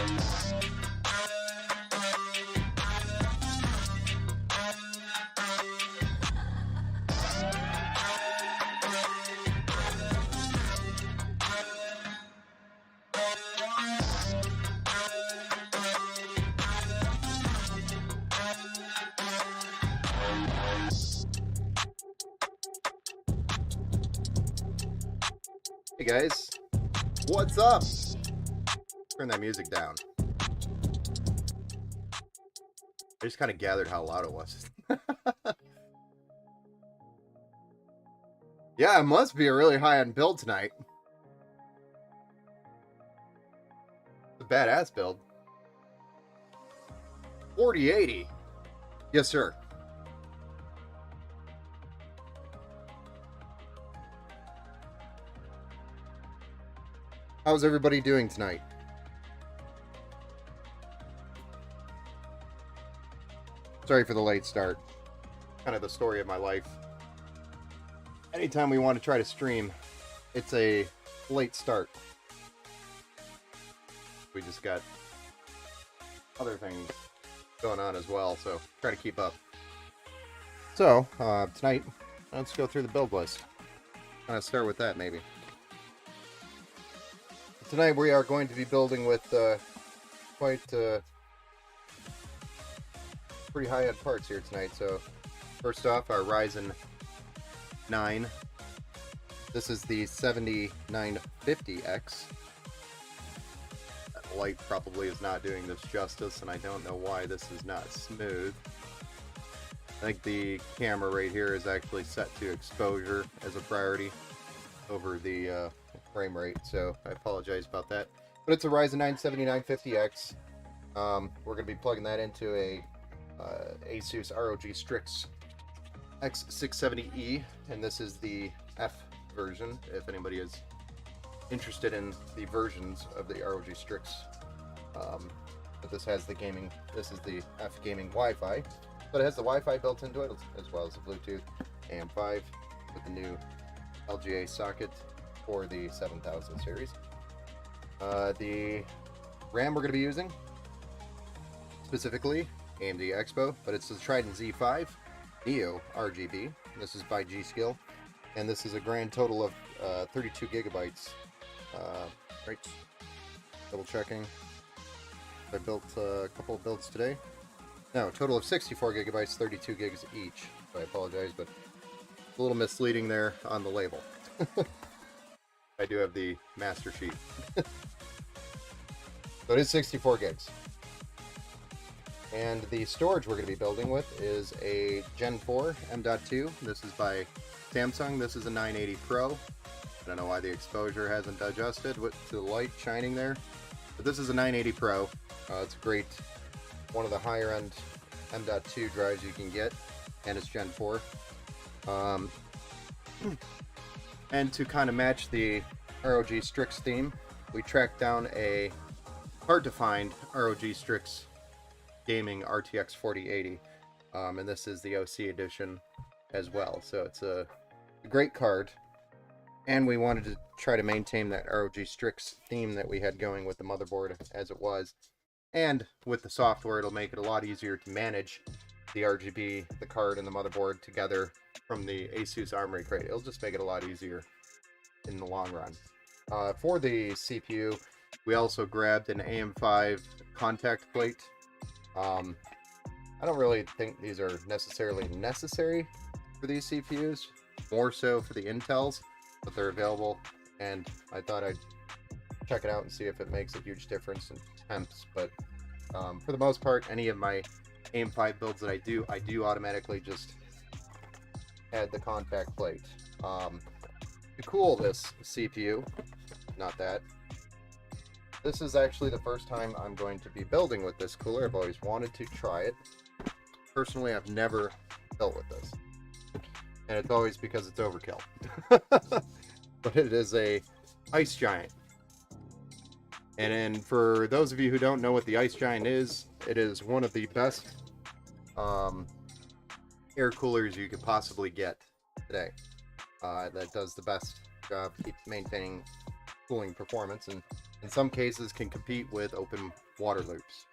Hey guys, what's up? Turn that music down. I just kind of gathered how loud it was. Yeah, it must be a really high-end build tonight. It's a badass build. 4080. Yes, sir. How's everybody doing tonight? Sorry for the late start. Kind of the story of my life. Anytime we want to try to stream, it's a late start. We just got other things going on as well, so try to keep up. So, tonight, let's go through the build list. Kind of start with that, maybe. Tonight we are going to be building with quite pretty high-end parts here tonight. So first off, our Ryzen 9. This is the 7950X. That light probably is not doing this justice, and I don't know why this is not smooth. I think the camera right here is actually set to exposure as a priority over the frame rate, so I apologize about that. But it's a Ryzen 9 7950X. We're going to be plugging that into a Asus ROG Strix X670E, and this is the F version, if anybody is interested in the versions of the ROG Strix. But this has the gaming, this is the F gaming Wi-Fi, but it has the Wi-Fi built into it, as well as the Bluetooth AM5 with the new LGA socket for the 7000 series. The RAM we're going to be using, specifically AMD Expo, but it's the Trident Z5 Neo RGB. This is by G-Skill, and this is a grand total of 32 gigabytes. Right, double checking. I built a couple of builds today. No, a total of 64 gigabytes, 32 gigs each. So I apologize, but a little misleading there on the label. I do have the master sheet. So it is 64 gigs. And the storage we're going to be building with is a Gen 4 M.2. This is by Samsung. This is a 980 Pro. I don't know why the exposure hasn't adjusted with the light shining there. But this is a 980 Pro. It's a great, one of the higher end M.2 drives you can get. And it's Gen 4. And to kind of match the ROG Strix theme, we tracked down a hard-to-find ROG Strix Gaming RTX 4080, and this is the OC edition as well. So it's a great card, and we wanted to try to maintain that ROG Strix theme that we had going with the motherboard as it was. And with the software, it'll make it a lot easier to manage the RGB, the card, and the motherboard together from the Asus Armory crate. It'll just make it a lot easier in the long run. For the CPU, we also grabbed an AM5 contact plate. I don't really think these are necessarily necessary for these CPUs, more so for the Intels, but they're available, and I thought I'd check it out and see if it makes a huge difference in temps. But for the most part, any of my AM5 builds that I do automatically just add the contact plate. To cool this CPU, not that. This is actually the first time I'm going to be building with this cooler. I've always wanted to try it. Personally, I've never built with this. And it's always because it's overkill. But it is a ice giant. And for those of you who don't know what the ice giant is, it is one of the best air coolers you could possibly get today. That does the best job keep maintaining cooling performance, and in some cases can compete with open water loops.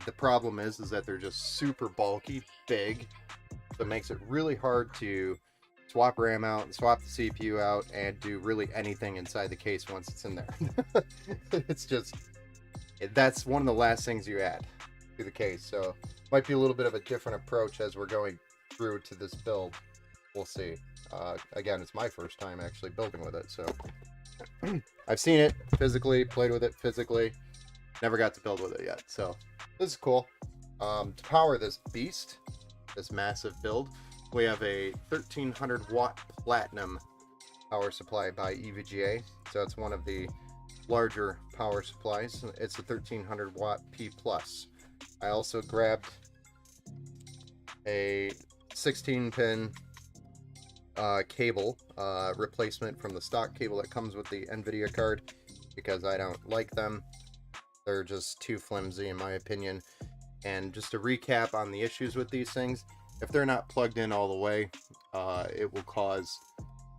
The problem is that they're just super bulky, big, so it makes it really hard to swap RAM out, swap the CPU out, and do really anything inside the case once it's in there. It's just, that's one of the last things you add to the case. So might be a little bit of a different approach as we're going through to this build. We'll see. Again, it's my first time actually building with it, so I've seen it physically, played with it physically, never got to build with it yet. So this is cool. To power this beast, this massive build, we have a 1300 watt platinum power supply by EVGA. So it's one of the larger power supplies. It's a 1300 watt P+. I also grabbed a 16 pin cable replacement from the stock cable that comes with the NVIDIA card because I don't like them. They're just too flimsy in my opinion. And just to recap on the issues with these things, if they're not plugged in all the way, it will cause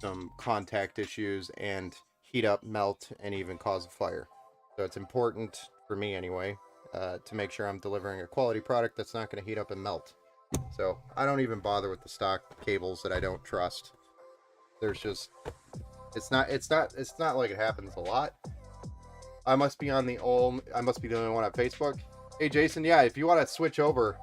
some contact issues and heat up, melt, and even cause a fire. So it's important, for me anyway, to make sure I'm delivering a quality product that's not going to heat up and melt. So I don't even bother with the stock cables that I don't trust. There's just, it's not like it happens a lot. I must be the only one on Facebook. Hey Jason, yeah, if you want to switch over,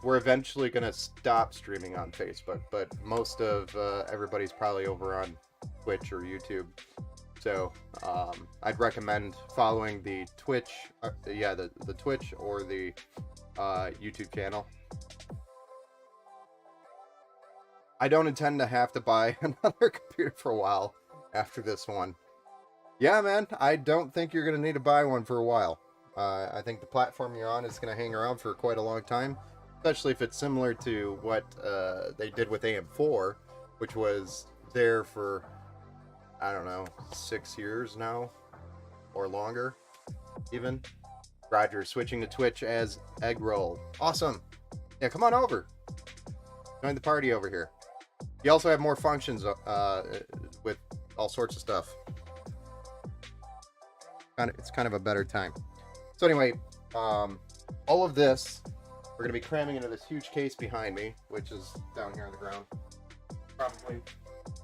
we're eventually gonna stop streaming on Facebook, but most of everybody's probably over on Twitch or YouTube. So I'd recommend following the Twitch, the Twitch or the YouTube channel. I don't intend to have to buy another computer for a while after this one. Yeah, man, I don't think you're going to need to buy one for a while. I think the platform you're on is going to hang around for quite a long time, especially if it's similar to what they did with AM4, which was there for, I don't know, 6 years now, or longer, even. Roger, switching to Twitch as Egg Roll. Awesome. Yeah, come on over. Join the party over here. You also have more functions with all sorts of stuff. It's kind of a better time. So anyway, all of this, we're going to be cramming into this huge case behind me, which is down here on the ground. Probably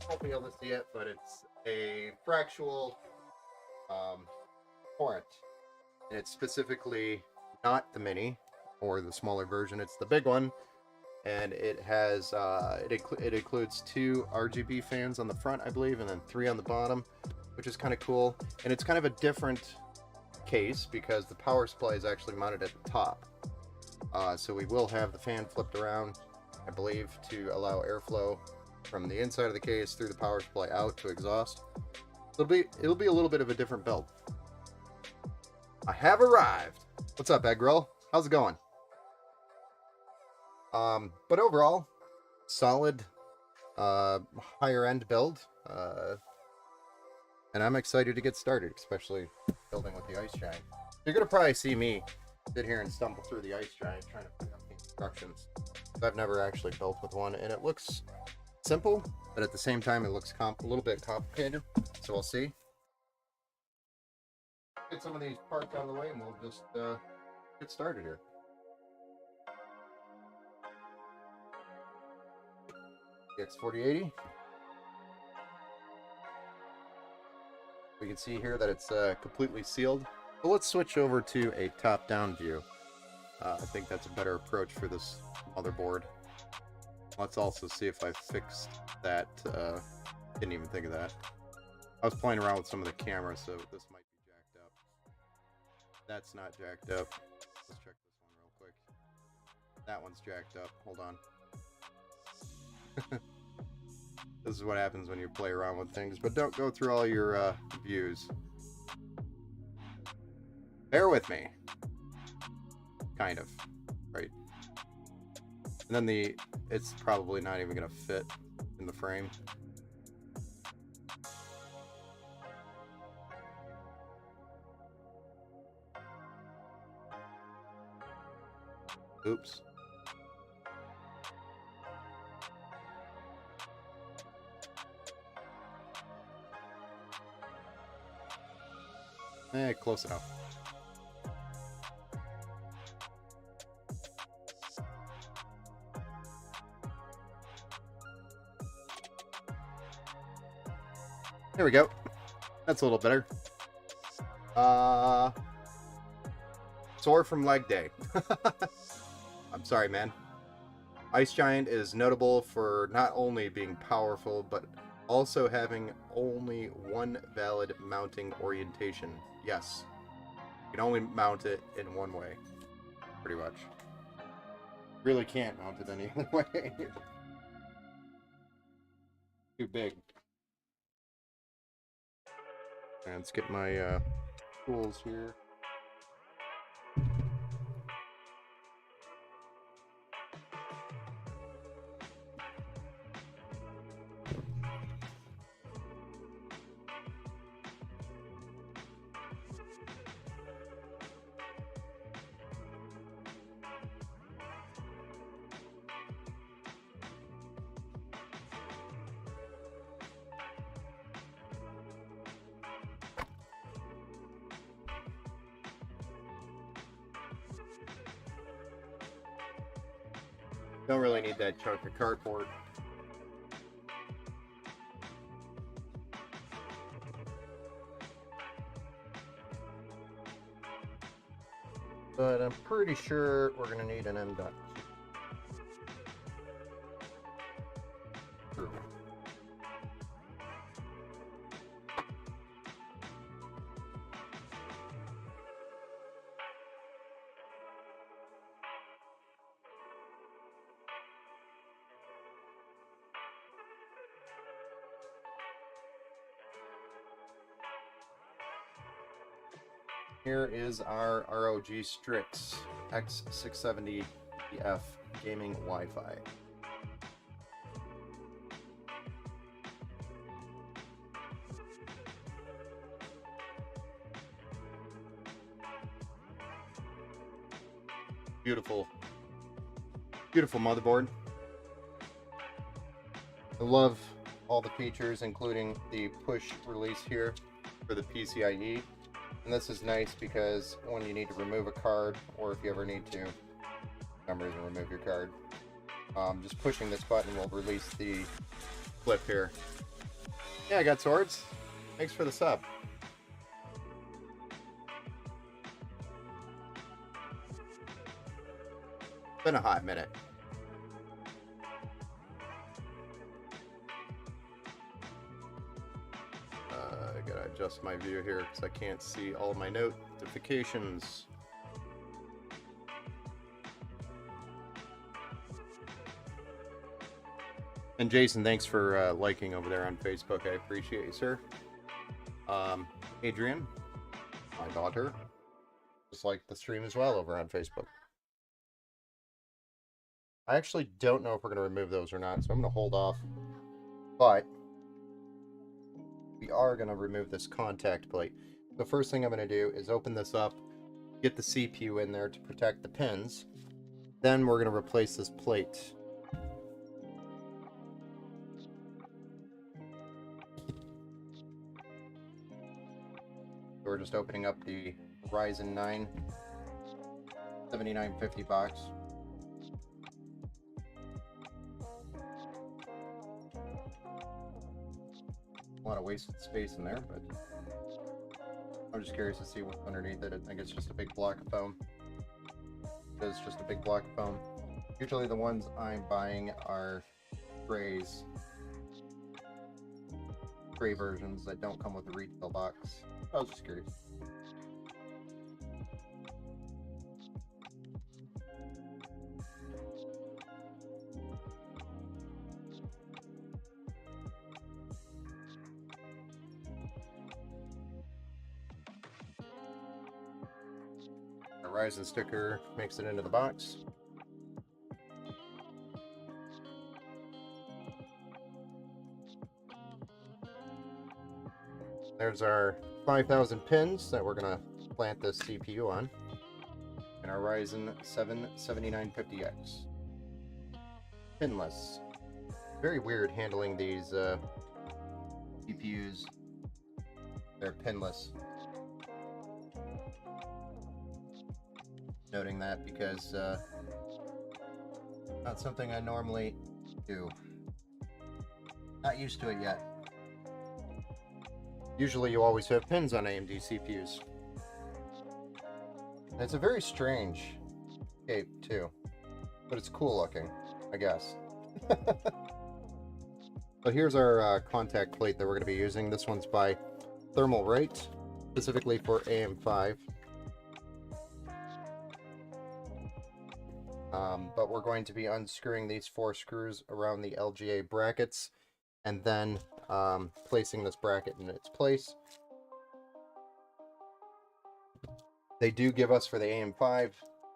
won't be able to see it, but it's a fractional torrent. And it's specifically not the mini or the smaller version, it's the big one. And it has it includes 2 RGB fans on the front, I believe, and then 3 on the bottom, which is kind of cool. And it's kind of a different case because the power supply is actually mounted at the top. So we will have the fan flipped around, I believe, to allow airflow from the inside of the case through the power supply out to exhaust. It'll be a little bit of a different build. I have arrived. What's up, Egg Roll? How's it going? But overall, solid, higher end build, and I'm excited to get started, especially building with the Ice Giant. You're gonna probably see me sit here and stumble through the Ice Giant trying to figure out the instructions. I've never actually built with one, and it looks simple, but at the same time, it looks a little bit complicated. So we'll see. Get some of these parts out of the way, and we'll just get started here. X4080. We can see here that it's completely sealed. But let's switch over to a top-down view. I think that's a better approach for this motherboard. Let's also see if I fixed that. Didn't even think of that. I was playing around with some of the cameras, so this might be jacked up. That's not jacked up. Let's check this one real quick. That one's jacked up. Hold on. This is what happens when you play around with things, but don't go through all your views. Bear with me. Kind of, right? And then it's probably not even going to fit in the frame. Oops. Close enough. There we go. That's a little better. Sore from leg day. I'm sorry, man. Ice Giant is notable for not only being powerful, but also having only one valid mounting orientation. Yes. You can only mount it in one way. Pretty much. Really can't mount it any other way. Too big. And let's get my tools here. Don't really need that chunk of cardboard. But I'm pretty sure we're going to need an M dot. Here is our ROG Strix X670F gaming Wi-Fi. Beautiful, beautiful motherboard. I love all the features, including the push release here for the PCIe. And this is nice because when you need to remove a card, or if you ever need to, for some reason, remove your card, just pushing this button will release the flip here. Yeah, I got swords. Thanks for the sub. Been a hot minute. I gotta adjust my view here because I can't see all my notifications. And Jason, thanks for liking over there on Facebook. I appreciate you, sir. Adrian, my daughter, just liked the stream as well over on Facebook. I actually don't know if we're going to remove those or not, so I'm going to hold off. But we are going to remove this contact plate. The first thing I'm going to do is open this up, get the CPU in there to protect the pins. Then we're going to replace this plate. So we're just opening up the Ryzen 9 7950 box. A lot of wasted space in there, but I'm just curious to see what's underneath it. I think it's just a big block of foam. It is just a big block of foam. Usually the ones I'm buying are gray versions that don't come with a retail box. I was just curious. A Ryzen sticker makes it into the box. There's our 5,000 pins that we're going to plant this CPU on, and our Ryzen 7 7950X. Pinless. Very weird handling these CPUs. They're pinless. noting that because not something I normally do. Not used to it yet. Usually you always have pins on AMD CPUs. And it's a very strange shape too, but it's cool looking, I guess. So here's our contact plate that we're going to be using. This one's by Thermal Right, specifically for AM5. But we're going to be unscrewing these 4 screws around the LGA brackets and then placing this bracket in its place. They do give us for the AM5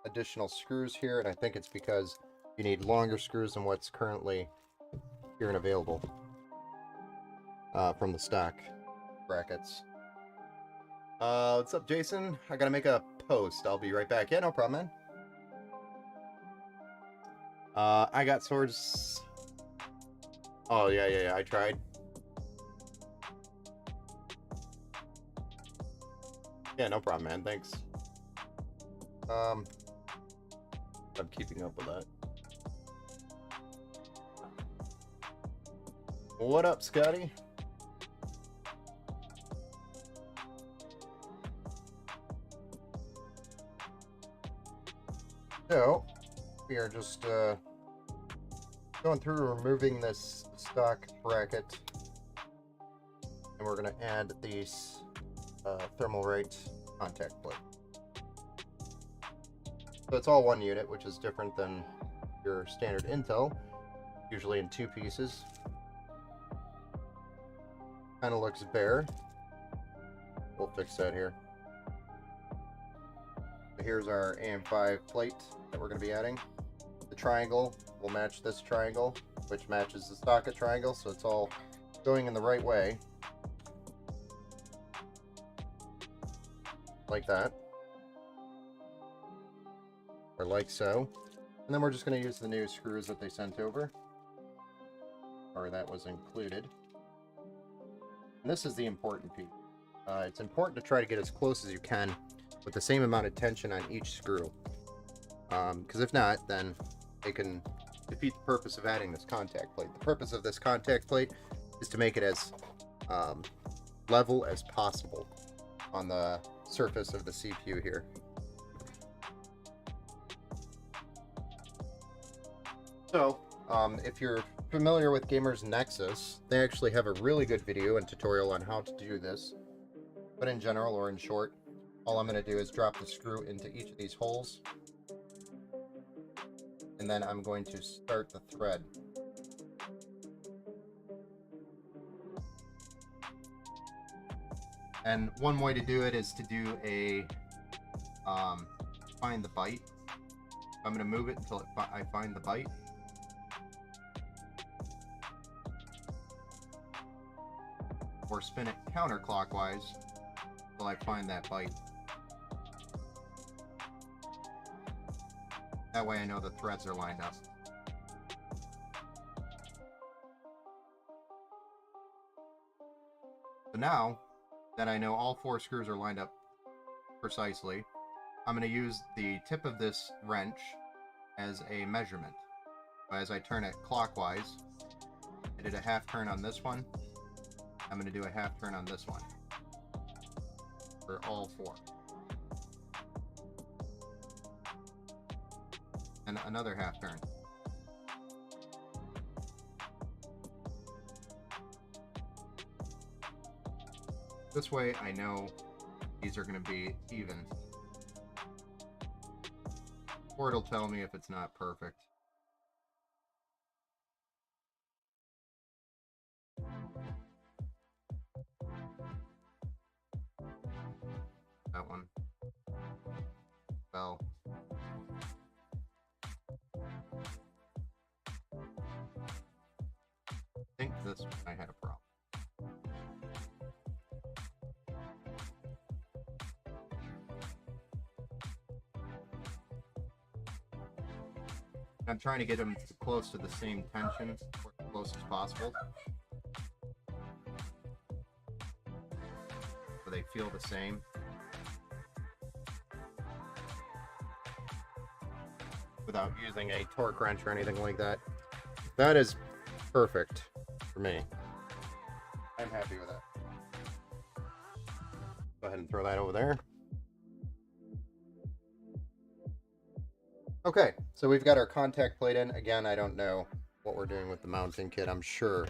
additional screws here, and I think it's because you need longer screws than what's currently here and available from the stock brackets. What's up, Jason? I gotta make a post. I'll be right back. Yeah, no problem, man. I got swords. Oh, yeah, I tried. Yeah, no problem, man. Thanks. I'm keeping up with that. What up, Scotty? So, we are just going through removing this stock bracket, and we're going to add these Thermal Right contact plate. So it's all one unit, which is different than your standard Intel, usually in 2 pieces. Kind of looks bare. We'll fix that here. So here's our AM5 plate that we're going to be adding. The triangle will match this triangle, which matches the socket triangle, so it's all going in the right way. Like that. Or like so. And then we're just going to use the new screws that they sent over. Or that was included. And this is the important piece. It's important to try to get as close as you can with the same amount of tension on each screw. Because if not, then it can defeat the purpose of adding this contact plate. The purpose of this contact plate is to make it as level as possible on the surface of the CPU here. So, if you're familiar with Gamers Nexus, they actually have a really good video and tutorial on how to do this. But in general, or in short, all I'm going to do is drop the screw into each of these holes. And then I'm going to start the thread. And one way to do it is to do a find the bite. I'm going to move it until I find the bite. Or spin it counterclockwise until I find that bite. That way I know the threads are lined up. So now that I know all 4 screws are lined up precisely, I'm going to use the tip of this wrench as a measurement. As I turn it clockwise, I did a half turn on this one. I'm going to do a half turn on this one for all 4. And another half turn. This way I know these are going to be even. Or it'll tell me if it's not perfect. That one. Well. I think this one I had a problem. I'm trying to get them close to the same tension, or as close as possible, so they feel the same. without using a torque wrench or anything like that. That is perfect for me. I'm happy with that. Go ahead and throw that over there. Okay, so we've got our contact plate in. Again, I don't know what we're doing with the mounting kit. I'm sure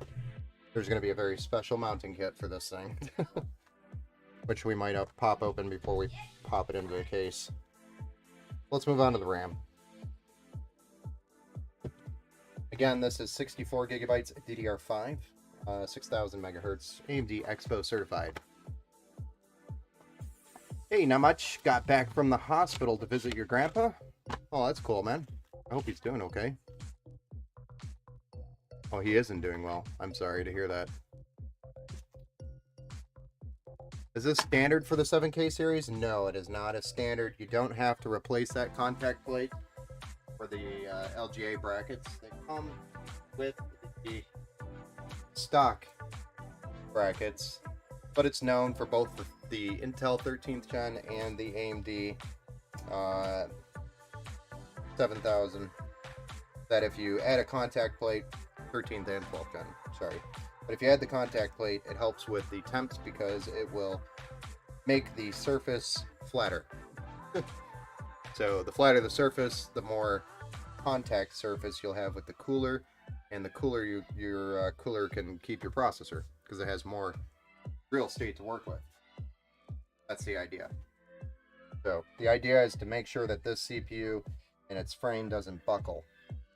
there's going to be a very special mounting kit for this thing, which we might pop open before we pop it into the case. Let's move on to the RAM. Again, this is 64 gigabytes DDR5, 6000 megahertz, AMD Expo certified. Hey, not much. Got back from the hospital to visit your grandpa. Oh, that's cool, man. I hope he's doing okay. Oh, he isn't doing well. I'm sorry to hear that. Is this standard for the 7K series? No, it is not a standard. You don't have to replace that contact plate for the LGA brackets. They come with the stock brackets, but it's known for both the Intel 13th gen and the AMD 7000 that if you add a contact plate, 13th and 12th gen, sorry, but if you add the contact plate, it helps with the temps because it will make the surface flatter. So the flatter the surface, the more contact surface you'll have with the cooler, and the cooler your cooler can keep your processor because it has more real estate to work with. That's the idea. So the idea is to make sure that this CPU and its frame doesn't buckle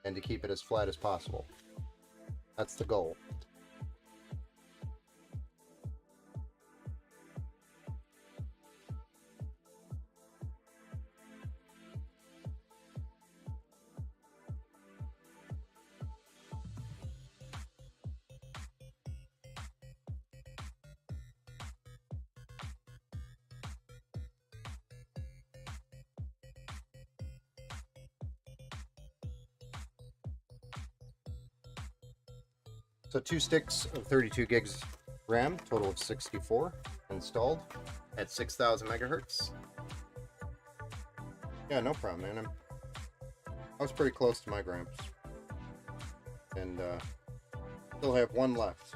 and to keep it as flat as possible. That's the goal. So 2 sticks of 32 gigs RAM, total of 64, installed at 6000 megahertz. Yeah, no problem, man. I was pretty close to my gramps. And still have one left.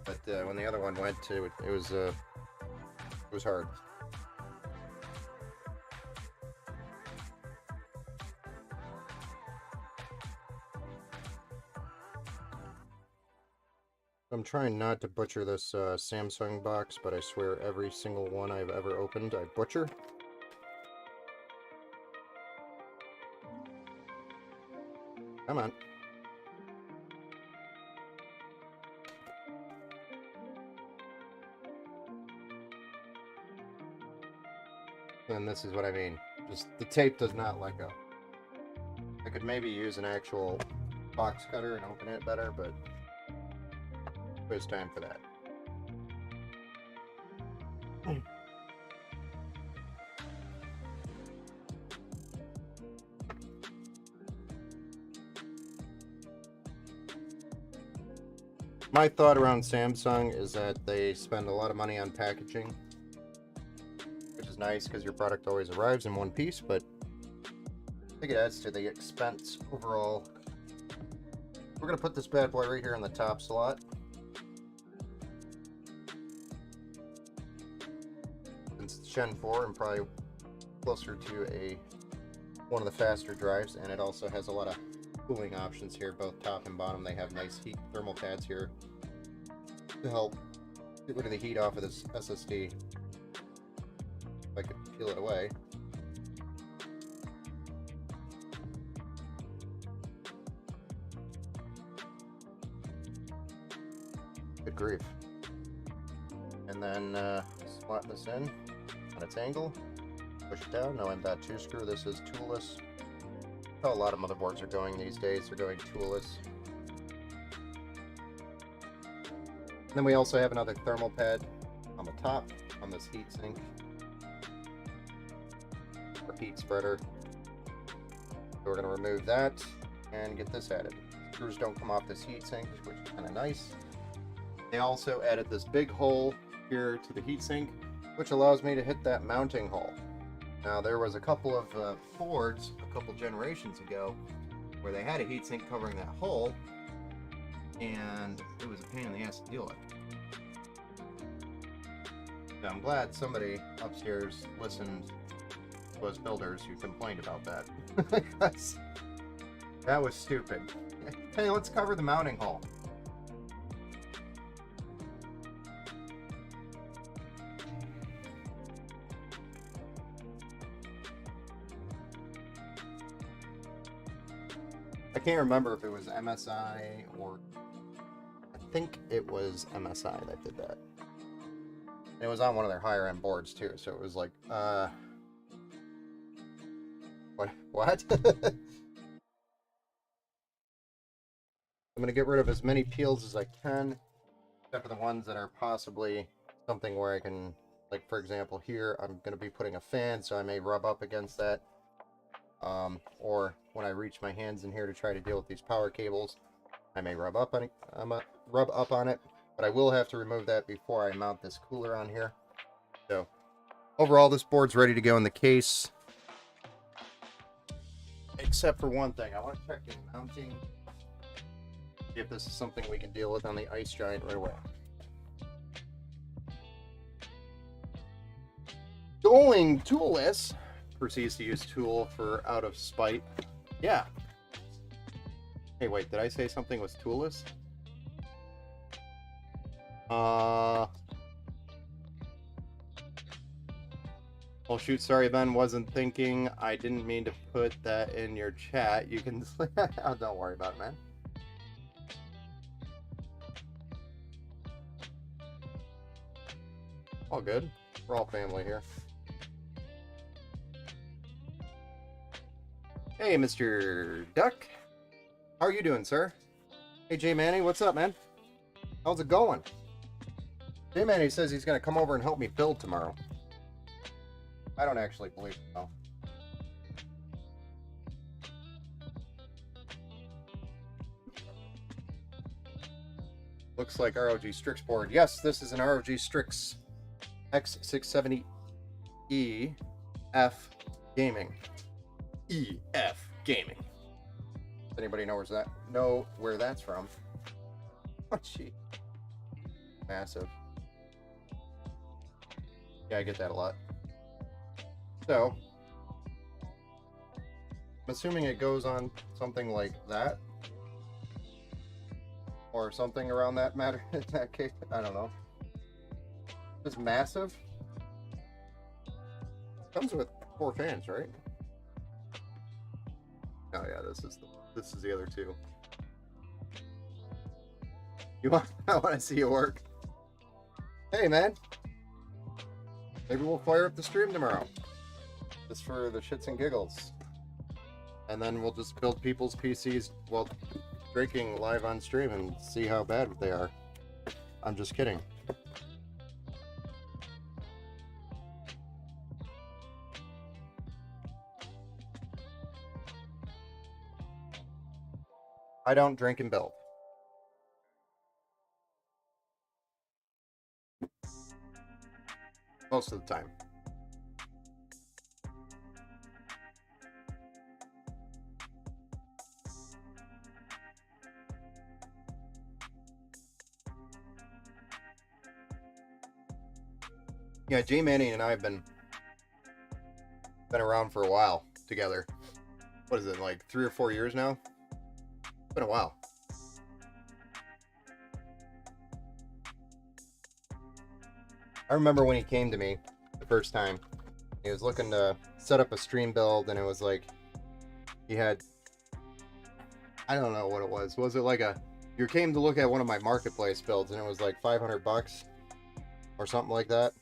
But when the other one went to, it was hard. I'm trying not to butcher this Samsung box, but I swear every single one I've ever opened, I butcher. Come on. And this is what I mean. Just the tape does not let go. I could maybe use an actual box cutter and open it better, but there's time for that. My thought around Samsung is that they spend a lot of money on packaging, which is nice because your product always arrives in one piece, but I think it adds to the expense overall. We're going to put this bad boy right here in the top slot. Since it's Gen 4 and probably closer to one of the faster drives, and it also has a lot of cooling options here, both top and bottom. They have nice heat thermal pads here to help get rid of the heat off of this SSD. If I could peel it away. Good grief. And then slot this in on its angle, push it down. No M.2 screw. This is toolless. How a lot of motherboards are going these days. They're going toolless. And then we also have another thermal pad on the top on this heatsink, or heat spreader. So we're going to remove that and get this added. Screws don't come off this heatsink, which is kind of nice. They also added this big hole here to the heatsink, which allows me to hit that mounting hole. Now, there was a couple of boards a couple generations ago where they had a heatsink covering that hole, and it was a pain in the ass to deal with. So I'm glad somebody upstairs listened to us builders who complained about that. Because that was stupid. Hey, let's cover the mounting hole. I can't remember if it was MSI or... I think it was MSI that did that. And it was on one of their higher end boards too, so it was like, what? I'm going to get rid of as many peels as I can, except for the ones that are possibly something where I can, like for example here, I'm going to be putting a fan, so I may rub up against that. Or when I reach my hands in here to try to deal with these power cables, I may rub up on it, but I will have to remove that before I mount this cooler on here. So overall, this board's ready to go in the case, except for one thing. I want to check the mounting, see if this is something we can deal with on the Ice Giant right away. Going toolless, proceeds to use tool for out of spite. Yeah. Hey, wait, did I say something was toolless? Oh shoot, sorry Ben, wasn't thinking. I didn't mean to put that in your chat. You can... oh, don't worry about it, man. All good. We're all family here. Hey, Mr. Duck. How are you doing, sir? Hey, J Manny, what's up, man? How's it going? J Manny says he's going to come over and help me build tomorrow. I don't actually believe it, though. Looks like ROG Strix board. Yes, this is an ROG Strix X670E F Gaming. EF Gaming. Does anybody know where that's from? Oh, gee. Massive. Yeah, I get that a lot. So, I'm assuming it goes on something like that. Or something around that matter in that case. I don't know. It's massive. Comes with 4 fans, right? Oh yeah, this is the other two. I want to see it work. Hey man, maybe we'll fire up the stream tomorrow, just for the shits and giggles, and then we'll just build people's PCs while drinking live on stream and see how bad they are. I'm just kidding. I don't drink and build. Most of the time. Yeah, J Manny and I have been around for a while together. What is it, like 3 or 4 years now? It's been a while. I remember when he came to me the first time. He was looking to set up a stream build, and it was like he had, I don't know what it was. Was it like you came to look at one of my marketplace builds, and it was like $500 or something like that?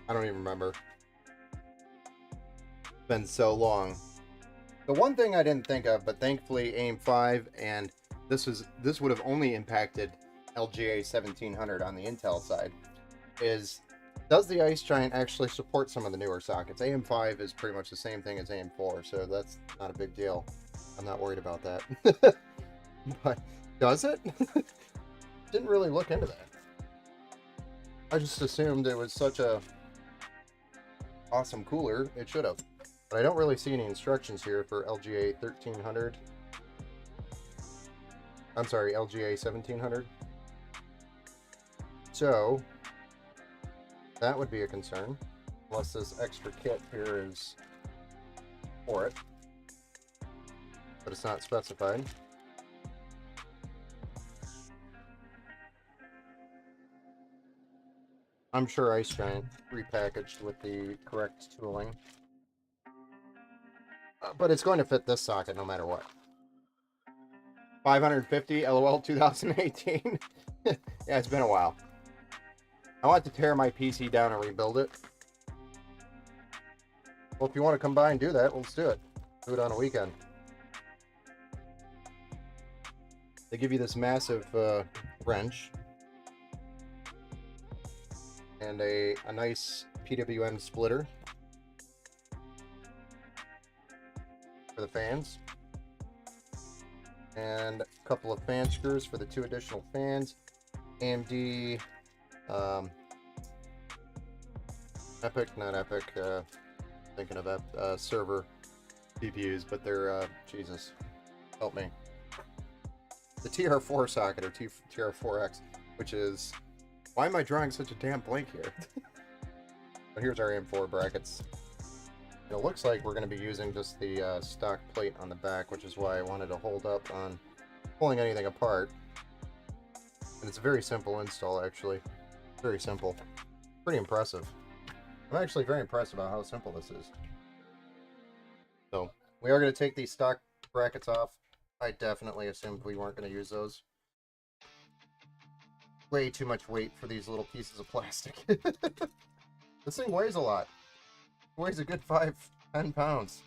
I don't even remember. It's been so long. The one thing I didn't think of, but thankfully AIM 5, and this would have only impacted LGA 1700 on the Intel side, is does the Ice Giant actually support some of the newer sockets? AIM 5 is pretty much the same thing as AIM 4, so that's not a big deal. I'm not worried about that. But does it? Didn't really look into that. I just assumed it was such a awesome cooler, it should have. But I don't really see any instructions here for LGA 1300. I'm sorry, LGA 1700. So, that would be a concern. Unless this extra kit here is for it. But it's not specified. I'm sure Ice Giant repackaged with the correct tooling. But it's going to fit this socket no matter what. 550 LOL 2018. Yeah, it's been a while. I want to tear my PC down and rebuild it. Well, if you want to come by and do that, let's do it. Do it on a weekend. They give you this massive wrench and a nice PWM splitter for the fans, and a couple of fan screws for the 2 additional fans. AMD Epic, not Epic, thinking of server CPUs, but they're Jesus, help me. The TR4 socket, or TR4X, which is, why am I drawing such a damn blank here? But here's our M4 brackets. And it looks like we're going to be using just the stock plate on the back, which is why I wanted to hold up on pulling anything apart. And it's a very simple install, actually. Very simple. Pretty impressive. I'm actually very impressed about how simple this is. So, we are going to take these stock brackets off. I definitely assumed we weren't going to use those. Way too much weight for these little pieces of plastic. This thing weighs a lot. It weighs a good 5-10 pounds.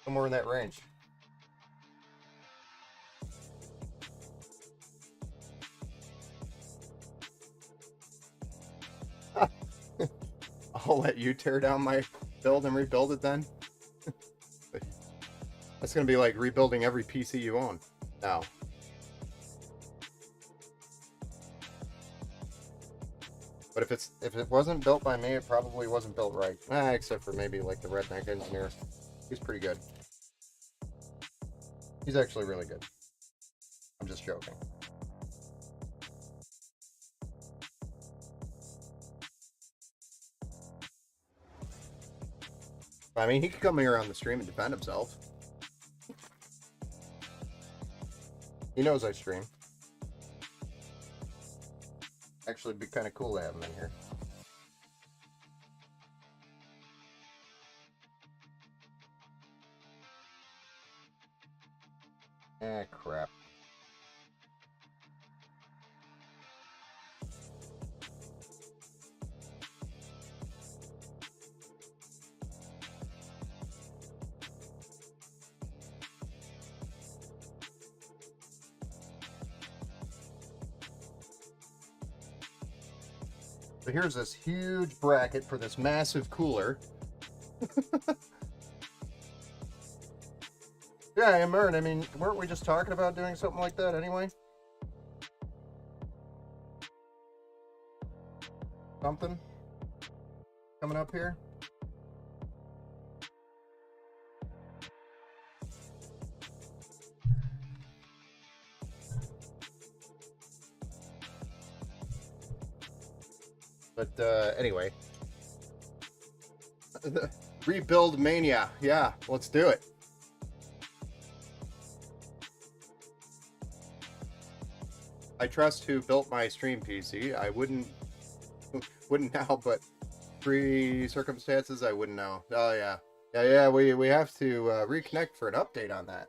Somewhere in that range. I'll let you tear down my build and rebuild it then. That's going to be like rebuilding every PC you own now. But if it wasn't built by me, it probably wasn't built right. Except for maybe like the redneck engineer. He's pretty good. He's actually really good. I'm just joking. I mean, he could come here on the stream and defend himself. He knows I stream. Actually, it'd be kind of cool to have him in here. Crap. So here's this huge bracket for this massive cooler. Yeah, Emmern, I mean, weren't we just talking about doing something like that anyway? Something coming up here? But anyway, rebuild mania. Yeah, let's do it. I trust who built my stream PC. I wouldn't now, but pre circumstances, I wouldn't know. Oh yeah, yeah. We have to reconnect for an update on that.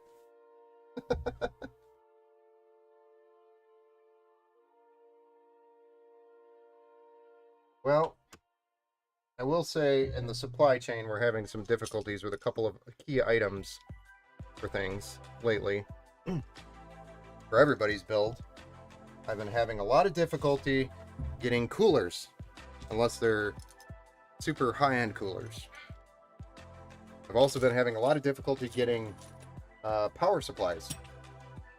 Well, I will say in the supply chain, we're having some difficulties with a couple of key items for things lately. For everybody's build, I've been having a lot of difficulty getting coolers, unless they're super high-end coolers. I've also been having a lot of difficulty getting power supplies.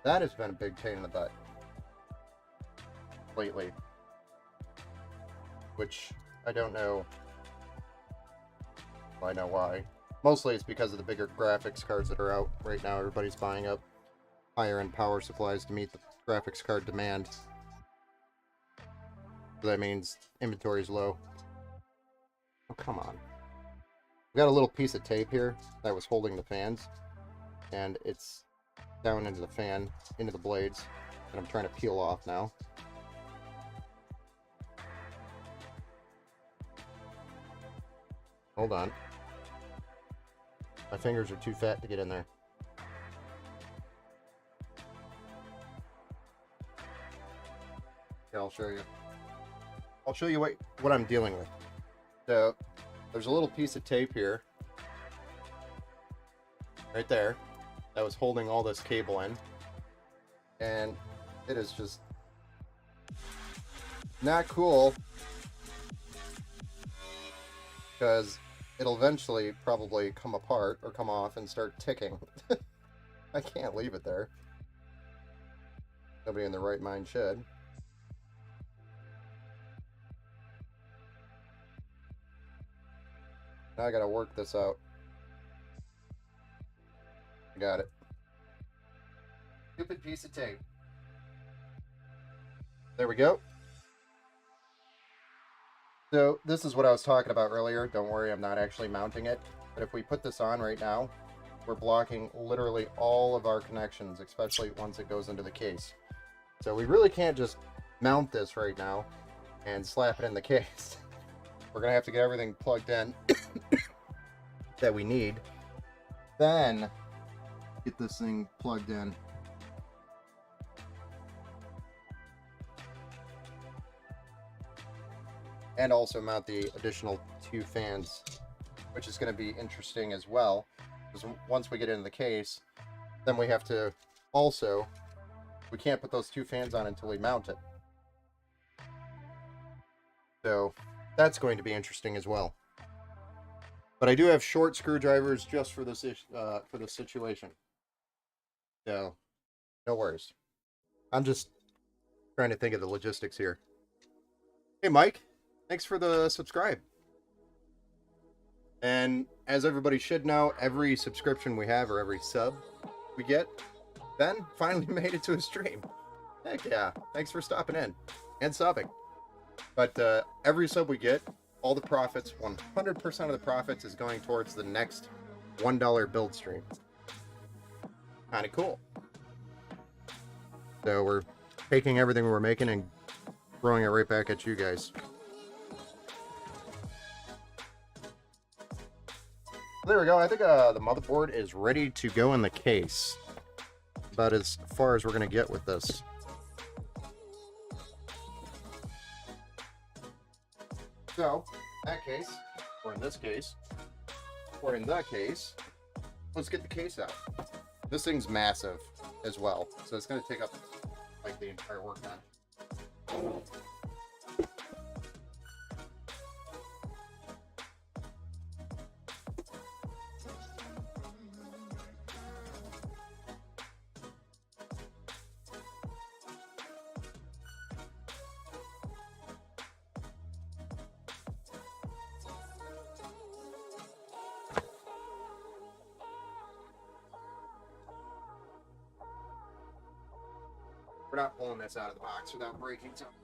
That has been a big pain in the butt lately, which I don't know I know why. Mostly it's because of the bigger graphics cards that are out right now. Everybody's buying up higher end power supplies to meet the graphics card demand. So that means inventory is low. Oh, come on. We got a little piece of tape here that was holding the fans, and it's down into the fan, into the blades, and I'm trying to peel off now. Hold on. My fingers are too fat to get in there. Yeah, I'll show you. I'll show you what I'm dealing with. So, there's a little piece of tape here, right there, that was holding all this cable in, and it is just not cool, because it'll eventually probably come apart or come off and start ticking. I can't leave it there. Nobody in their right mind should. Now I gotta work this out. I got it. Stupid piece of tape. There we go. So this is what I was talking about earlier. Don't worry, I'm not actually mounting it. But if we put this on right now, we're blocking literally all of our connections, especially once it goes into the case. So we really can't just mount this right now and slap it in the case. We're gonna have to get everything plugged in that we need, then get this thing plugged in. And also mount the additional 2 fans, which is going to be interesting as well, because once we get into the case, then we have to also, we can't put those 2 fans on until we mount it. So that's going to be interesting as well. But I do have short screwdrivers just for this situation. So no worries. I'm just trying to think of the logistics here. Hey Mike, thanks for the subscribe. And as everybody should know, every subscription we have, or every sub we get, Ben finally made it to a stream. Heck yeah, thanks for stopping in and subbing. But every sub we get, all the profits, 100% of the profits is going towards the next $1 build stream. Kind of cool. So we're taking everything we're making and throwing it right back at you guys. There we go. I think the motherboard is ready to go in the case. About as far as we're going to get with this. So, in that case, or in this case, or in that case, let's get the case out. This thing's massive as well, so it's going to take up like the entire workbench. We're not pulling this out of the box without breaking something.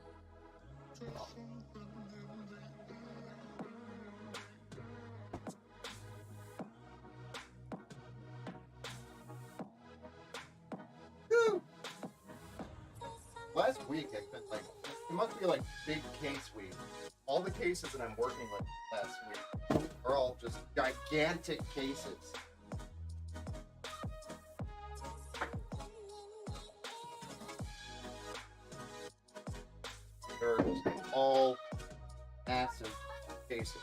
Woo! Last week, it's been like, it must be like big case week. All the cases that I'm working with last week are all just gigantic cases. They're all massive cases.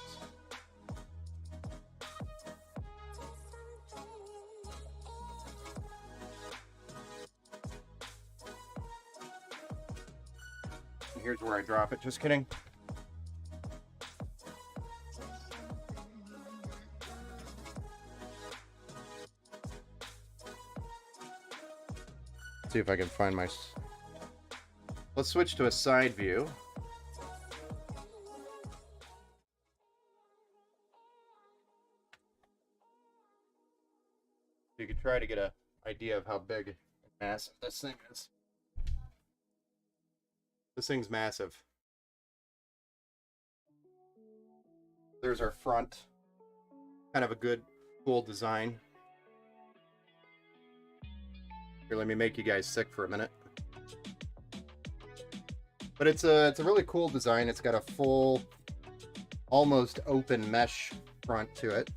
And here's where I drop it. Just kidding. See if I can find my... Let's switch to a side view. try to get an idea of how big and massive this thing is. This thing's massive. There's our front. Kind of a good, cool design. Here, let me make you guys sick for a minute. But it's a really cool design. It's got a full, almost open mesh front to it.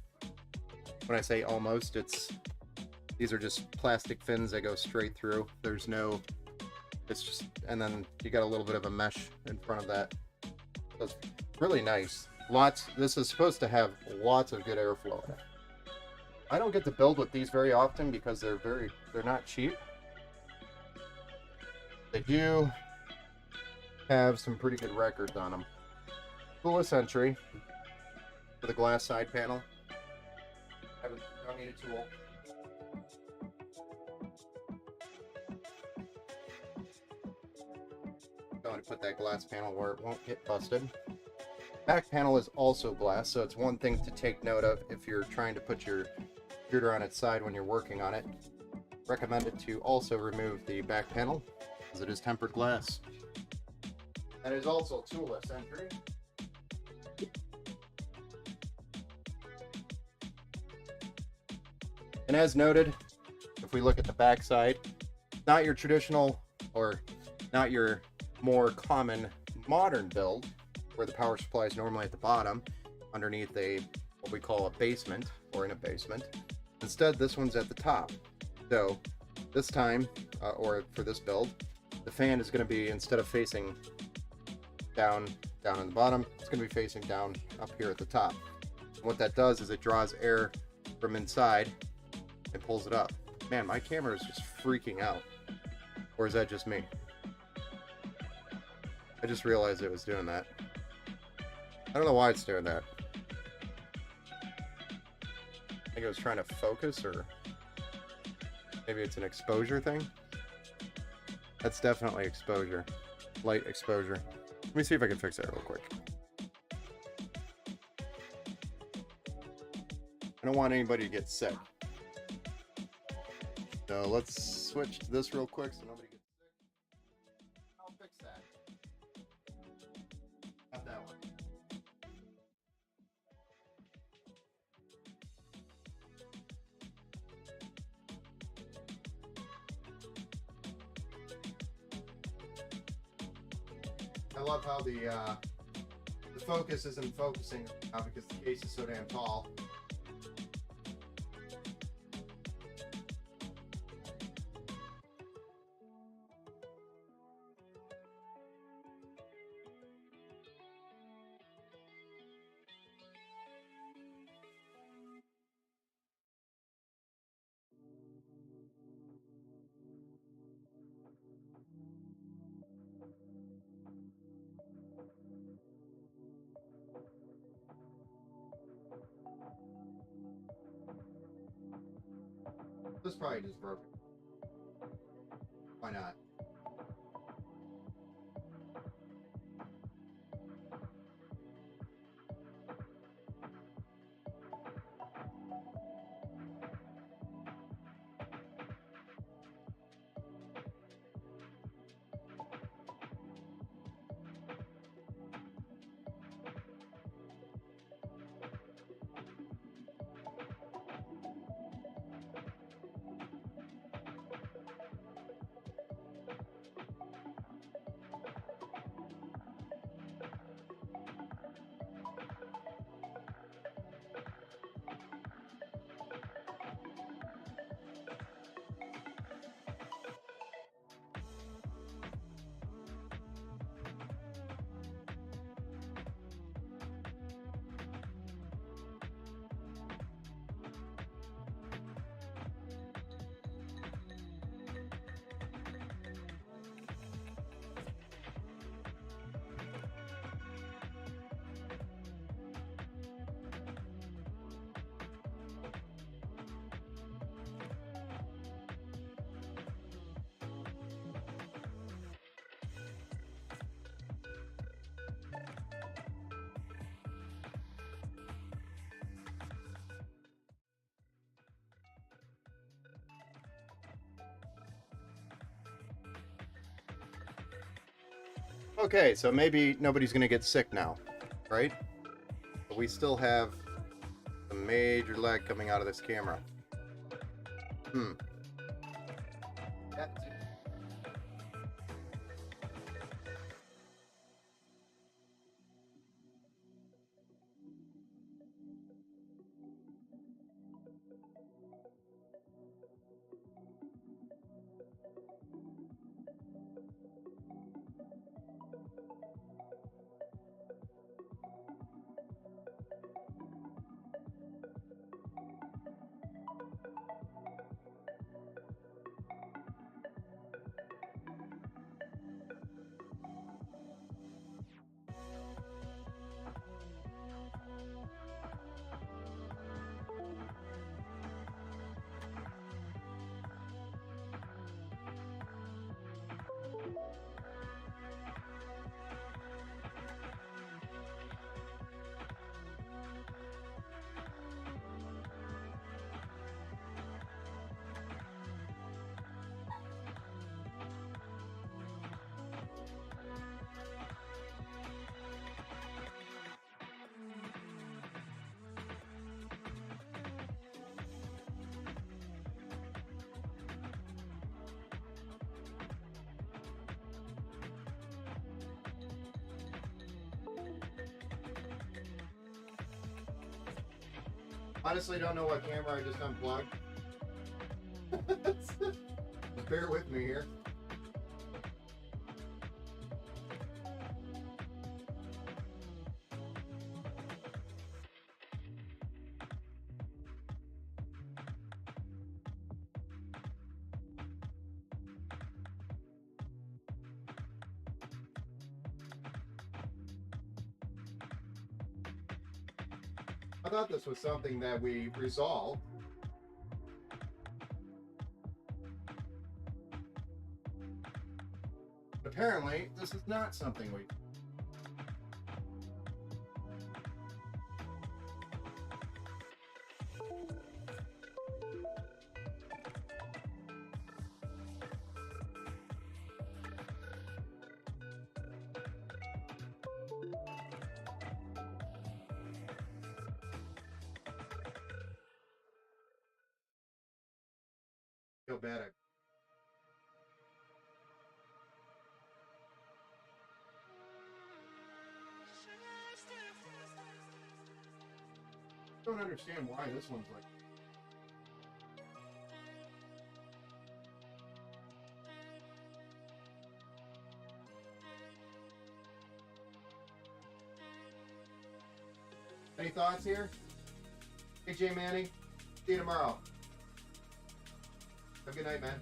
When I say almost, these are just plastic fins that go straight through. There's no, it's just, and then you got a little bit of a mesh in front of that. So it's really nice. This is supposed to have lots of good airflow in it. I don't get to build with these very often because they're not cheap. They do have some pretty good records on them. Coolest entry for the glass side panel. Don't need a tool. Going to put that glass panel where it won't get busted. Back panel is also glass, so it's one thing to take note of if you're trying to put your computer on its side when you're working on it. Recommend it to also remove the back panel, as it is tempered glass. And it is also toolless entry. And as noted, if we look at the back side, not your traditional or not your more common modern build, where the power supply is normally at the bottom, underneath what we call a basement, or in a basement. Instead, this one's at the top. So this time, or for this build, the fan is going to be, instead of facing down on the bottom, it's going to be facing down up here at the top. And what that does is it draws air from inside and pulls it up. Man, my camera is just freaking out. Or is that just me? I just realized it was doing that. I don't know why it's doing that. I think it was trying to focus, or maybe it's an exposure thing. That's definitely exposure. Light exposure. Let me see if I can fix that real quick. I don't want anybody to get sick. So let's switch to this real quick so nobody gets sick. I'll fix that. Not that one. I love how the focus isn't focusing now because the case is so damn tall. This probably just broke it. Why not? Okay, so maybe nobody's gonna get sick now, right? But we still have a major lag coming out of this camera. Hmm. Honestly, don't know what camera I just unplugged. Just bear with me here. I thought this was something that we resolved. Apparently, this is not something we... feel bad. I don't understand why this one's like... Any thoughts here? AJ Manny, see you tomorrow. Have a good night, man.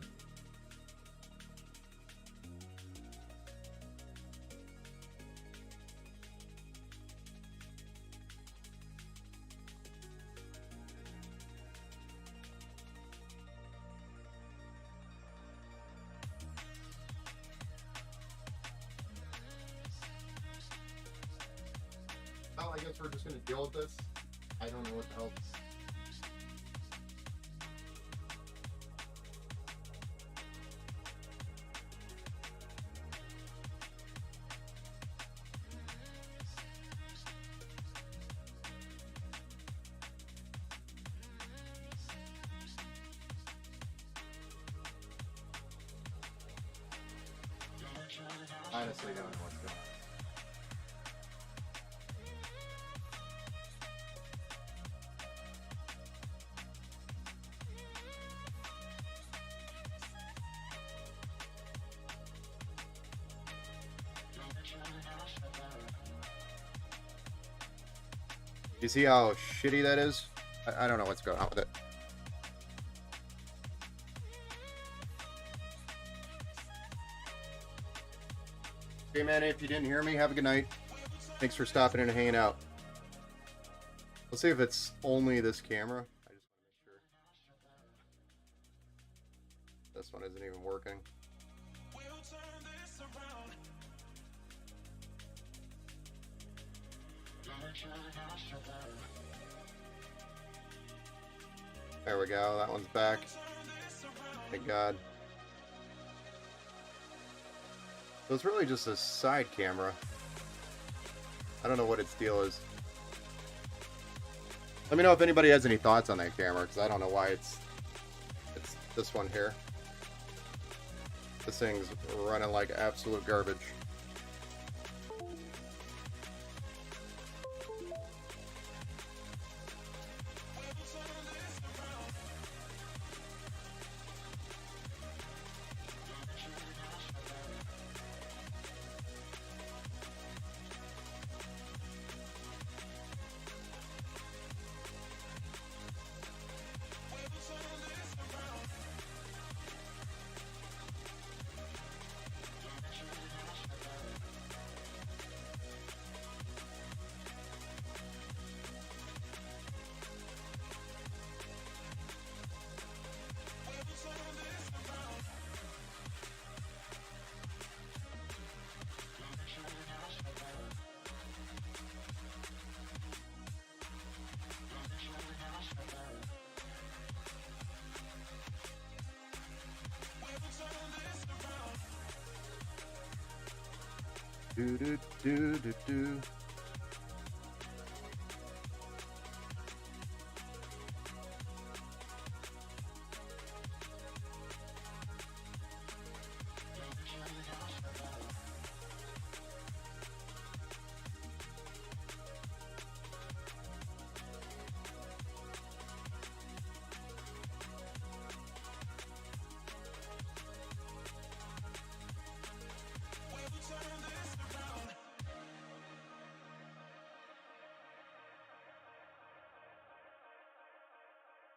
Well, I guess we're just going to deal with this. I don't know what the hell. Honestly, don't know what's going on. You see how shitty that is? I don't know what's going on with it. Hey man, if you didn't hear me, have a good night. Thanks for stopping in and hanging out. Let's see if it's only this camera. I just want to make sure. This one isn't even working. There we go, that one's back. Thank God. So it's really just a side camera. I don't know what its deal is. Let me know if anybody has any thoughts on that camera, because I don't know why it's this one here. This thing's running like absolute garbage. Do do do do do.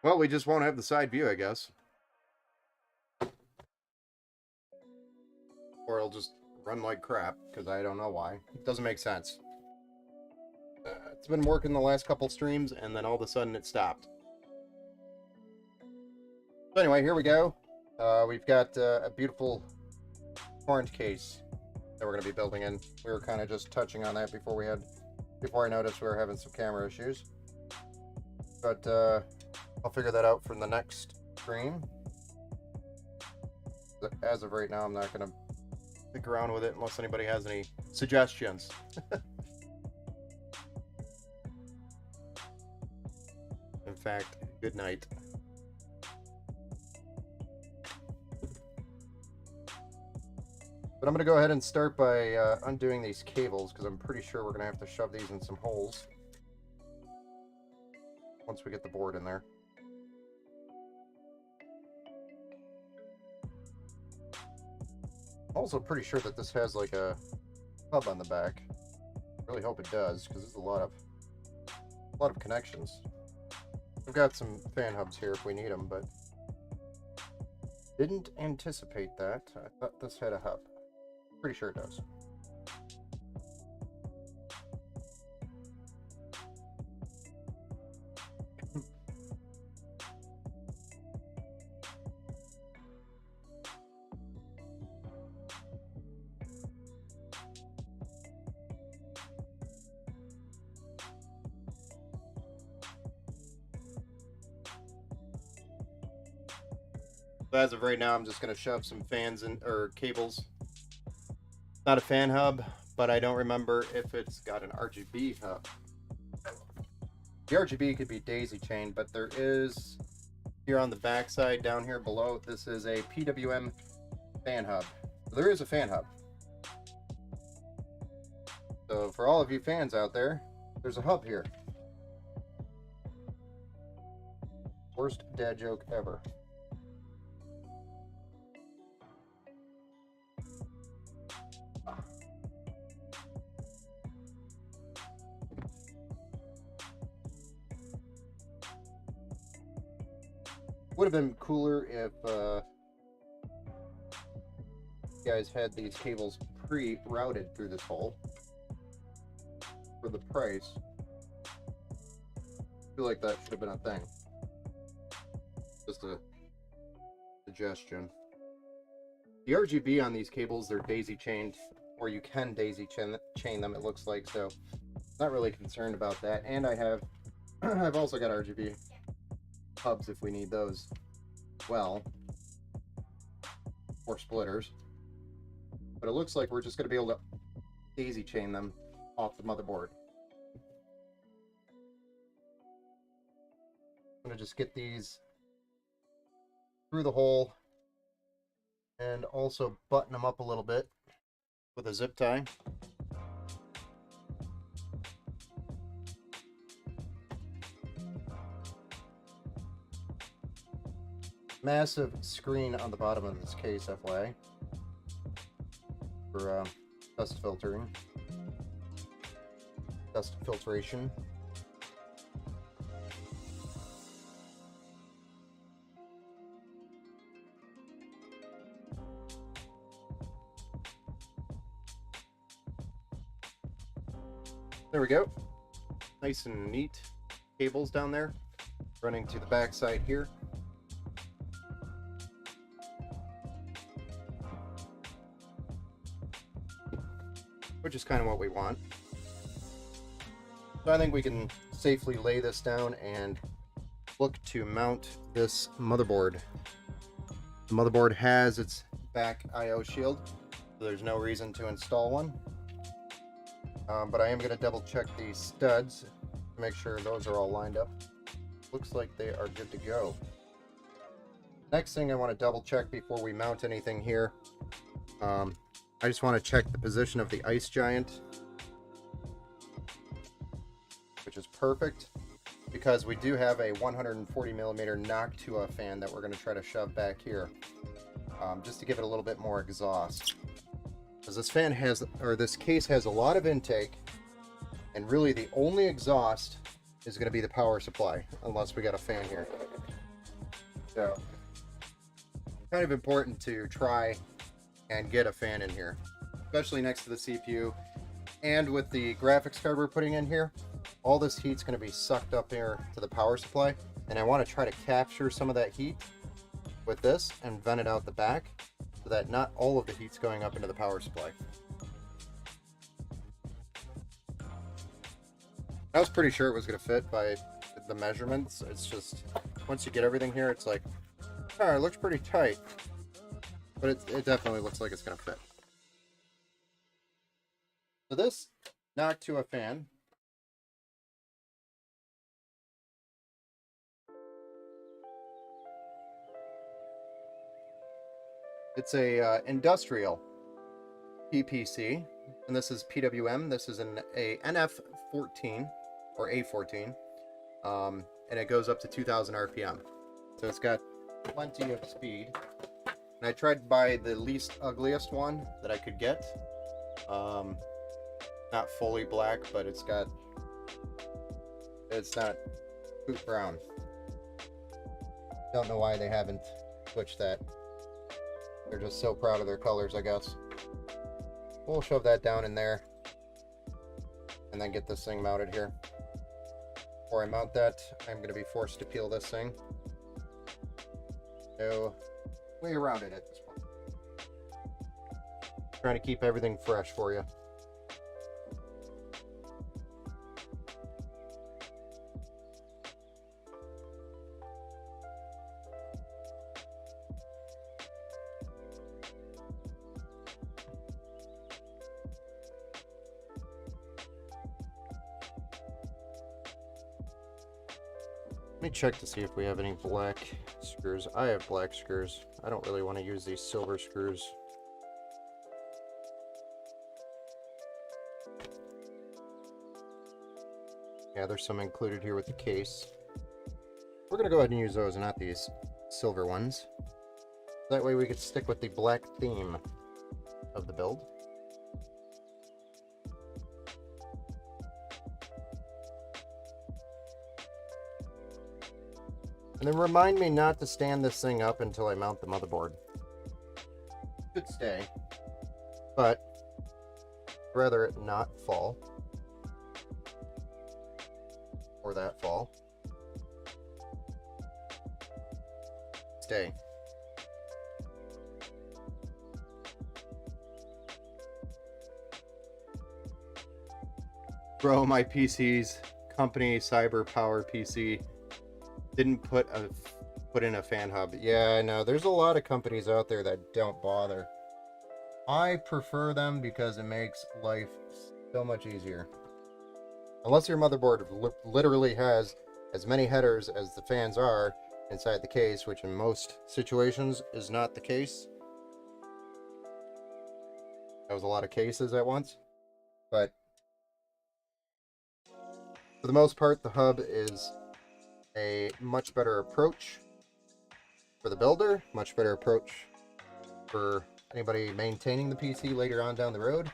Well, we just won't have the side view, I guess. Or it'll just run like crap, because I don't know why. It doesn't make sense. It's been working the last couple streams, and then all of a sudden it stopped. So anyway, here we go. We've got a beautiful torrent case that we're going to be building in. We were kind of just touching on that before I noticed we were having some camera issues. But I'll figure that out for the next stream. As of right now, I'm not going to stick around with it unless anybody has any suggestions. In fact, good night. But I'm going to go ahead and start by undoing these cables, because I'm pretty sure we're going to have to shove these in some holes once we get the board in there. I'm also pretty sure that this has like a hub on the back. I really hope it does, because there's a lot of connections. I've got some fan hubs here if we need them, but didn't anticipate that. I thought this had a hub. Pretty sure it does. As of right now, I'm just going to shove some fans in, or cables. Not a fan hub, but I don't remember if it's got an RGB hub. The RGB could be daisy chained, but there is here on the back side down here below, this is a PWM fan hub. There is a fan hub. So for all of you fans out there, there's a hub here. Worst dad joke ever. Would have been cooler if you guys had these cables pre-routed through this hole for the price. I feel like that should have been a thing. Just a suggestion. The RGB on these cables, they're daisy chained, or you can daisy chain them, it looks like, so not really concerned about that. And I have I've also got RGB hubs if we need those. Well, or splitters. But but it looks like we're just going to be able to daisy chain them off the motherboard. I'm going to just get these through the hole and also button them up a little bit with a zip tie. Massive screen on the bottom of this case, FYI, for dust filtering, dust filtration. There we go. Nice and neat cables down there running to the back side here. Which is kind of what we want. So I think we can safely lay this down and look to mount this motherboard. The motherboard has its back I/O shield, so there's no reason to install one. But I am going to double check these studs to make sure those are all lined up. Looks like they are good to go. Next thing I want to double check before we mount anything here. I just want to check the position of the ice giant, which is perfect because we do have a 140mm Noctua fan that we're going to try to shove back here, just to give it a little bit more exhaust. Because this fan has, or this case has a lot of intake, and really the only exhaust is going to be the power supply, unless we got a fan here. So, kind of important to try and get a fan in here, especially next to the CPU. And with the graphics card we're putting in here, all this heat's going to be sucked up here to the power supply, and I want to try to capture some of that heat with this and vent it out the back so that not all of the heat's going up into the power supply. I was pretty sure it was going to fit by the measurements. It's just, once you get everything here, it's like, oh, it looks pretty tight. But it definitely looks like it's going to fit. So this Noctua fan it's a industrial PPC, and this is PWM. This is a NF14 or A14, and it goes up to 2000 RPM. So it's got plenty of speed. And I tried to buy the least ugliest one that I could get. Not fully black, but it's not poop brown. Don't know why they haven't switched that. They're just so proud of their colors, I guess. We'll shove that down in there and then get this thing mounted here. Before I mount that, I'm going to be forced to peel this thing. So, way around it at this point. Trying to keep everything fresh for you. Let me check to see if we have any black screws. I have black screws. I don't really want to use these silver screws. Yeah, there's some included here with the case. We're going to go ahead and use those, not these silver ones. That way we could stick with the black theme of the build. And then remind me not to stand this thing up until I mount the motherboard. It should stay, but I'd rather it not fall. Or that fall. Stay. Bro, my PC's company Cyber Power PC didn't put in a fan hub. Yeah, I know. There's a lot of companies out there that don't bother. I prefer them because it makes life so much easier. Unless your motherboard literally has as many headers as the fans are inside the case, which in most situations is not the case. That was a lot of cases at once. But for the most part, the hub is a much better approach for the builder, much better approach for anybody maintaining the PC later on down the road.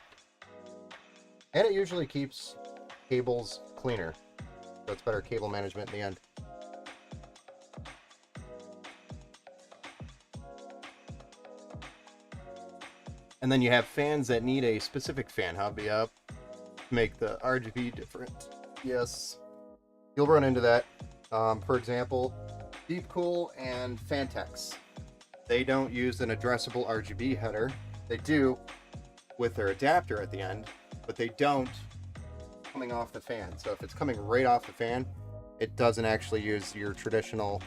And it usually keeps cables cleaner. So it's better cable management in the end. And then you have fans that need a specific fan hub up to make the RGB different. Yes, you'll run into that. For example, Deep Cool and Fantex. They don't use an addressable RGB header. They do with their adapter at the end, but they don't coming off the fan. So if it's coming right off the fan, it doesn't actually use your traditional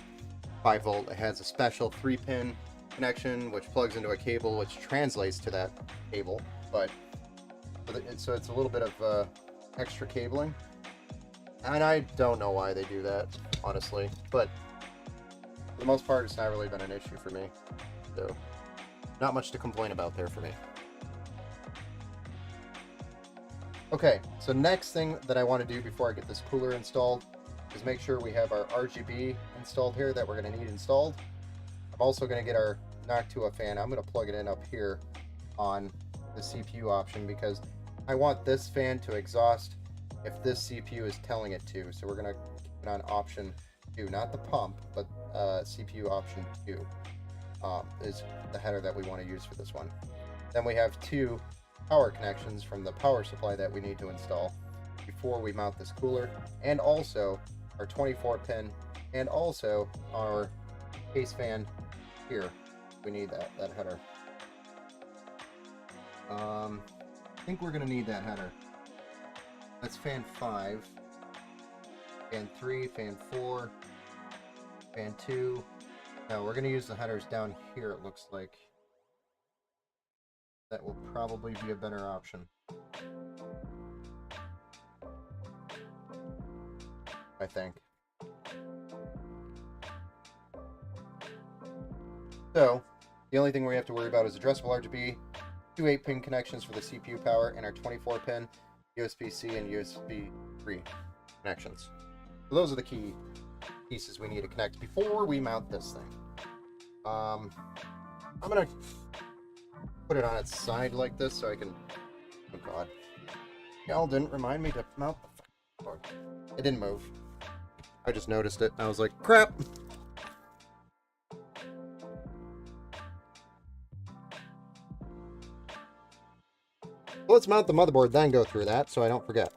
5 volt. It has a special 3-pin connection which plugs into a cable which translates to that cable, but so it's a little bit of extra cabling, and I don't know why they do that, honestly, but for the most part it's not really been an issue for me, so not much to complain about there for me. Okay, so next thing that I want to do before I get this cooler installed is make sure we have our RGB installed here that we're going to need installed. I'm also going to get our Noctua fan. I'm going to plug it in up here on the CPU option because I want this fan to exhaust if this CPU is telling it to. So we're going to keep it on option 2, not the pump, but CPU option 2 is the header that we want to use for this one. Then we have 2 power connections from the power supply that we need to install before we mount this cooler, and also our 24-pin and also our case fan here. We need that header. I think we're going to need that header. That's fan 5, fan 3, fan 4, fan 2. Now we're going to use the headers down here, it looks like. That will probably be a better option. I think. So, the only thing we have to worry about is addressable RGB, 2 8-pin connections for the CPU power, and our 24-pin USB-C and USB 3 connections. So those are the key pieces we need to connect before we mount this thing. I'm going to put it on its side like this so I can... Oh god. Y'all didn't remind me to mount the board. It didn't move. I just noticed it and I was like, crap! Let's mount the motherboard, then go through that so I don't forget.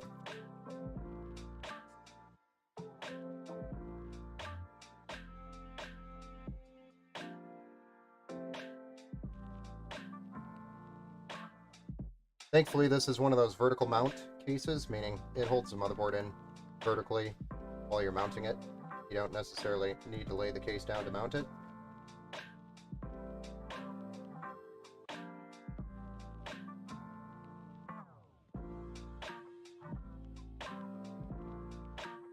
Thankfully, this is one of those vertical mount cases, meaning it holds the motherboard in vertically while you're mounting it. You don't necessarily need to lay the case down to mount it.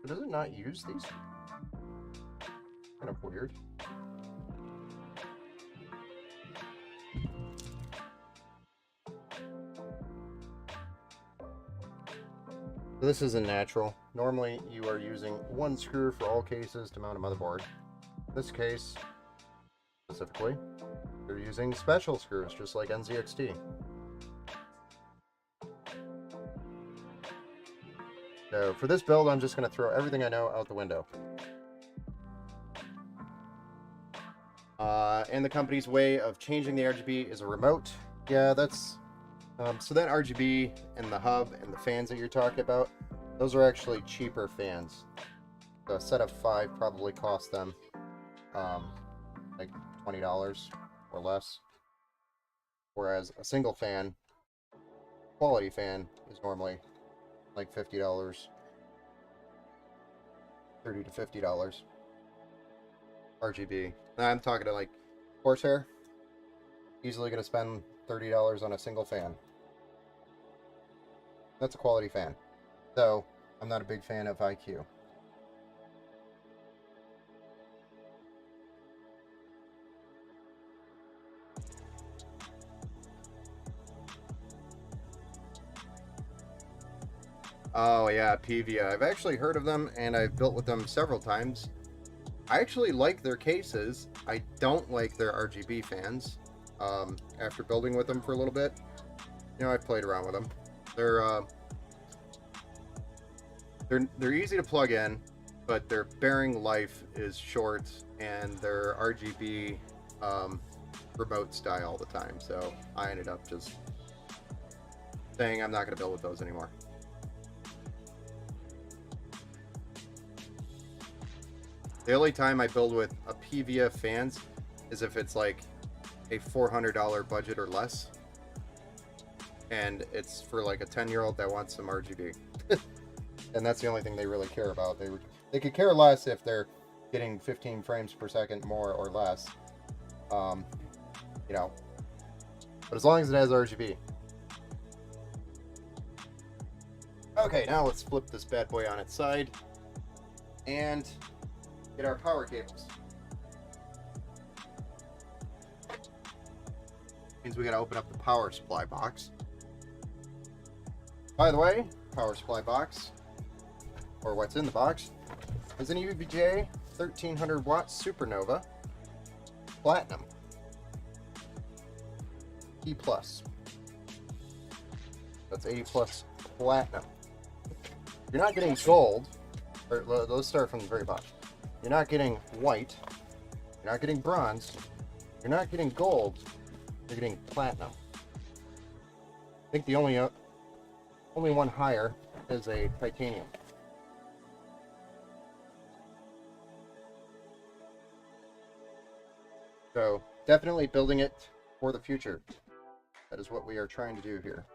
Does it not use these? Kind of weird. This isn't natural. Normally you are using 1 screw for all cases to mount a motherboard. In this case, specifically, you're using special screws, just like NZXT. So for this build, I'm just going to throw everything I know out the window. And the company's way of changing the RGB is a remote. Yeah, that's... so that RGB and the hub and the fans that you're talking about, those are actually cheaper fans. So a set of 5 probably cost them like $20 or less. Whereas a single fan, quality fan, is normally like $50, $30 to $50 RGB. I'm talking to like Corsair. Easily going to spend $30 on a single fan. That's a quality fan. Though, I'm not a big fan of IQ. Oh yeah, Pevia. I've actually heard of them, and I've built with them several times. I actually like their cases. I don't like their RGB fans. After building with them for a little bit, I've played around with them. They're easy to plug in, but their bearing life is short, and their RGB remotes die all the time. So I ended up just saying I'm not going to build with those anymore. The only time I build with a Pevia fans is if it's like a $400 budget or less, and it's for like a 10-year-old that wants some RGB. And that's the only thing they really care about. They could care less if they're getting 15 frames per second more or less. But as long as it has RGB. Okay, now let's flip this bad boy on its side and get our power cables. Means we gotta open up the power supply box. By the way, power supply box, or what's in the box, is an EVGA 1300 watt Supernova Platinum E+. That's 80 plus Platinum. You're not getting gold, or let's start from the very bottom. You're not getting white, you're not getting bronze, you're not getting gold, you're getting platinum. I think the only one higher is a titanium. So definitely building it for the future. That is what we are trying to do here.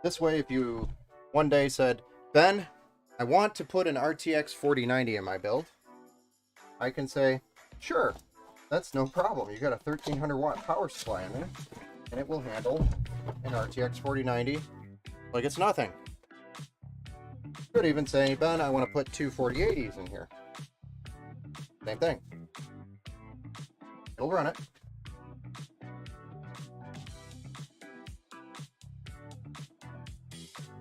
This way, if you one day said, Ben, I want to put an RTX 4090 in my build, I can say, sure, that's no problem. You got a 1300 watt power supply in there, and it will handle an RTX 4090 like it's nothing. Could even say, Ben, I want to put two 4080s in here. Same thing. It'll run it.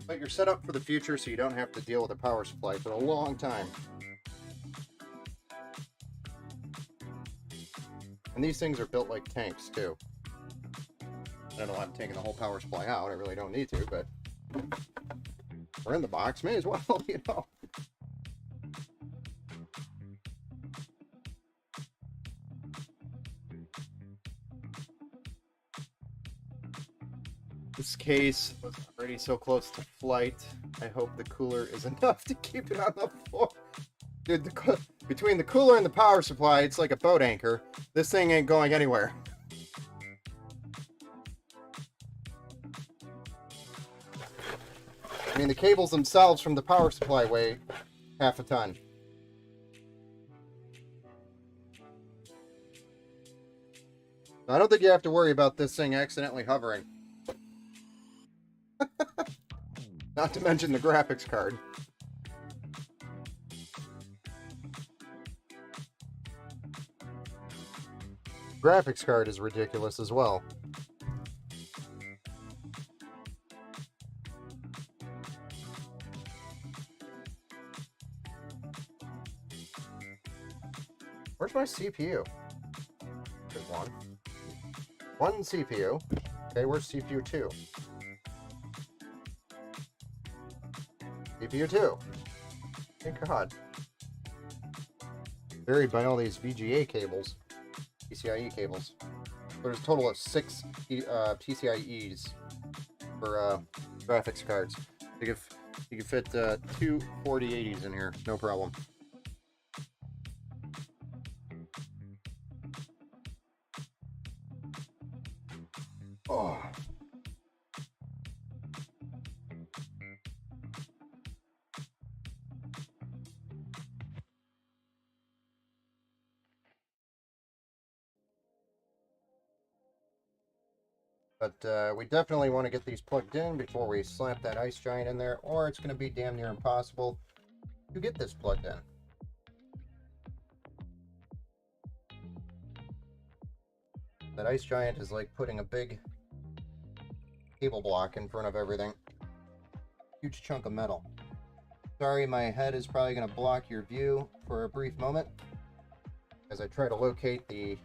But you're set up for the future, so you don't have to deal with a power supply for a long time. And these things are built like tanks, too. I don't know why I'm taking the whole power supply out. I really don't need to, but we're in the box. May as well, This case was already so close to flight. I hope the cooler is enough to keep it on the floor. Dude, between the cooler and the power supply, it's like a boat anchor. This thing ain't going anywhere. I mean, the cables themselves from the power supply weigh half a ton. I don't think you have to worry about this thing accidentally hovering. Not to mention the graphics card. Graphics card is ridiculous as well. Where's my CPU? There's one. One CPU. Okay, where's CPU 2? CPU 2. Thank God. Buried by all these VGA cables. PCIe cables. There's a total of 6 PCIe's for graphics cards. You can fit two 4080s in here, no problem. Oh. But we definitely want to get these plugged in before we slap that ice giant in there, or it's going to be damn near impossible to get this plugged in. That ice giant is like putting a big cable block in front of everything. Huge chunk of metal. Sorry, my head is probably going to block your view for a brief moment as I try to locate the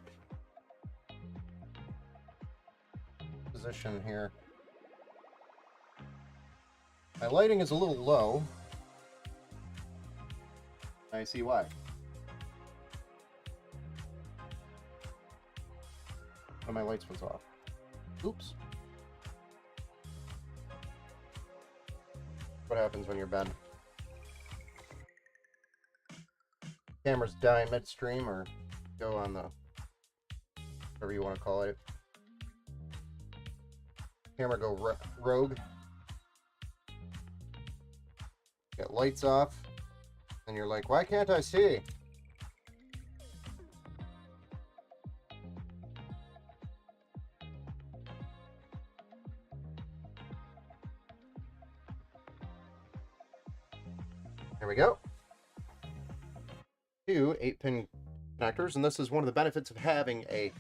position here. My lighting is a little low. I see why. Oh, my lights was off. Oops. What happens when you're bent? Cameras die midstream or go on the whatever you want to call it. Camera go rogue. Get lights off, and you're like, why can't I see? There we go. 2 8-pin connectors, and this is one of the benefits of having a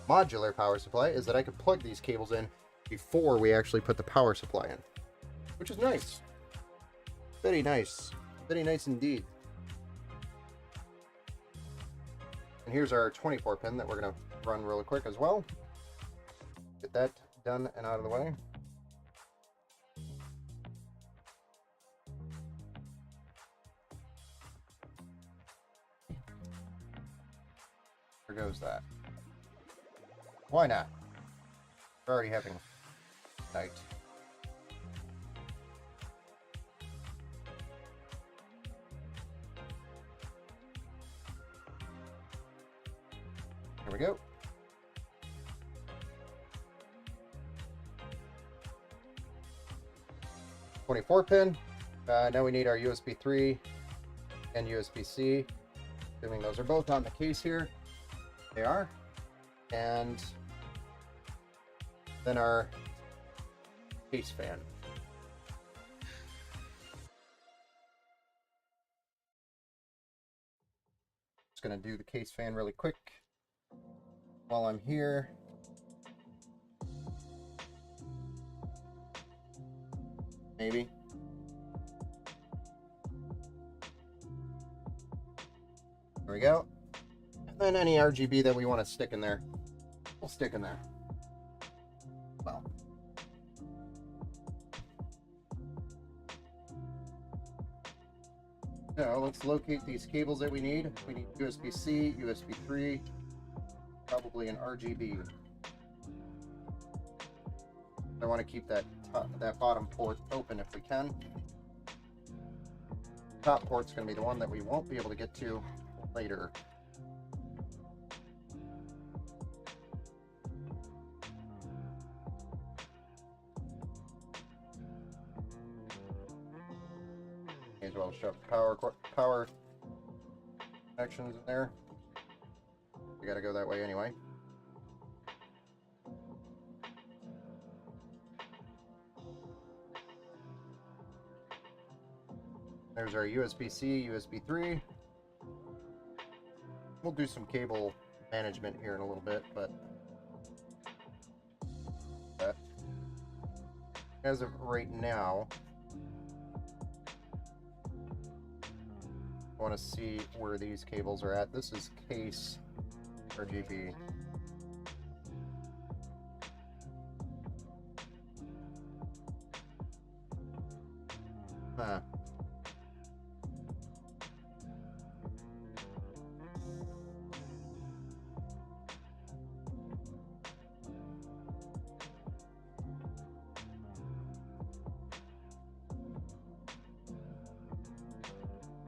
modular power supply, is that I could plug these cables in before we actually put the power supply in, which is nice. Very nice. Very nice indeed. And here's our 24-pin that we're going to run really quick as well. Get that done and out of the way. There goes that. Why not? We're already having night. There we go. .24-pin. Now we need our USB 3 and USB-C. Assuming those are both on the case here. They are. And then our case fan. Just going to do the case fan really quick while I'm here. Maybe. There we go. And then any RGB that we want to stick in there, we'll stick in there. Well. So let's locate these cables that we need. We need USB-C, USB 3, probably an RGB. I want to keep that bottom port open if we can. Top port's going to be the one that we won't be able to get to later. May as well shove power connections in there. We got to go that way anyway. There's our USB-C, USB 3. We'll do some cable management here in a little bit, but as of right now, I want to see where these cables are at. This is case RGB. Huh.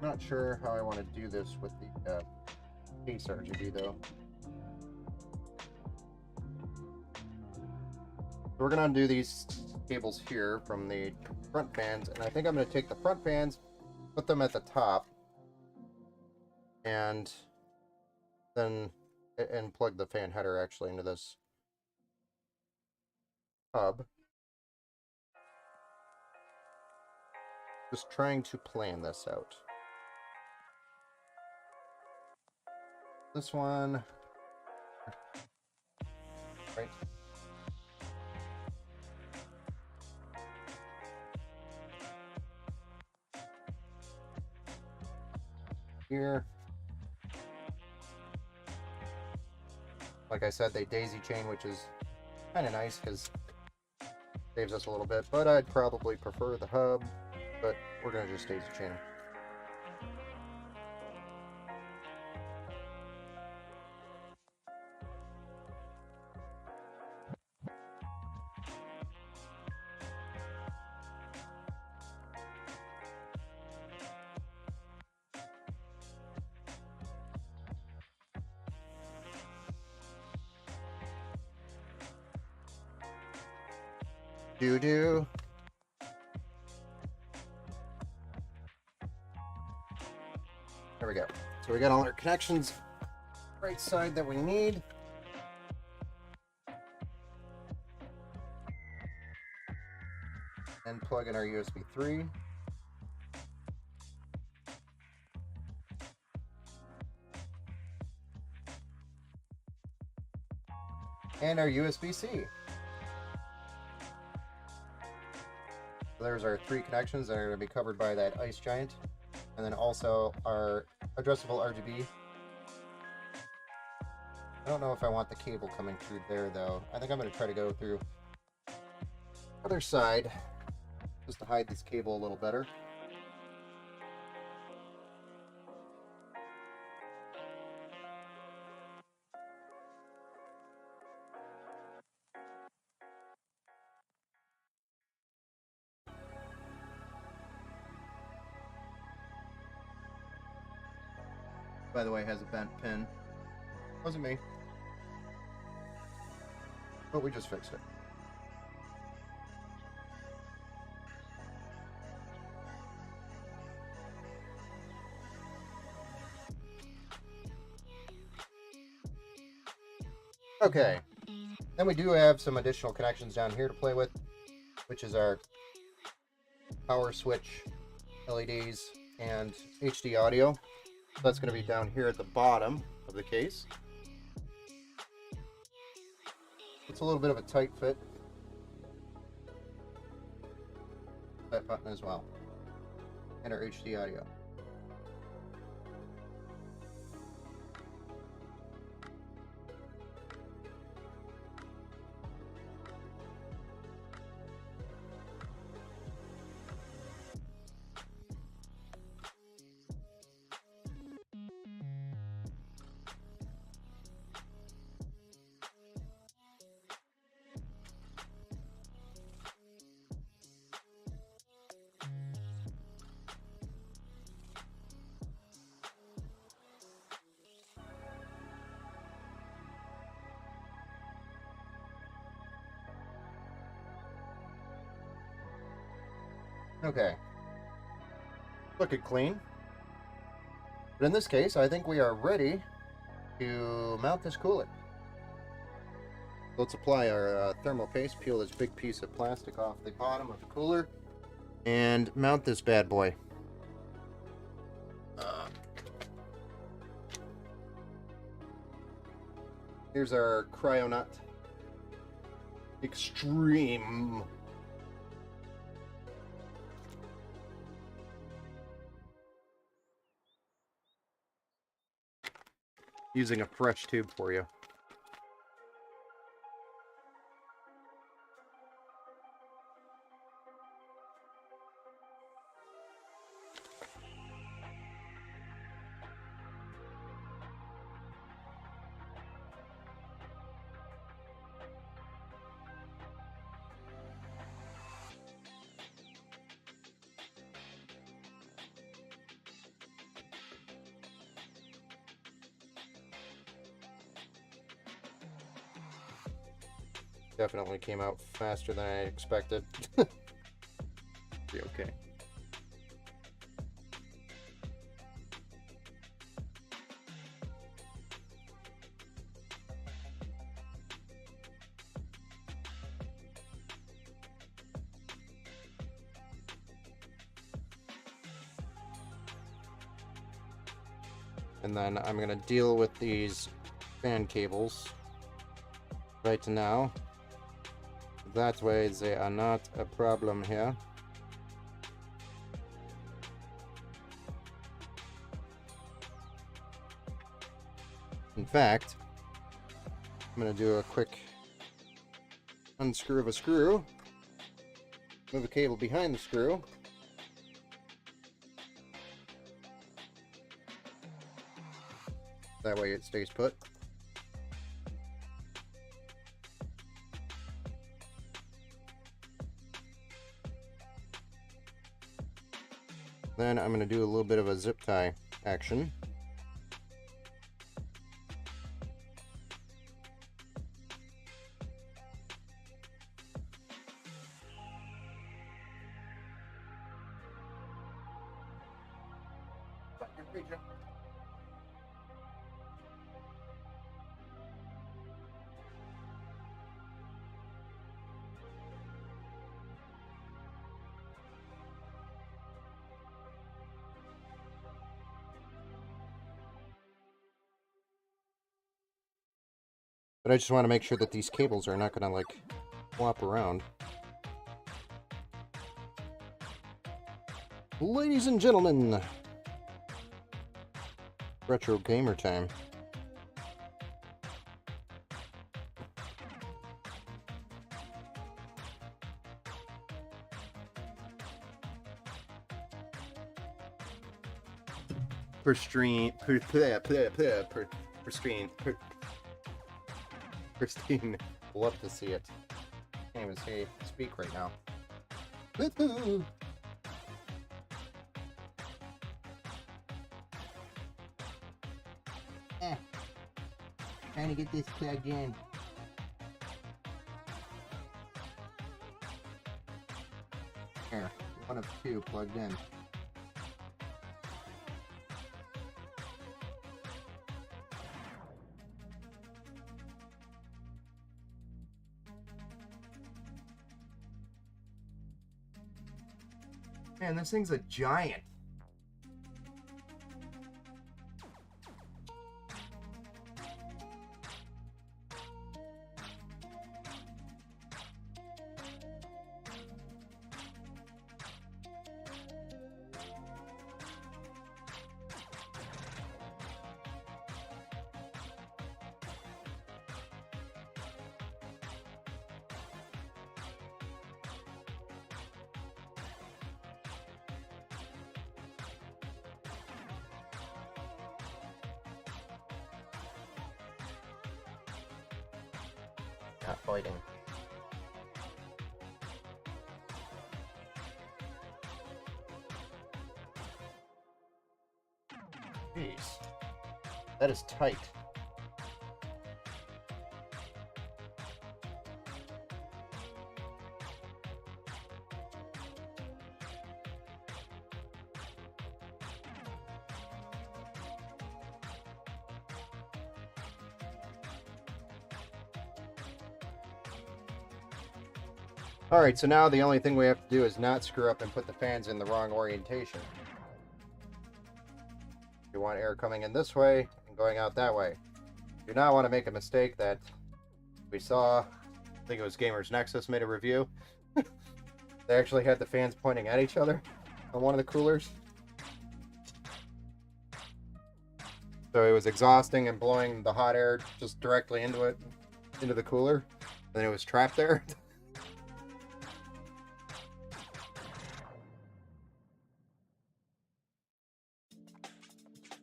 Not sure how I want to do this with the case RGB though. We're gonna undo these cables here from the front fans, and I think I'm gonna take the front fans, put them at the top, and then plug the fan header actually into this. hub. Just trying to plan this out. This one, right? Here. Like I said, they daisy chain, which is kind of nice because it saves us a little bit, but I'd probably prefer the hub, but we're going to just daisy chain them. Doo-doo. There we go. So we got all our connections right side that we need. And plug in our USB 3. And our USB-C. So there's our 3 connections that are going to be covered by that ice giant. And then also our addressable RGB. I don't know if I want the cable coming through there though. I think I'm going to try to go through the other side just to hide this cable a little better. By the way, has a bent pin. Wasn't me. But we just fixed it. Okay. Then we do have some additional connections down here to play with, which is our power switch, LEDs, and HD audio. So that's going to be down here at the bottom of the case. It's a little bit of a tight fit. That button as well. And our HD audio. Okay. Looking clean. But in this case, I think we are ready to mount this cooler. Let's apply our thermal paste, peel this big piece of plastic off the bottom of the cooler, and mount this bad boy. Here's our Cryonaut Extreme. Using a fresh tube for you. Definitely came out faster than I expected. Be okay. And then I'm going to deal with these fan cables right now. That way they are not a problem here. In fact, I'm going to do a quick unscrew of a screw. Move a cable behind the screw. That way it stays put. Then I'm going to do a little bit of a zip tie action. But I just want to make sure that these cables are not going to, like, flop around. Ladies and gentlemen, retro gamer time. Pristine, Christine, love to see it. Can't even speak right now. Trying to get this plugged in. Here, one of two plugged in. Man, this thing's a giant. Not fighting. Jeez. That is tight. Alright, so now the only thing we have to do is not screw up and put the fans in the wrong orientation. You want air coming in this way and going out that way. You do not want to make a mistake that we saw. I think it was Gamers Nexus made a review. They actually had the fans pointing at each other on one of the coolers. So it was exhausting and blowing the hot air just directly into it, into the cooler. And then it was trapped there.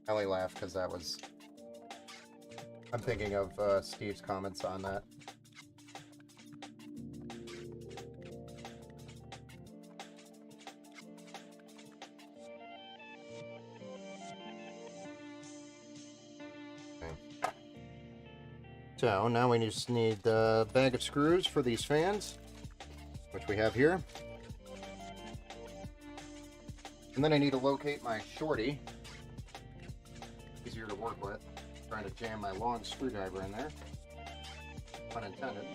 I only laugh because that was... I'm thinking of Steve's comments on that. Okay. So now we just need a bag of screws for these fans, which we have here. And then I need to locate my shorty. Easier to work with. Trying to jam my long screwdriver in there. Pun intended.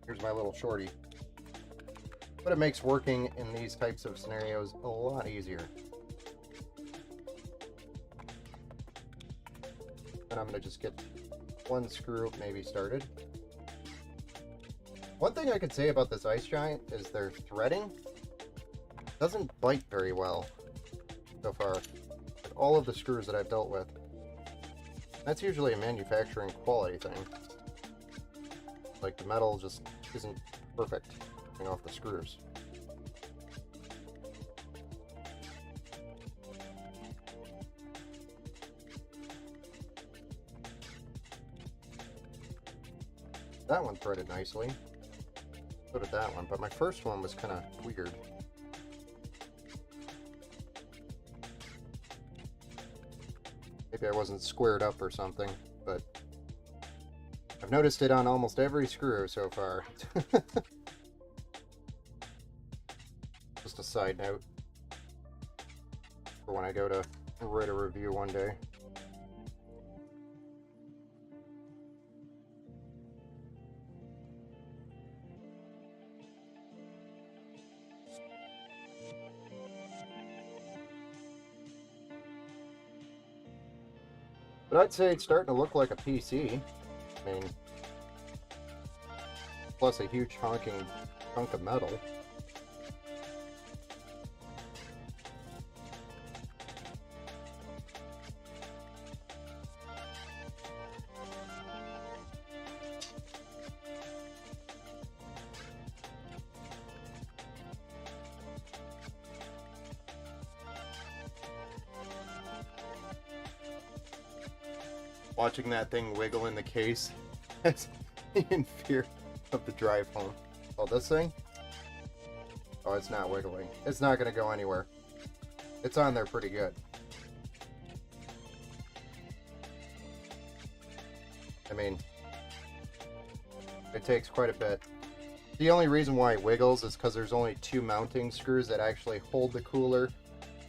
Here's my little shorty. but it makes working in these types of scenarios a lot easier. And I'm going to just get one screw maybe started. One thing I could say about this Ice Giant is their threading doesn't bite very well so far. With all of the screws that I've dealt with. That's usually a manufacturing quality thing. Like the metal just isn't perfect coming off the screws. That one threaded nicely. So did that one, but my first one was kind of weird. Maybe I wasn't squared up or something, but I've noticed it on almost every screw so far. Just a side note for when I go to write a review one day. But I'd say it's starting to look like a PC. I mean, plus a huge honking chunk of metal. Watching that thing wiggle in the case has me in fear of the drive home. Oh, this thing? Oh, it's not wiggling. It's not going to go anywhere. It's on there pretty good. I mean, it takes quite a bit. The only reason why it wiggles is because there's only 2 mounting screws that actually hold the cooler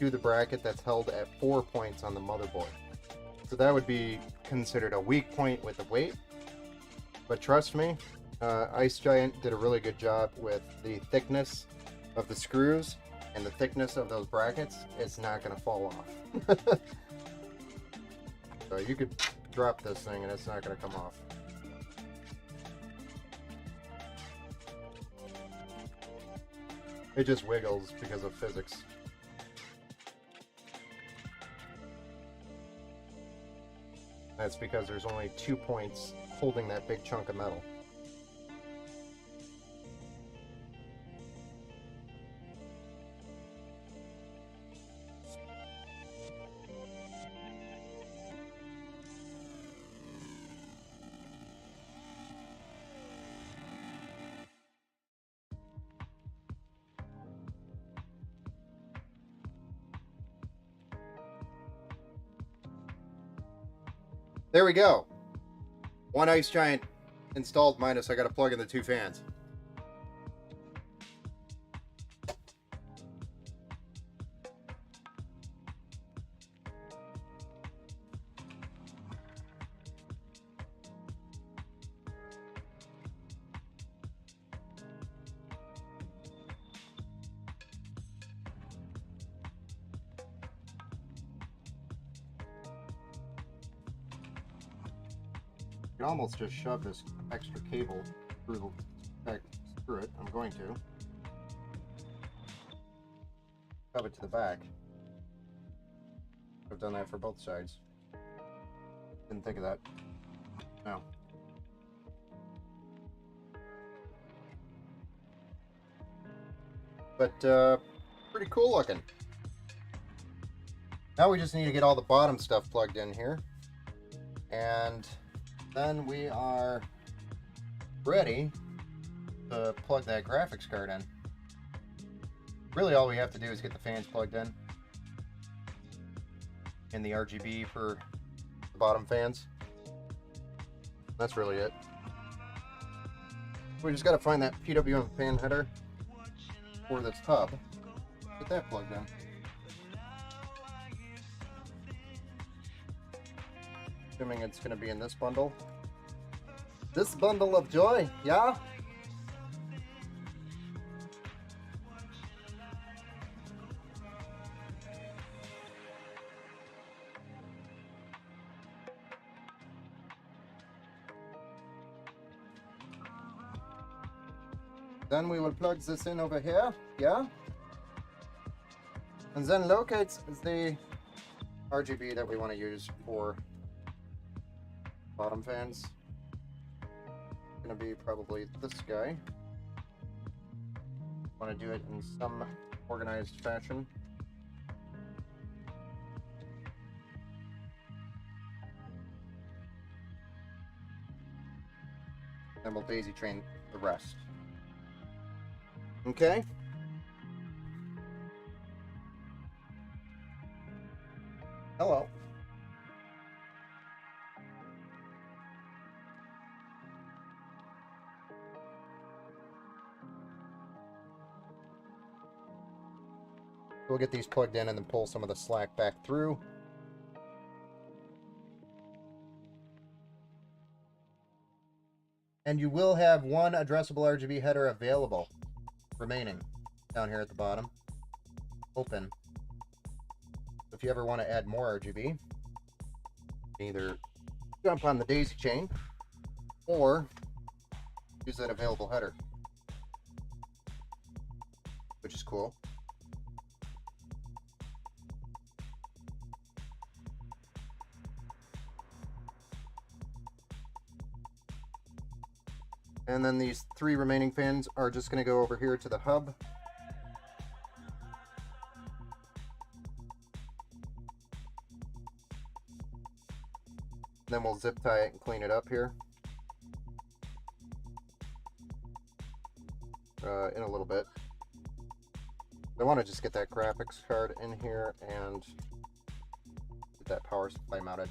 to the bracket that's held at 4 points on the motherboard. So that would be considered a weak point with the weight. But trust me, Ice Giant did a really good job with the thickness of the screws and the thickness of those brackets. It's not going to fall off. So you could drop this thing and it's not going to come off. It just wiggles because of physics. That's because there's only 2 points holding that big chunk of metal. There we go. One Ice Giant installed, minus I got to plug in the 2 fans. You can almost just shove this extra cable through it. I'm going to shove it to the back. I've done that for both sides. Didn't think of that. No. But pretty cool looking. Now we just need to get all the bottom stuff plugged in here, and then we are ready to plug that graphics card in. Really all we have to do is get the fans plugged in and the RGB for the bottom fans. That's really it. We just got to find that PWM fan header for this hub. Get that plugged in. Assuming it's going to be in this bundle. This bundle of joy, yeah? Then we will plug this in over here, yeah? And then locate the RGB that we want to use for bottom fans. It's going to be probably this guy. Want to do it in some organized fashion. Then we'll daisy chain the rest. Okay. Hello. We'll get these plugged in and then pull some of the slack back through. And you will have one addressable RGB header available remaining down here at the bottom. Open. If you ever want to add more RGB, either jump on the daisy chain or use that available header, which is cool. And then these 3 remaining fans are just going to go over here to the hub. Then we'll zip tie it and clean it up here in a little bit. I want to just get that graphics card in here and get that power supply mounted.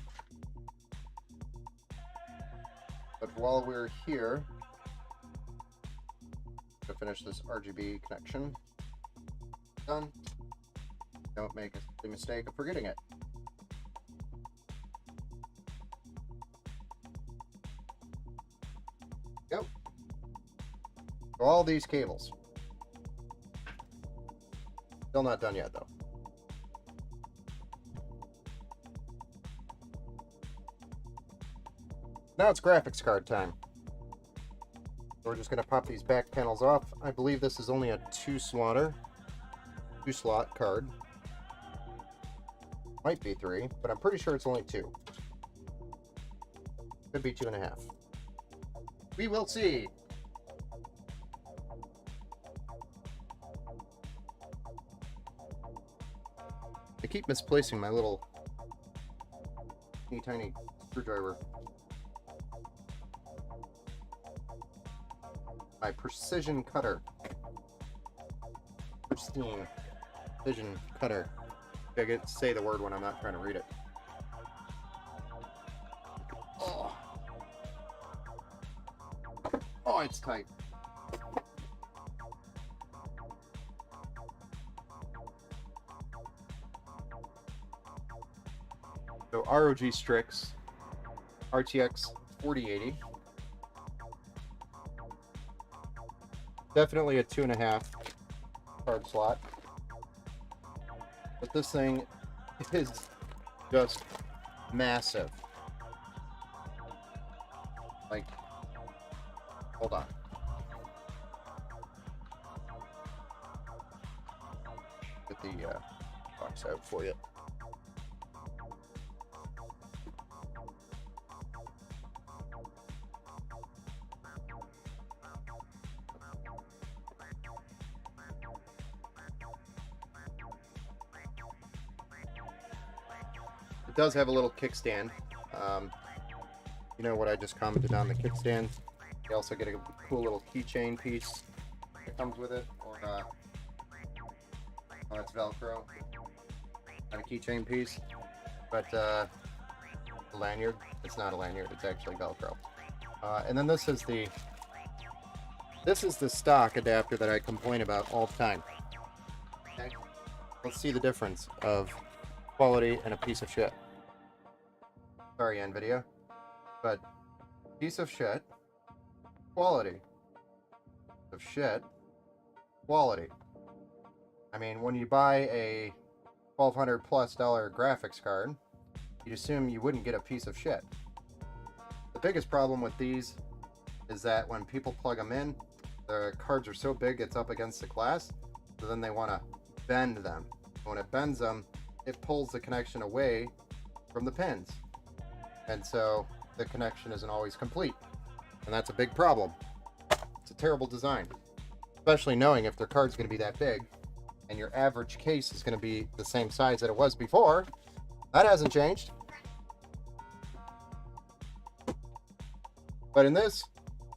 But while we're here, to finish this RGB connection. Done. Don't make the mistake of forgetting it. Go. So all these cables. Still not done yet though. Now it's graphics card time. We're just going to pop these back panels off. I believe this is only a 2-slot card. Might be 3, but I'm pretty sure it's only 2. Could be 2.5. We will see. I keep misplacing my little tiny screwdriver. My precision cutter. Pristine precision cutter. I get to say the word when I'm not trying to read it. Oh, oh, it's tight. So ROG Strix RTX 4080. Definitely a 2.5 card slot. But this thing is just massive. Like, hold on. Get the box out for you. It does have a little kickstand. You know what I just commented on the kickstand. You also get a cool little keychain piece that comes with it, or oh, it's Velcro, not a keychain piece, but a lanyard. It's not a lanyard. It's actually Velcro. And then this is the stock adapter that I complain about all the time. Okay, let's see the difference of quality and a piece of shit. Sorry, NVIDIA, but piece of shit, quality of shit, quality. I mean, when you buy a $1,200+ graphics card, you'd assume you wouldn't get a piece of shit. The biggest problem with these is that when people plug them in, the cards are so big it's up against the glass, so then they want to bend them. When it bends them, it pulls the connection away from the pins, and so the connection isn't always complete, and that's a big problem. It's a terrible design, especially knowing if their card's going to be that big and your average case is going to be the same size that it was before. That hasn't changed. But in this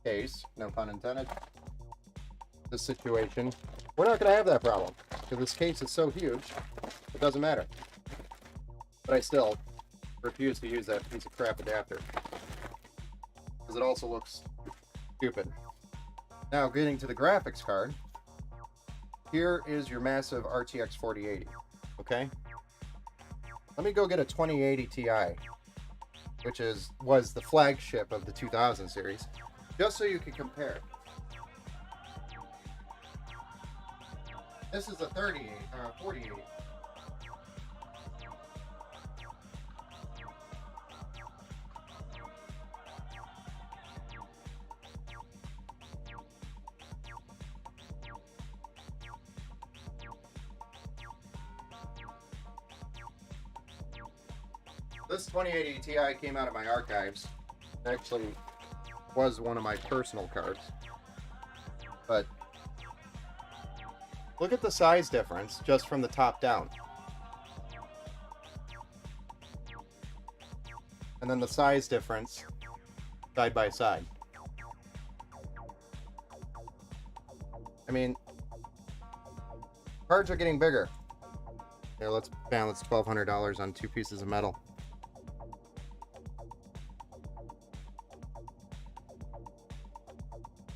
case, no pun intended, this situation, we're not going to have that problem because this case is so huge, it doesn't matter. But I still refuse to use that piece of crap adapter because it also looks stupid. Now, getting to the graphics card, here is your massive RTX 4080, okay? Let me go get a 2080 Ti, which was the flagship of the 2000 series, just so you can compare. This is a 4080. This 2080 Ti came out of my archives. It actually was one of my personal cards. But look at the size difference just from the top down. And then the size difference side by side. I mean, cards are getting bigger. Here, let's balance $1,200 on 2 pieces of metal.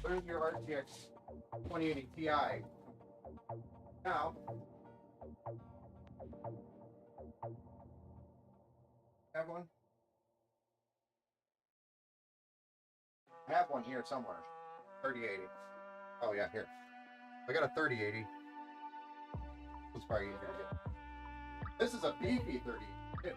There's your RTX 2080 Ti. Now, have one? I have one here somewhere. 3080. Oh yeah, here. I got a 3080. It's probably easier to get. This is a beefy 3080.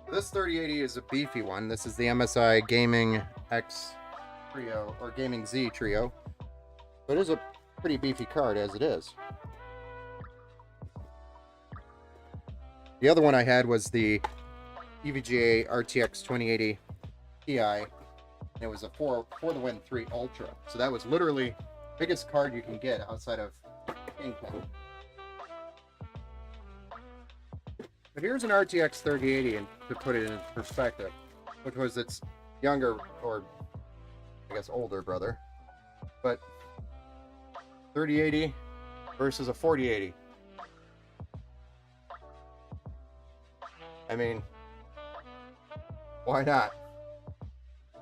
This 3080 is a beefy one. This is the MSI Gaming X Trio, or Gaming Z Trio. But it is a pretty beefy card as it is. The other one I had was the EVGA RTX 2080 Ti. And it was a for the Win 3 Ultra. So that was literally the biggest card you can get outside of Intel. But here's an RTX 3080, and to put it in perspective, which was its younger, or I guess older brother. But 3080 versus a 4080. I mean, why not?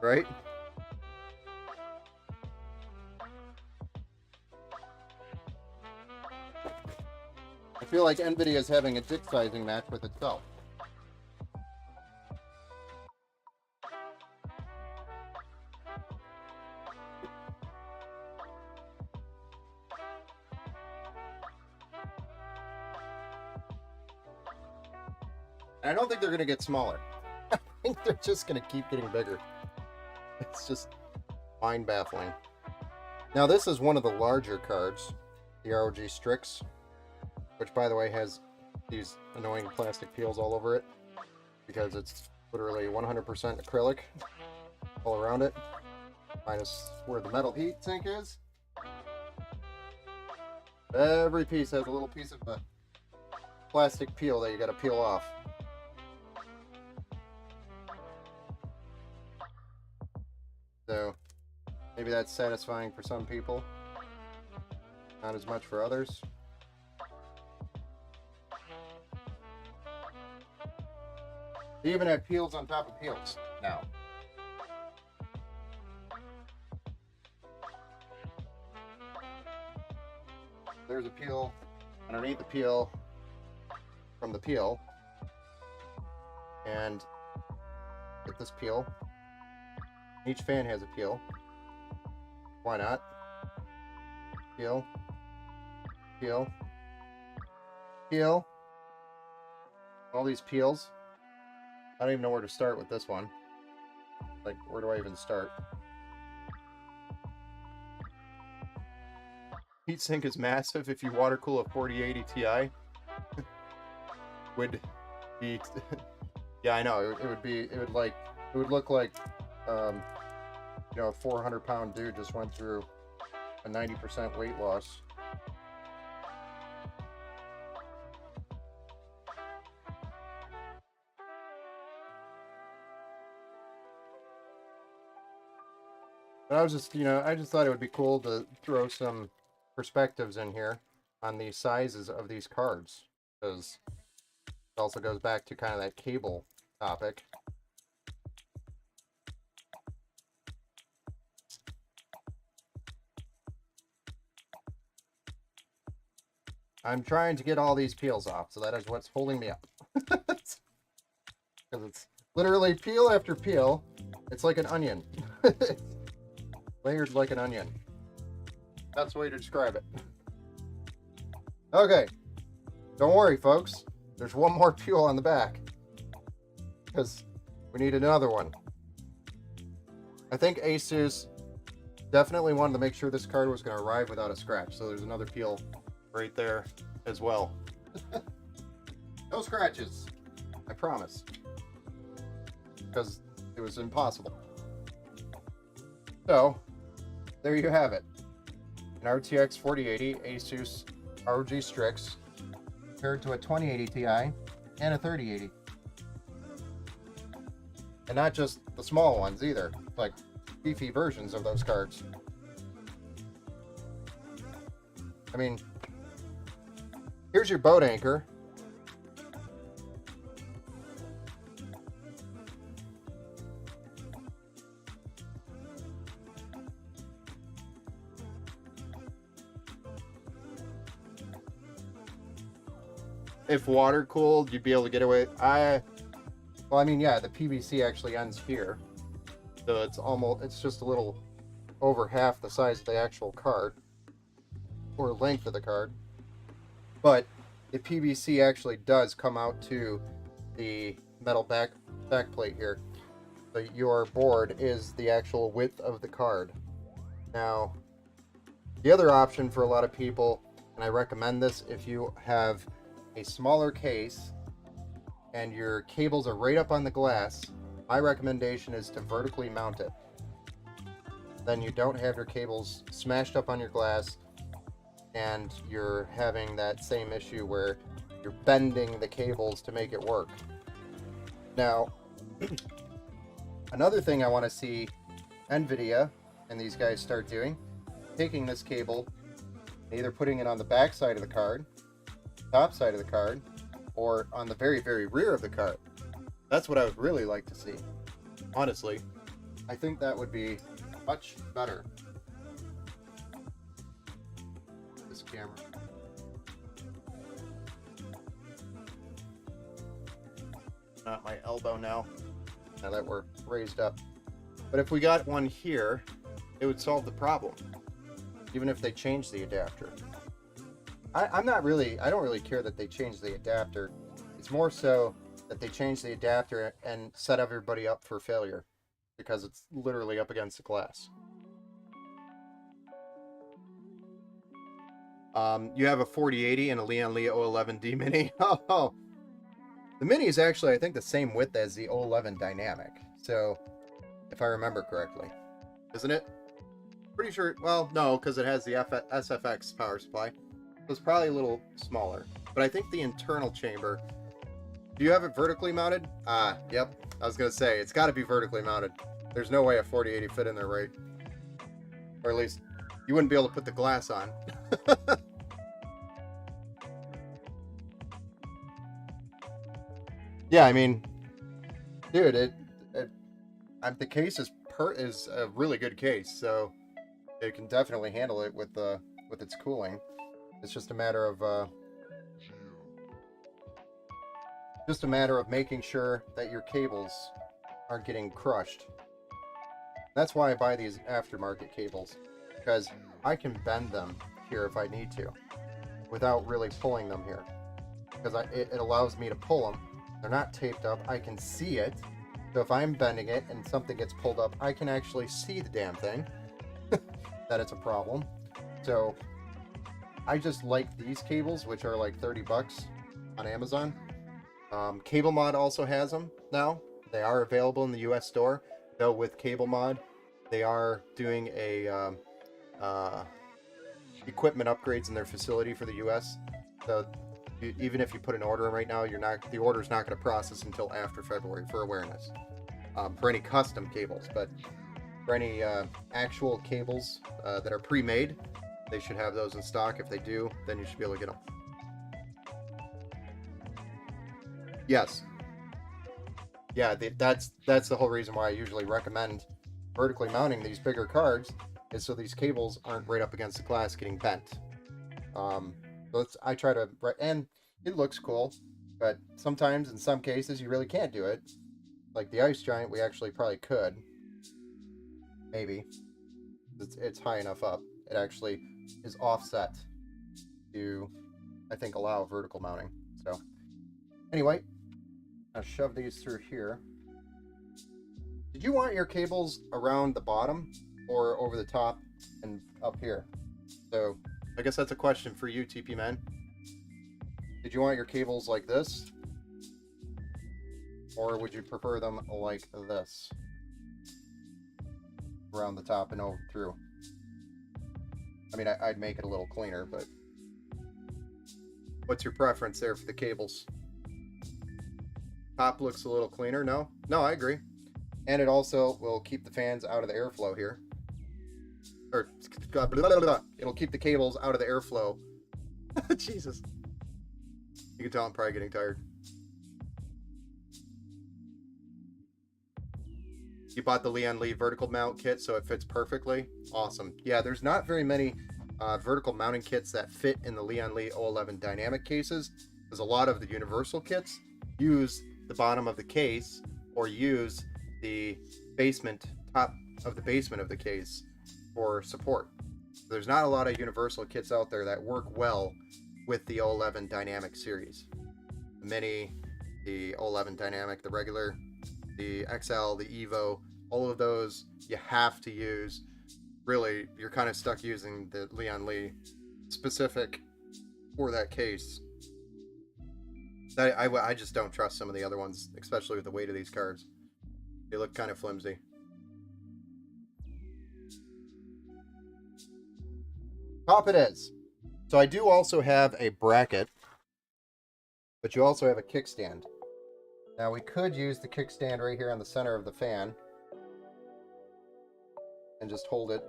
Right? I feel like NVIDIA is having a dick sizing match with itself. And I don't think they're going to get smaller. I think they're just going to keep getting bigger. It's just mind-baffling. Now, this is one of the larger cards, the ROG Strix, which, by the way, has these annoying plastic peels all over it because it's literally 100% acrylic all around it, minus where the metal heat sink is. Every piece has a little piece of a plastic peel that you got to peel off. So maybe that's satisfying for some people, not as much for others. They even have peels on top of peels now. There's a peel underneath the peel from the peel. And get this peel. Each fan has a peel. Why not? Peel. Peel. Peel. All these peels. I don't even know where to start with this one. Like, where do I even start? Heatsink is massive. If you water cool a 4080 Ti, would be... yeah, I know. It would look like, you know, a 400-pound dude just went through a 90% weight loss. But I was just, you know, I just thought it would be cool to throw some perspectives in here on the sizes of these cards, because it also goes back to kind of that cable topic. I'm trying to get all these peels off, so that is what's holding me up. Because it's literally peel after peel. It's like an onion. Layered like an onion. That's the way to describe it. Okay. Don't worry, folks. There's one more peel on the back. Because we need another one. I think Asus definitely wanted to make sure this card was going to arrive without a scratch. So there's another peel right there as well. No scratches. I promise. Because it was impossible. So, there you have it. An RTX 4080 Asus ROG Strix compared to a 2080 Ti and a 3080. And not just the small ones either, like beefy versions of those cards. I mean, here's your boat anchor. If water cooled, you'd be able to get away. Well, I mean, yeah, the PVC actually ends here, so it's just a little over half the size of the actual card, or length of the card. But the PVC actually does come out to the metal back plate here. So your board is the actual width of the card. Now, the other option for a lot of people, and I recommend this if you have a smaller case and your cables are right up on the glass, my recommendation is to vertically mount it. Then you don't have your cables smashed up on your glass and you're having that same issue where you're bending the cables to make it work. Now, another thing I want to see NVIDIA and these guys start doing, taking this cable, either putting it on the back side of the card, top side of the card, or on the very, very rear of the card. That's what I would really like to see. Honestly, I think that would be much better. This camera. Not my elbow now that we're raised up. But if we got one here, it would solve the problem. Even if they change the adapter. I don't really care that they change the adapter. It's more so that they change the adapter and set everybody up for failure, because it's literally up against the glass. You have a 4080 and a Leon Lea 011D Mini. Oh, the Mini is actually, I think, the same width as the 011 Dynamic. So, if I remember correctly, isn't it? Pretty sure. Well, no, because it has the SFX power supply. So it's probably a little smaller. But I think the internal chamber. Do you have it vertically mounted? Yep. I was gonna say it's got to be vertically mounted. There's no way a 4080 fit in there, right? Or at least you wouldn't be able to put the glass on. Yeah, I mean, dude, the case is a really good case, so it can definitely handle it with its cooling. It's just a matter of making sure that your cables aren't getting crushed. That's why I buy these aftermarket cables, because I can bend them here if I need to without really pulling them here, because it allows me to pull them. They're not taped up. I can see it. So if I'm bending it and something gets pulled up, I can actually see the damn thing that it's a problem. So I just like these cables, which are like 30 bucks on Amazon. Cable Mod also has them now. They are available in the US store, though with Cable Mod, they are doing a equipment upgrades in their facility for the US. So even if you put an order in right now, the order's not going to process until after February for awareness. For any custom cables, but for any actual cables that are pre-made, they should have those in stock. If they do, then you should be able to get them. Yes. Yeah, that's the whole reason why I usually recommend vertically mounting these bigger cards, is so these cables aren't right up against the glass getting bent. So I try to, and it looks cool, but sometimes in some cases you really can't do it. Like the Ice Giant, we actually probably could. Maybe. It's high enough up. It actually is offset to, I think, allow vertical mounting. So, anyway, I'll shove these through here. Did you want your cables around the bottom or over the top and up here? So, I guess that's a question for you, TP Man. Did you want your cables like this? Or would you prefer them like this? Around the top and over through. I mean, I'd make it a little cleaner, but what's your preference there for the cables? Top looks a little cleaner, no? No, I agree. And it also will keep the fans out of the airflow here. Or, blah, blah, blah. It'll keep the cables out of the airflow. Jesus. You can tell I'm probably getting tired. You bought the Lian Li vertical mount kit, so it fits perfectly. Awesome. Yeah, there's not very many vertical mounting kits that fit in the Lian Li 011 dynamic cases, because a lot of the universal kits use the bottom of the case or use the top of the basement of the case for support. So there's not a lot of universal kits out there that work well with the 011 dynamic series. The Mini, the 011 dynamic, the regular, the XL, the Evo, all of those you have to use. Really, you're kind of stuck using the Lian Li specific for that case. I just don't trust some of the other ones, especially with the weight of these cards. They look kind of flimsy. Top it is. So I do also have a bracket, but you also have a kickstand. Now we could use the kickstand right here on the center of the fan and just hold it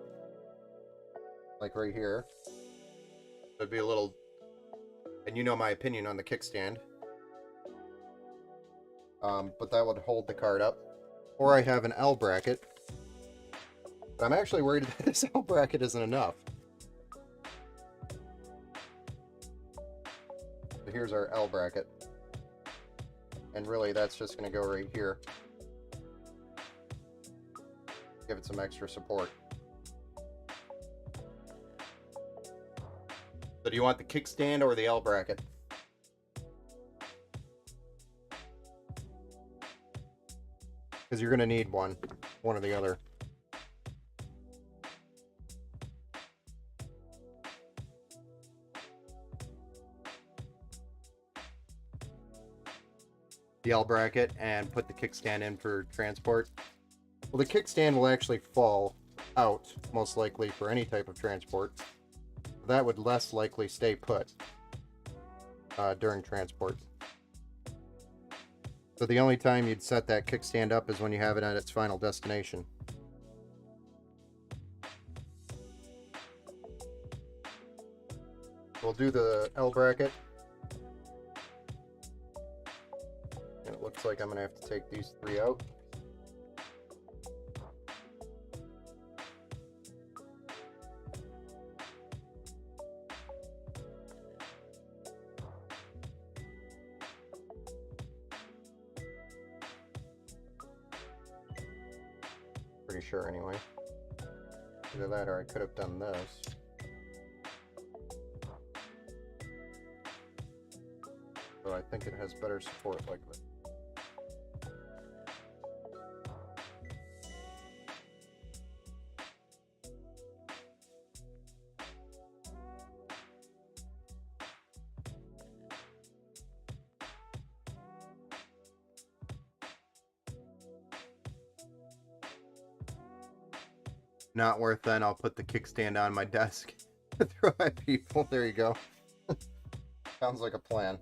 like right here. It'd be a little, and you know my opinion on the kickstand. But that would hold the card up. Or I have an L bracket. But I'm actually worried that this L bracket isn't enough. So here's our L bracket. And really that's just going to go right here. Give it some extra support. So do you want the kickstand or the L bracket? Because you're going to need one or the other. The L bracket and put the kickstand in for transport. Well, the kickstand will actually fall out, most likely, for any type of transport. That would less likely stay put during transport. So the only time you'd set that kickstand up is when you have it at its final destination. We'll do the L bracket. And it looks like I'm going to have to take these three out. Pretty sure anyway. Either that or I could have done this. So I think it has better support like this. Not worth then, I'll put the kickstand on my desk to throw at people. There you go. Sounds like a plan.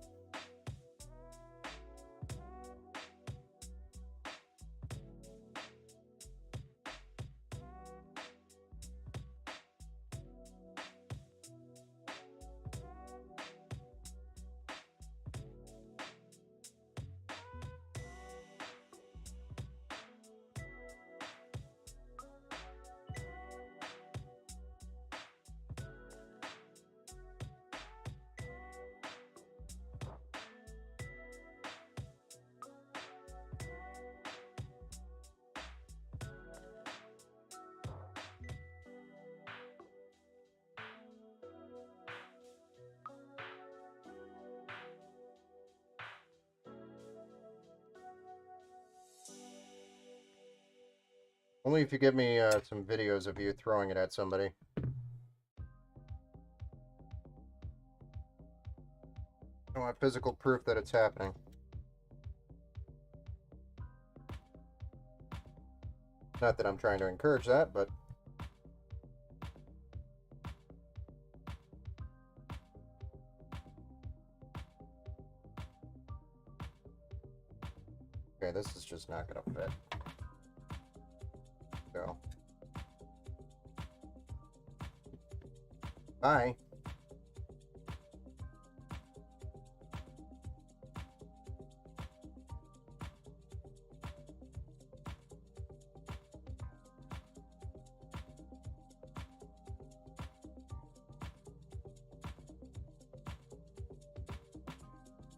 Only if you give me some videos of you throwing it at somebody. I want physical proof that it's happening. Not that I'm trying to encourage that, but... Okay, this is just not going to fit. Go. Bye.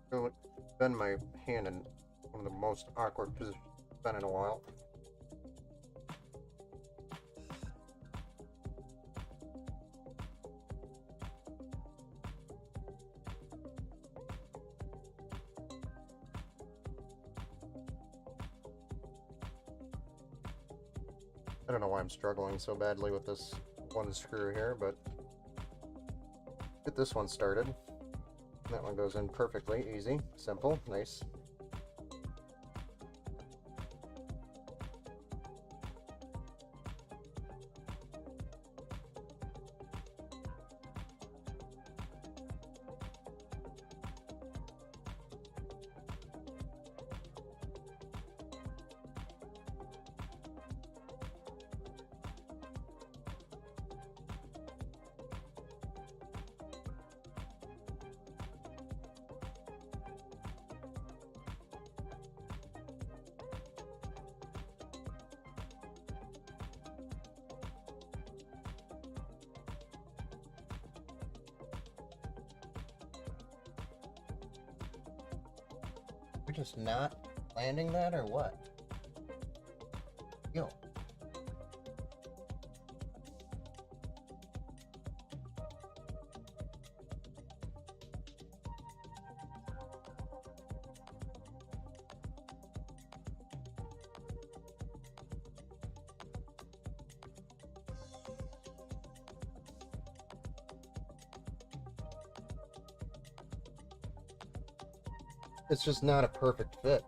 So it's been my hand in one of the most awkward positions it's been in a while. I don't know why I'm struggling so badly with this one screw here, but get this one started. That one goes in perfectly, easy, simple, nice. We're just not landing that, or what? Yo. It's just not a perfect fit.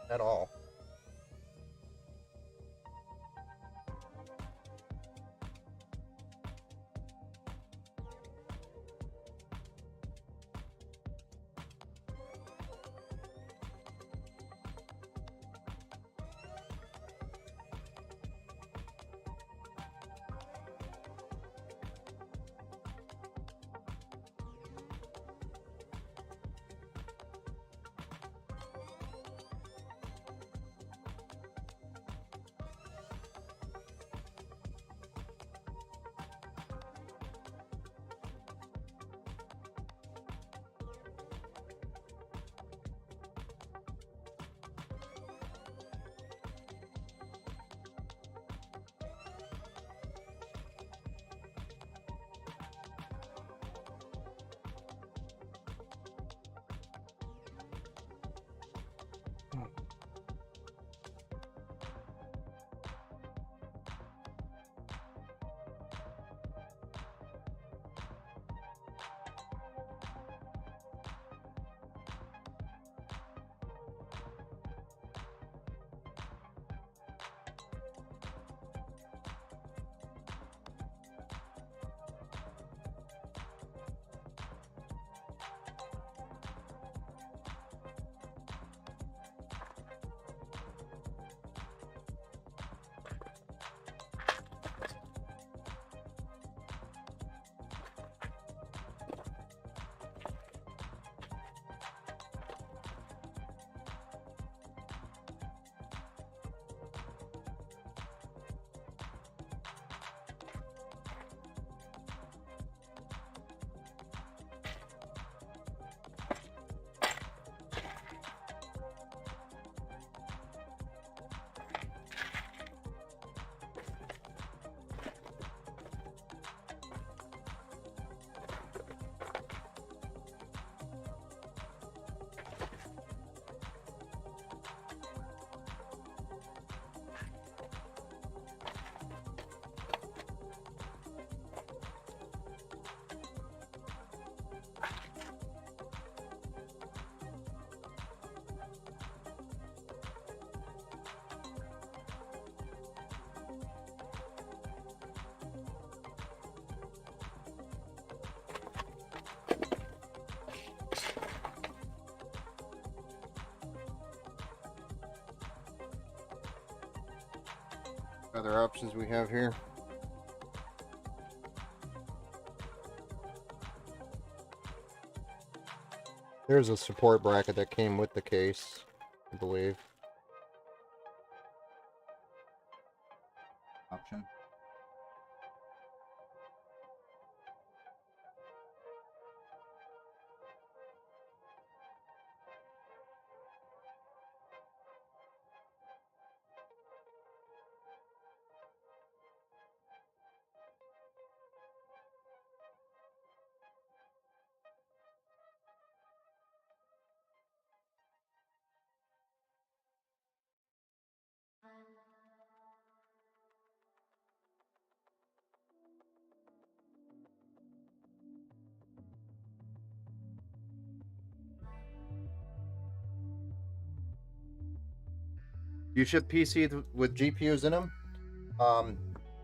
At all. Other options we have here. There's a support bracket that came with the case, I believe. Option. You ship PC with GPUs in them?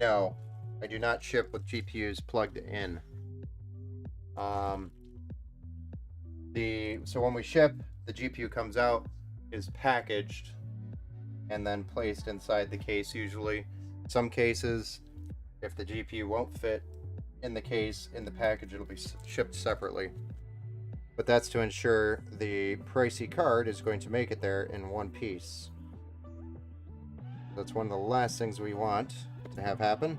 No, I do not ship with GPUs plugged in. So when we ship, the GPU comes out, is packaged, and then placed inside the case. Usually, some cases, if the GPU won't fit in the case in the package, it'll be shipped separately. But that's to ensure the pricey card is going to make it there in one piece. That's one of the last things we want to have happen,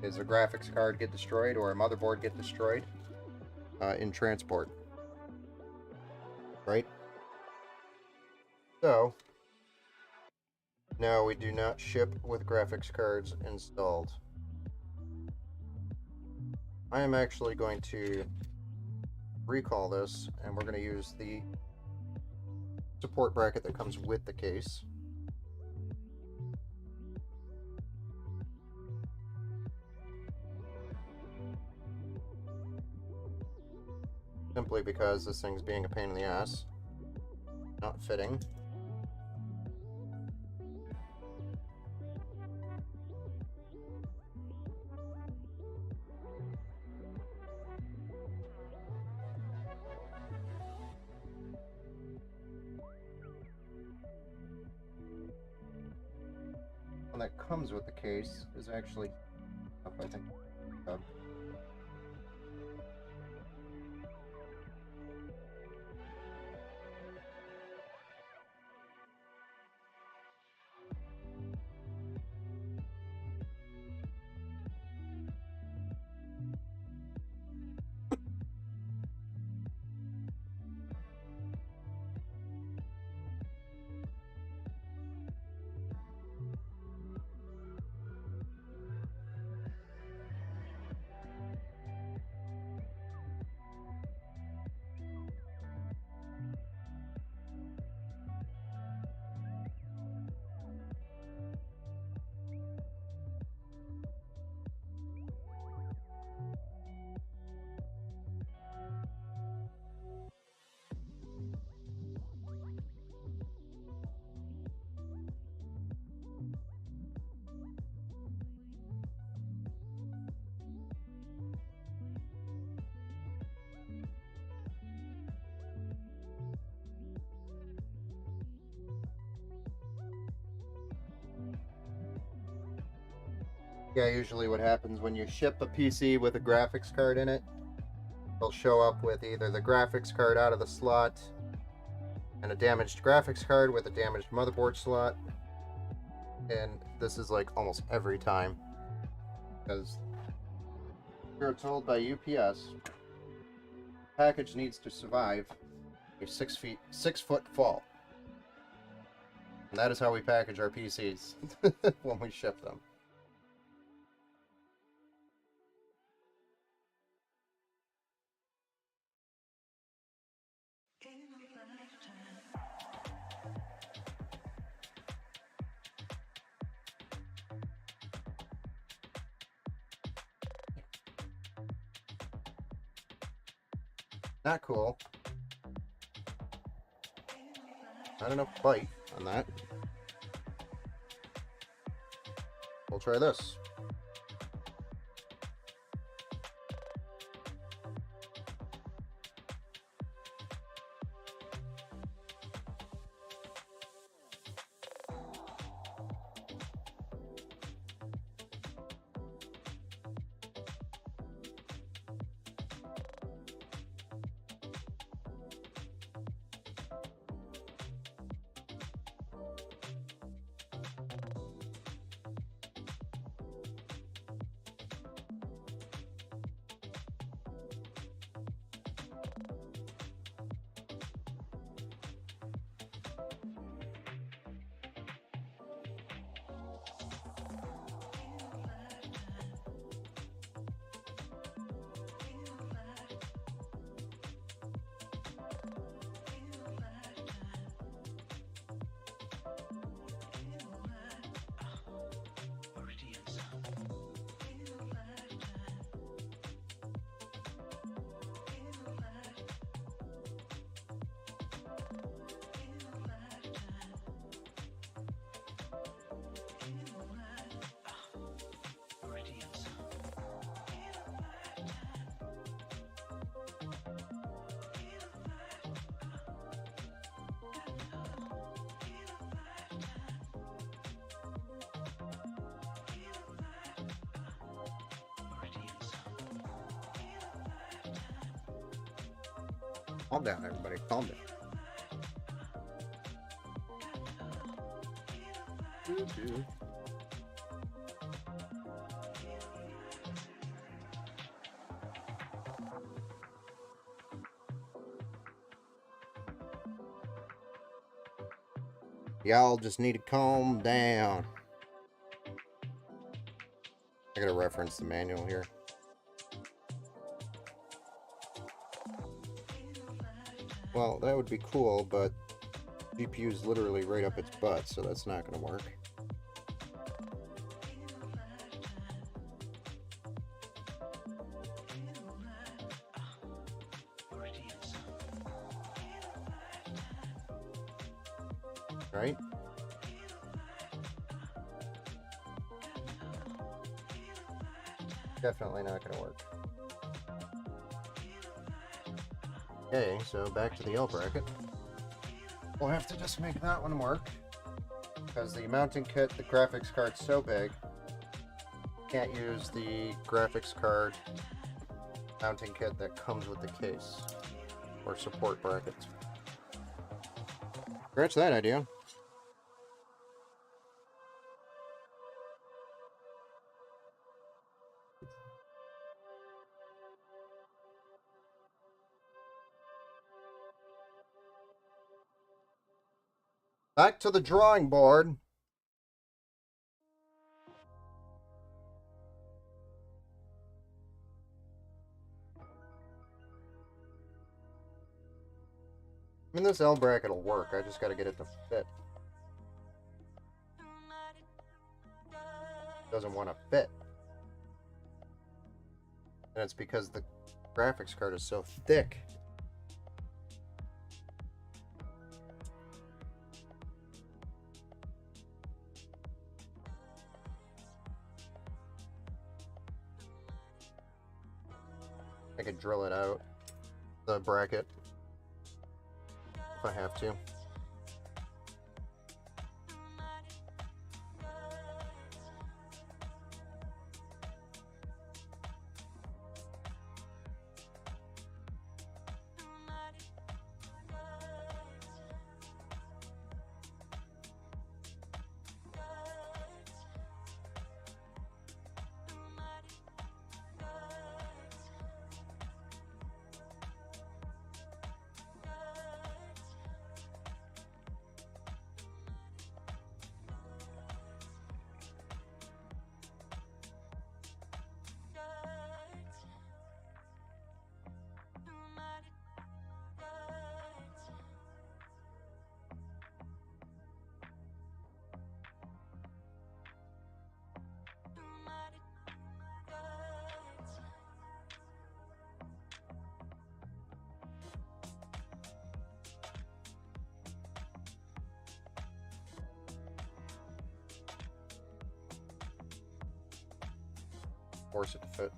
is a graphics card get destroyed or a motherboard get destroyed in transport. Right? So, no, we do not ship with graphics cards installed. I am actually going to recall this, and we're going to use the support bracket that comes with the case. Simply because this thing's being a pain in the ass. Not fitting. One that comes with the case is actually up, I think. Yeah, usually what happens when you ship a PC with a graphics card in it, they'll show up with either the graphics card out of the slot and a damaged graphics card with a damaged motherboard slot. And this is like almost every time, because you're told by UPS the package needs to survive a 6-foot fall. And that is how we package our PCs when we ship them. Not cool. Not enough bite on that. We'll try this. Calm down, everybody. Calm down. Y'all just need to calm down. I gotta reference the manual here. Well, that would be cool, but GPU is literally right up its butt, so that's not gonna work. Right? Definitely not going to work. Okay, so back to the L bracket. We'll have to just make that one work, because the mounting kit, the graphics card's so big, can't use the graphics card mounting kit that comes with the case, or support brackets. Scratch that idea. Back to the drawing board. I mean, this L bracket will work. I just got to get it to fit. Doesn't want to fit. And it's because the graphics card is so thick. I could drill it out, the bracket, if I have to. Force it to fit.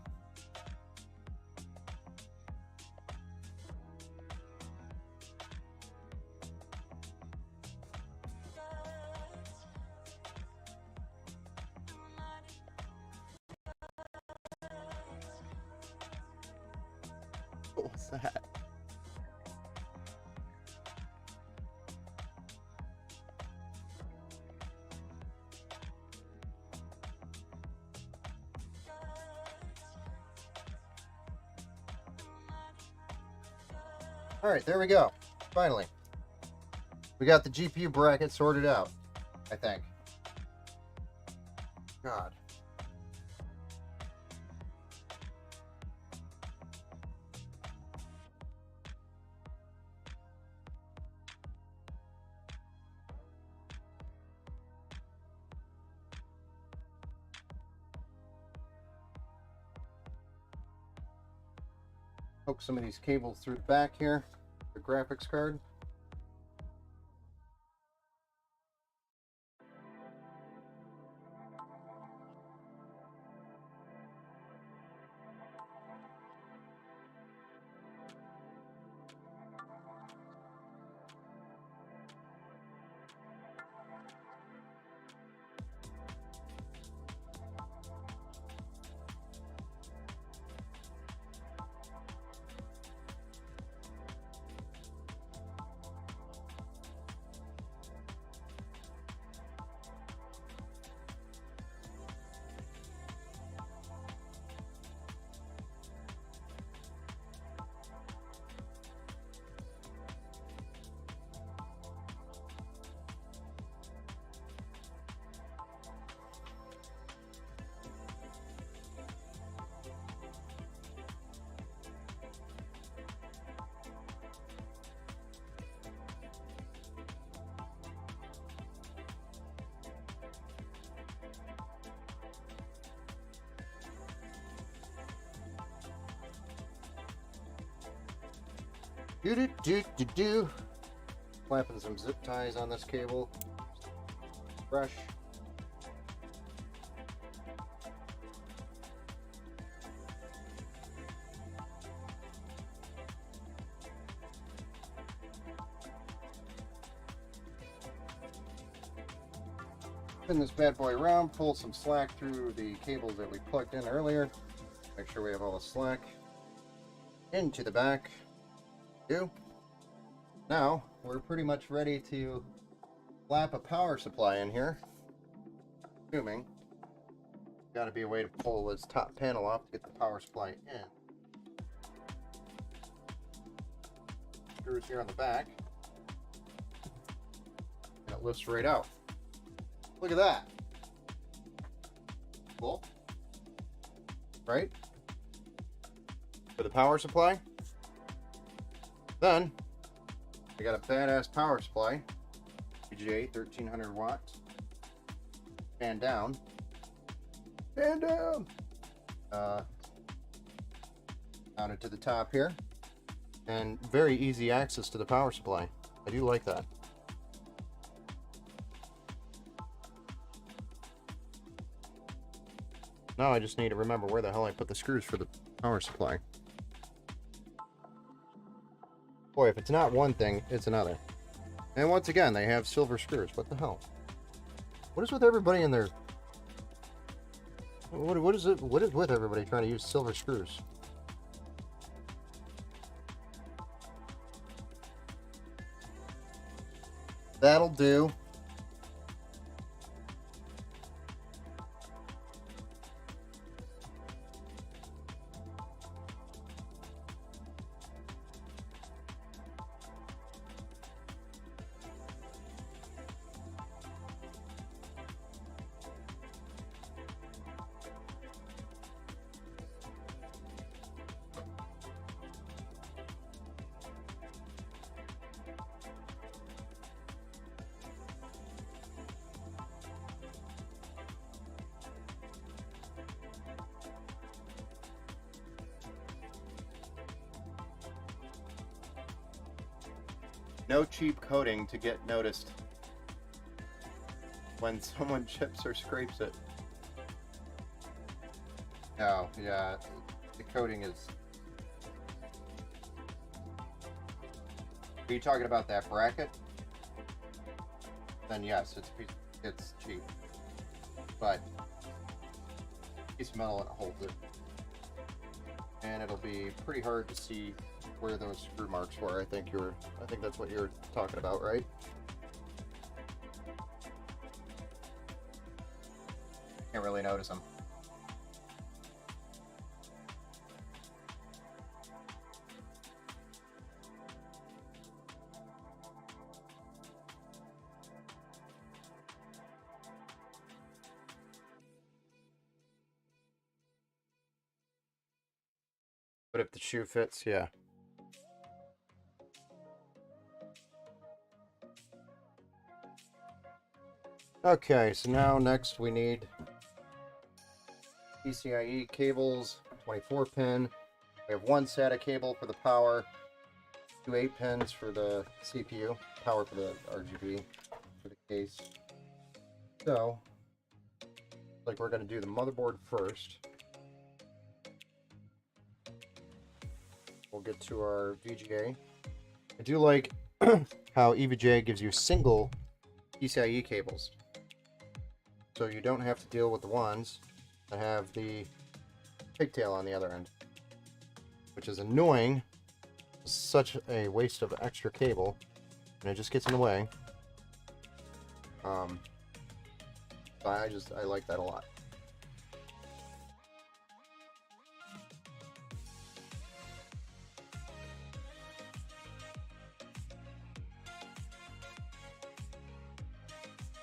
What was that? Alright, there we go. Finally. We got the GPU bracket sorted out, I think. God. Hook some of these cables through the back here, the graphics card. Do do do do do. Clamping some zip ties on this cable. Fresh. Spin this bad boy around, pull some slack through the cables that we plugged in earlier. Make sure we have all the slack into the back. Now we're pretty much ready to slap a power supply in here. Assuming got to be a way to pull this top panel off to get the power supply in. Screws here on the back, and it lifts right out. Look at that. Cool, right? For the power supply. Then I got a badass power supply, VGA 1300 watts. Fan down. Fan down. Mounted to the top here, and very easy access to the power supply. I do like that. Now I just need to remember where the hell I put the screws for the power supply. Boy, if it's not one thing, it's another. And once again, they have silver screws. What the hell? What is with everybody in their... What is with everybody trying to use silver screws? That'll do. No cheap coating to get noticed when someone chips or scrapes it. Oh, yeah, the coating is... Are you talking about that bracket? Then yes, it's cheap. But piece of metal and it holds it. And it'll be pretty hard to see where those screw marks were. I think that's what you're talking about, right? Can't really notice them. But if the shoe fits, yeah. Okay, so now next we need PCIe cables, 24 pin. We have one SATA cable for the power, 2 8-pins for the CPU, power for the RGB for the case. So, like we're going to do the motherboard first. We'll get to our VGA. I do like how EVGA gives you single PCIe cables. So you don't have to deal with the ones that have the pigtail on the other end. Which is annoying. It's such a waste of extra cable. And it just gets in the way. I like that a lot.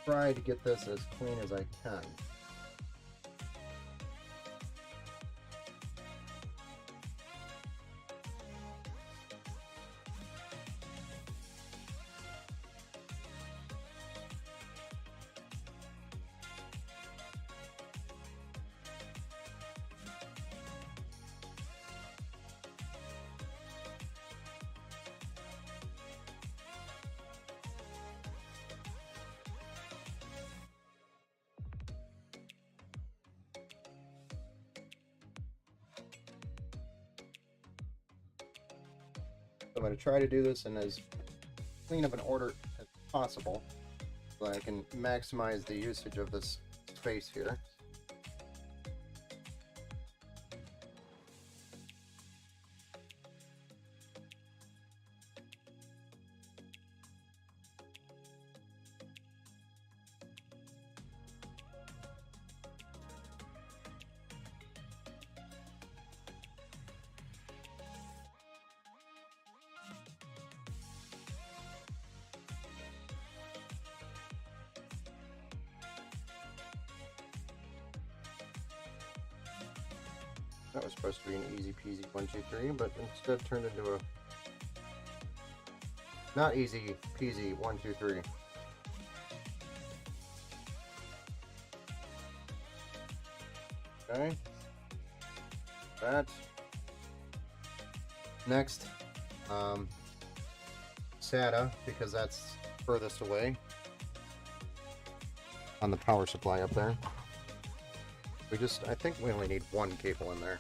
Try to get this as clean as I can. I'm going to try to do this in as clean of an order as possible so that I can maximize the usage of this space here. That was supposed to be an easy peasy 1, 2, 3, but instead turned into a not easy peasy 1, 2, 3. Okay. That. Next, SATA, because that's furthest away on the power supply up there. I think we only need one cable in there.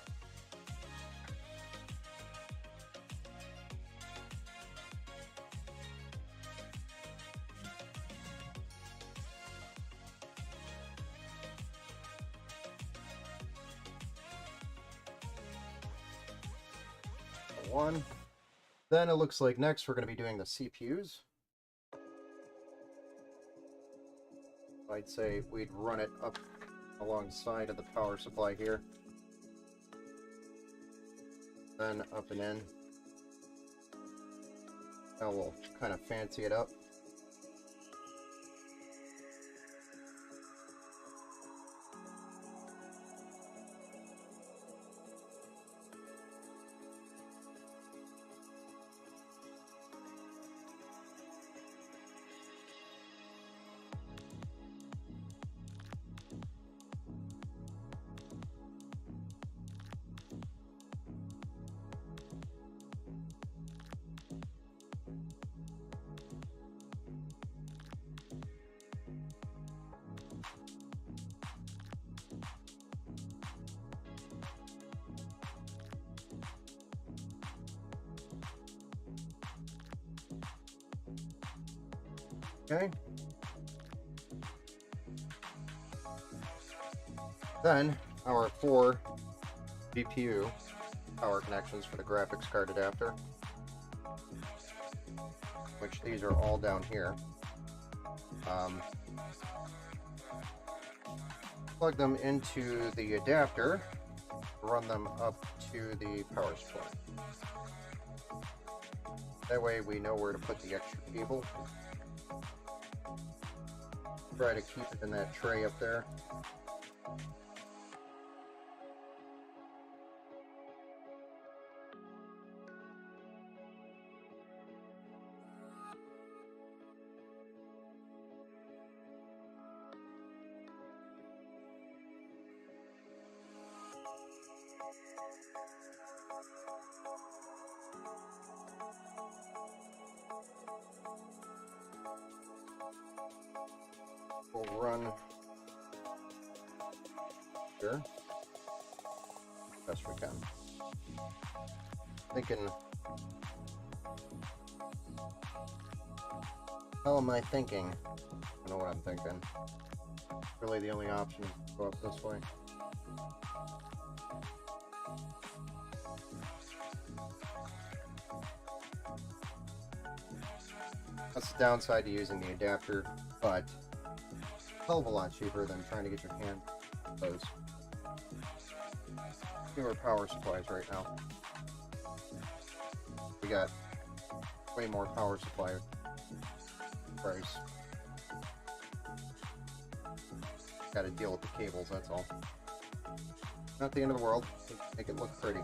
One. Then it looks like next we're going to be doing the CPUs. I'd say we'd run it up alongside of the power supply here, then up and in. Now we'll kind of fancy it up. Okay. Then our 4 GPU power connections for the graphics card adapter, which these are all down here. Plug them into the adapter, run them up to the power supply. That way we know where to put the extra cable. Try to keep it in that tray up there. We'll run here best we can. Thinking, how am I thinking? I know what I'm thinking. Really, the only option is to go up this way. That's the downside to using the adapter, but hell of a lot cheaper than trying to get your hand those. Newer power supplies right now. We got way more power supply price. Got to deal with the cables, that's all. Not the end of the world. Make it look pretty.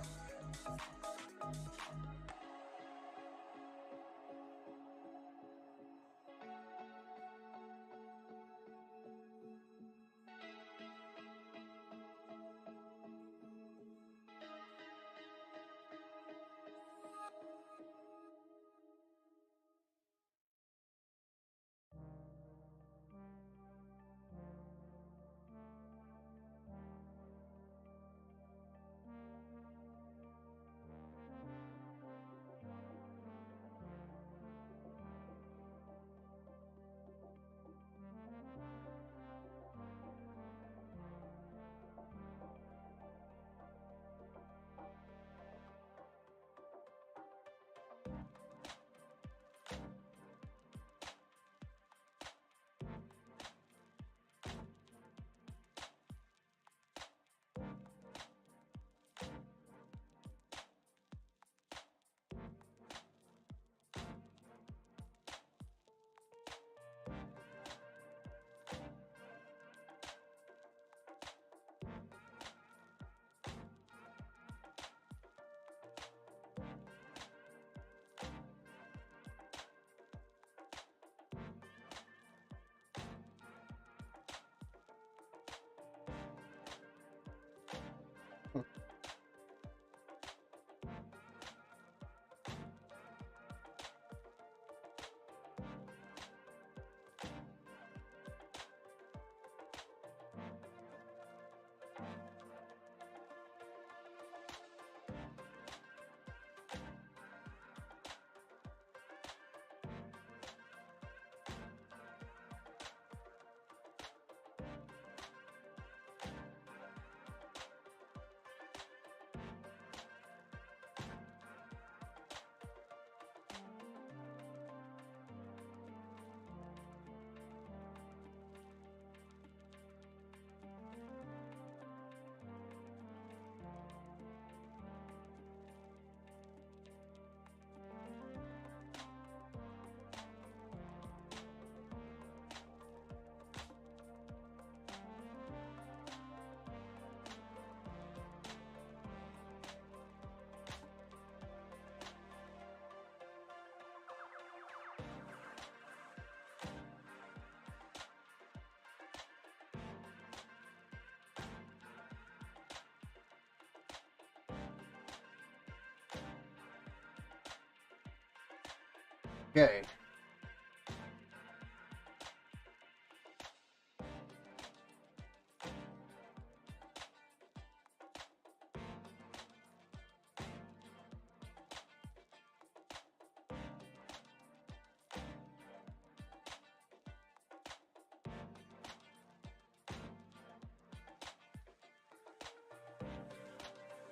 Okay.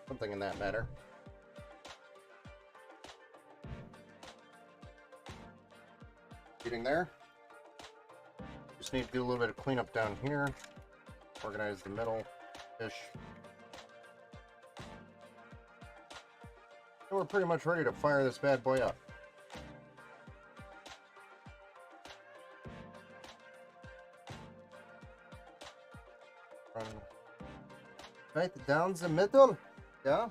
Something in that matter. Getting there. Just need to do a little bit of cleanup down here. Organize the middle-ish. And we're pretty much ready to fire this bad boy up. Run right down the middle. Yeah.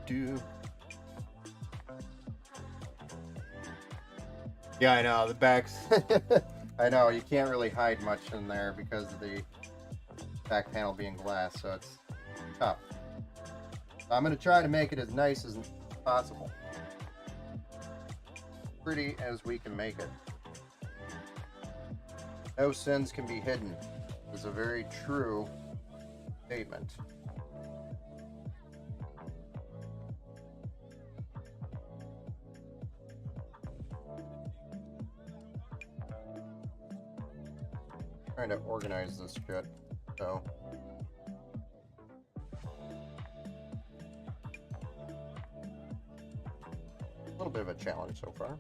Do. Yeah, I know, the backs. I know, you can't really hide much in there because of the back panel being glass, so it's tough. So I'm going to try to make it as nice as possible. Pretty as we can make it. No sins can be hidden. It's a very true statement. Trying to organize this shit, so a little bit of a challenge so far.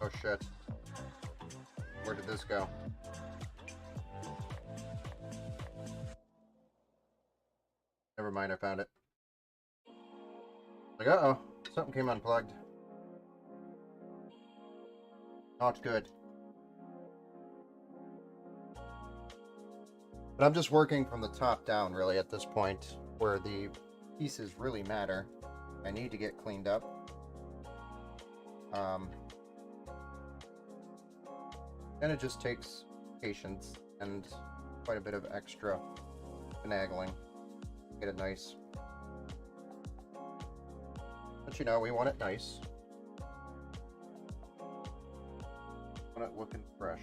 Oh shit. Where did this go? Never mind, I found it. Like, uh-oh. Something came unplugged. Not good. But I'm just working from the top down, really, at this point, where the pieces really matter. I need to get cleaned up. And it just takes patience and quite a bit of extra finagling. Get it nice. But you know, we want it nice. Want it looking fresh.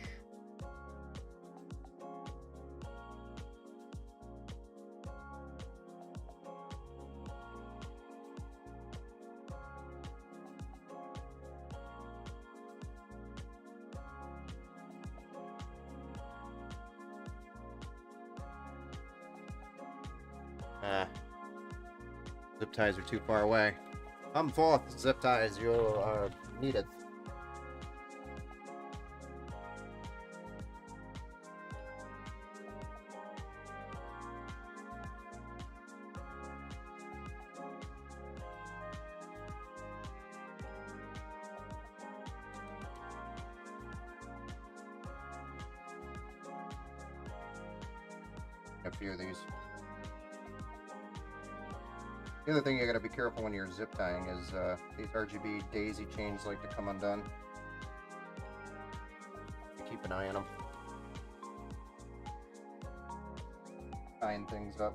Zip ties are too far away. Come forth, zip ties, you are needed. A few of these. The other thing you gotta be careful when you're zip tying is these RGB daisy chains like to come undone. Keep an eye on them. Tying things up.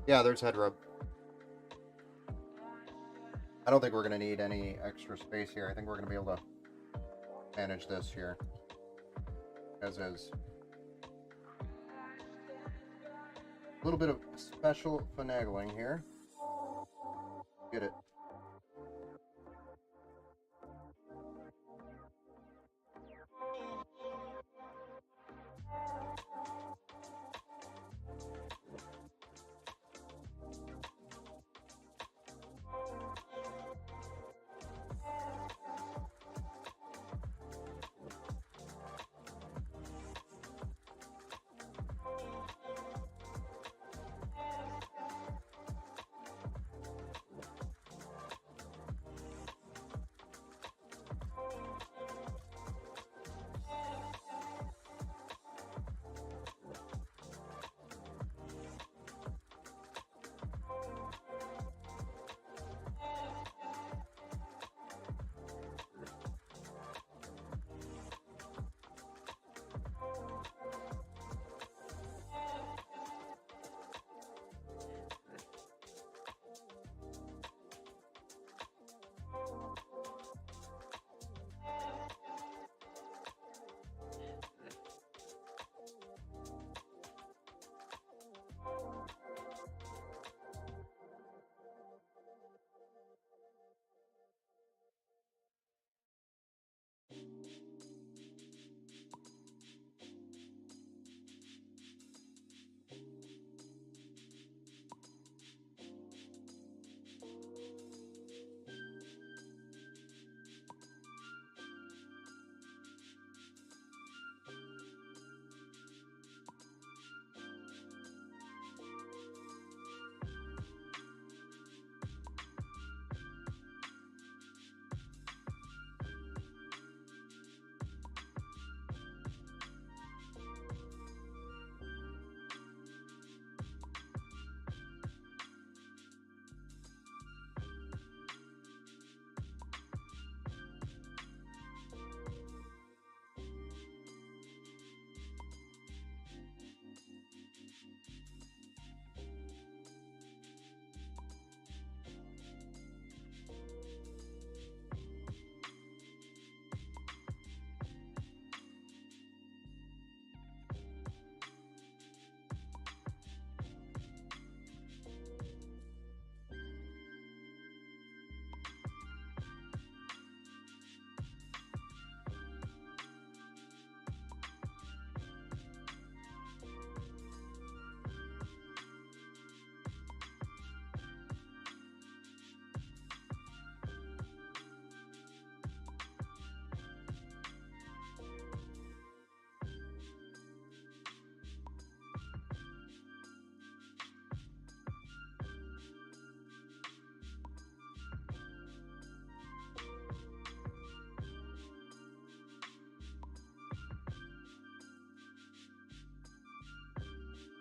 Yeah, there's head rub. I don't think we're going to need any extra space here. I think we're going to be able to manage this here as is. A little bit of special finagling here. Get it.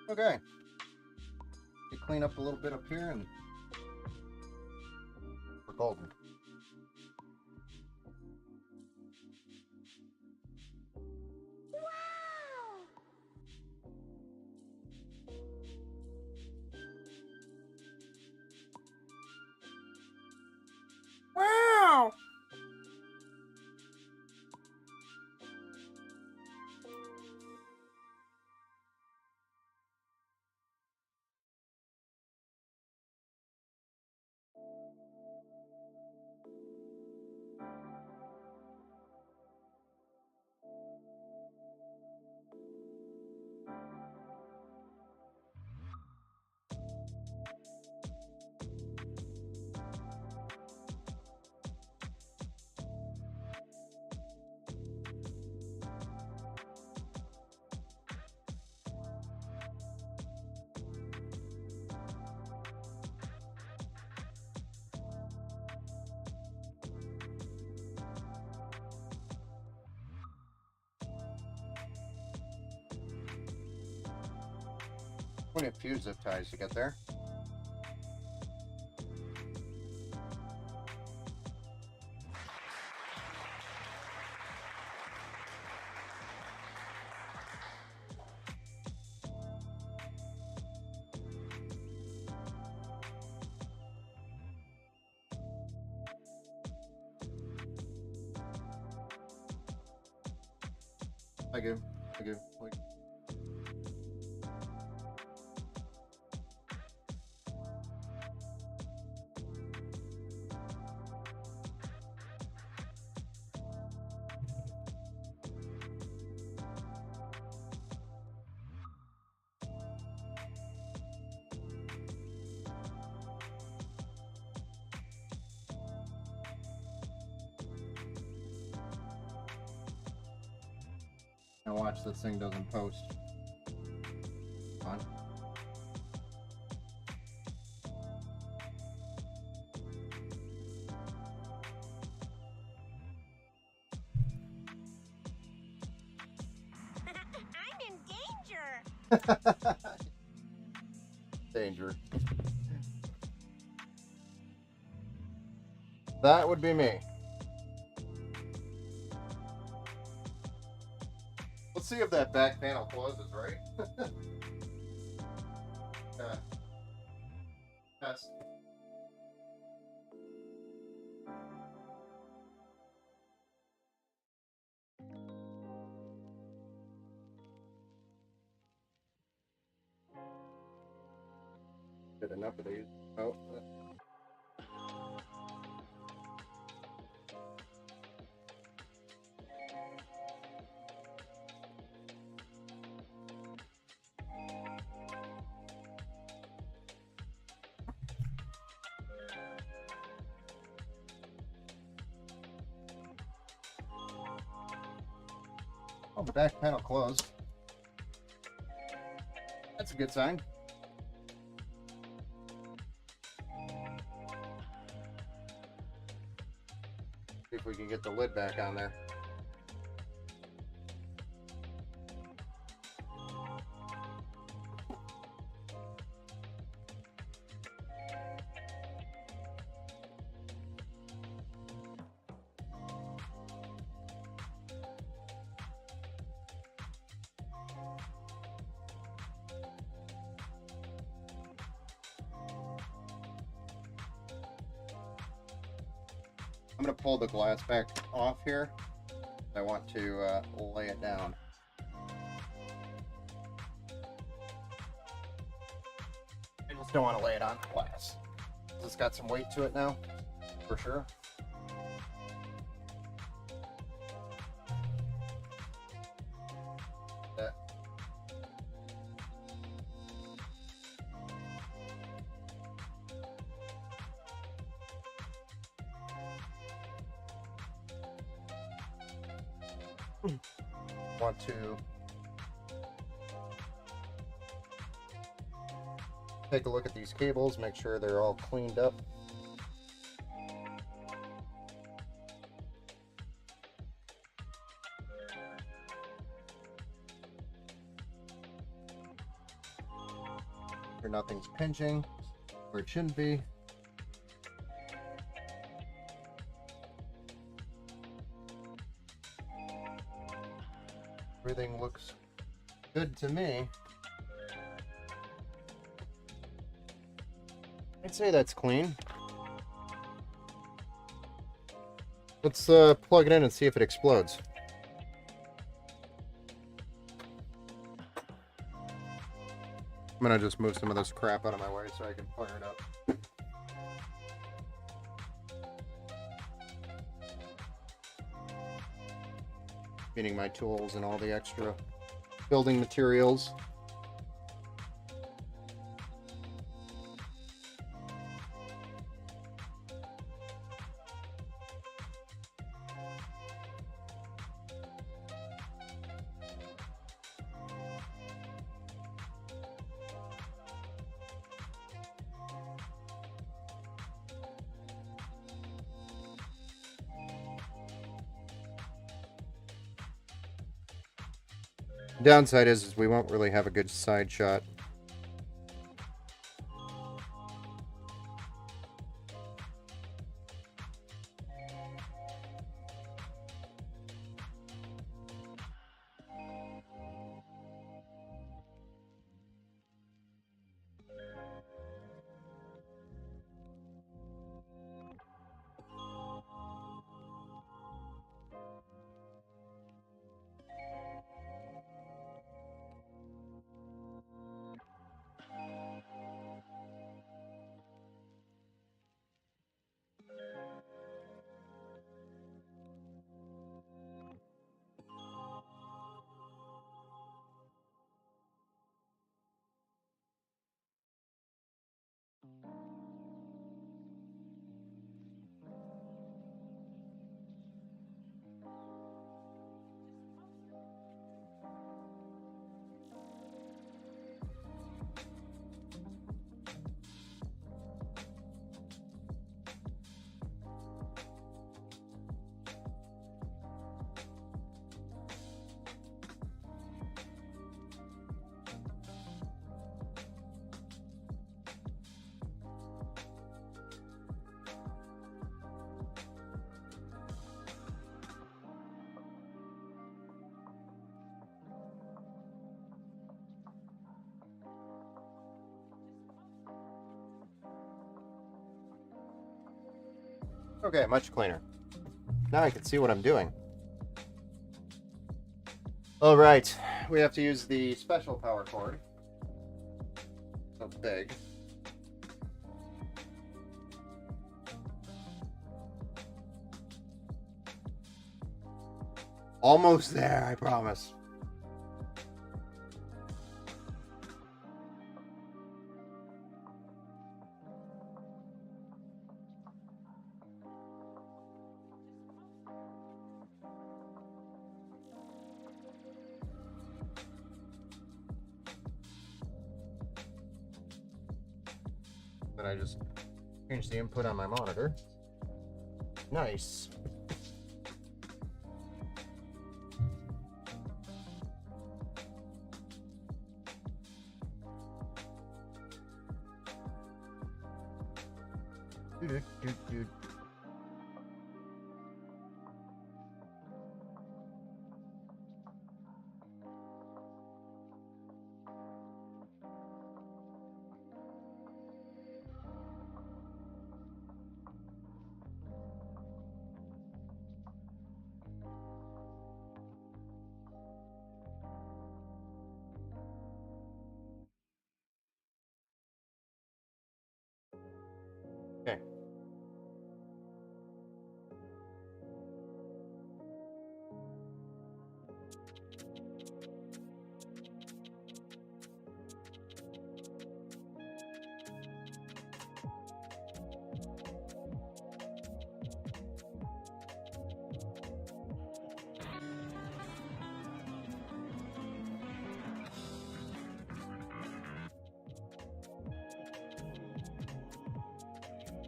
Okay. You clean up a little bit up here and we're golden. Wow! We need a few zip ties to get there. I give. Like, now watch this thing doesn't post. On. I'm in danger. Danger. That would be me. Let's see if that back panel closes, right? Test. Did enough of these. Oh. Oh, the back panel closed. That's a good sign. See if we can get the lid back on there. I'm going to pull the glass back off here. I want to lay it down. I just don't want to lay it on the glass. It's got some weight to it now, for sure. That. Want to take a look at these cables, make sure they're all cleaned up. Sure nothing's pinching where it shouldn't be. Everything looks good to me. I'd say that's clean. Let's plug it in and see if it explodes. I'm gonna just move some of this crap out of my way so I can fire it up. Getting my tools and all the extra building materials. Downside is we won't really have a good side shot. Okay, much cleaner. Now I can see what I'm doing. Alright, we have to use the special power cord. So big. Almost there, I promise. Then I just change the input on my monitor. Nice. Dude. Okay.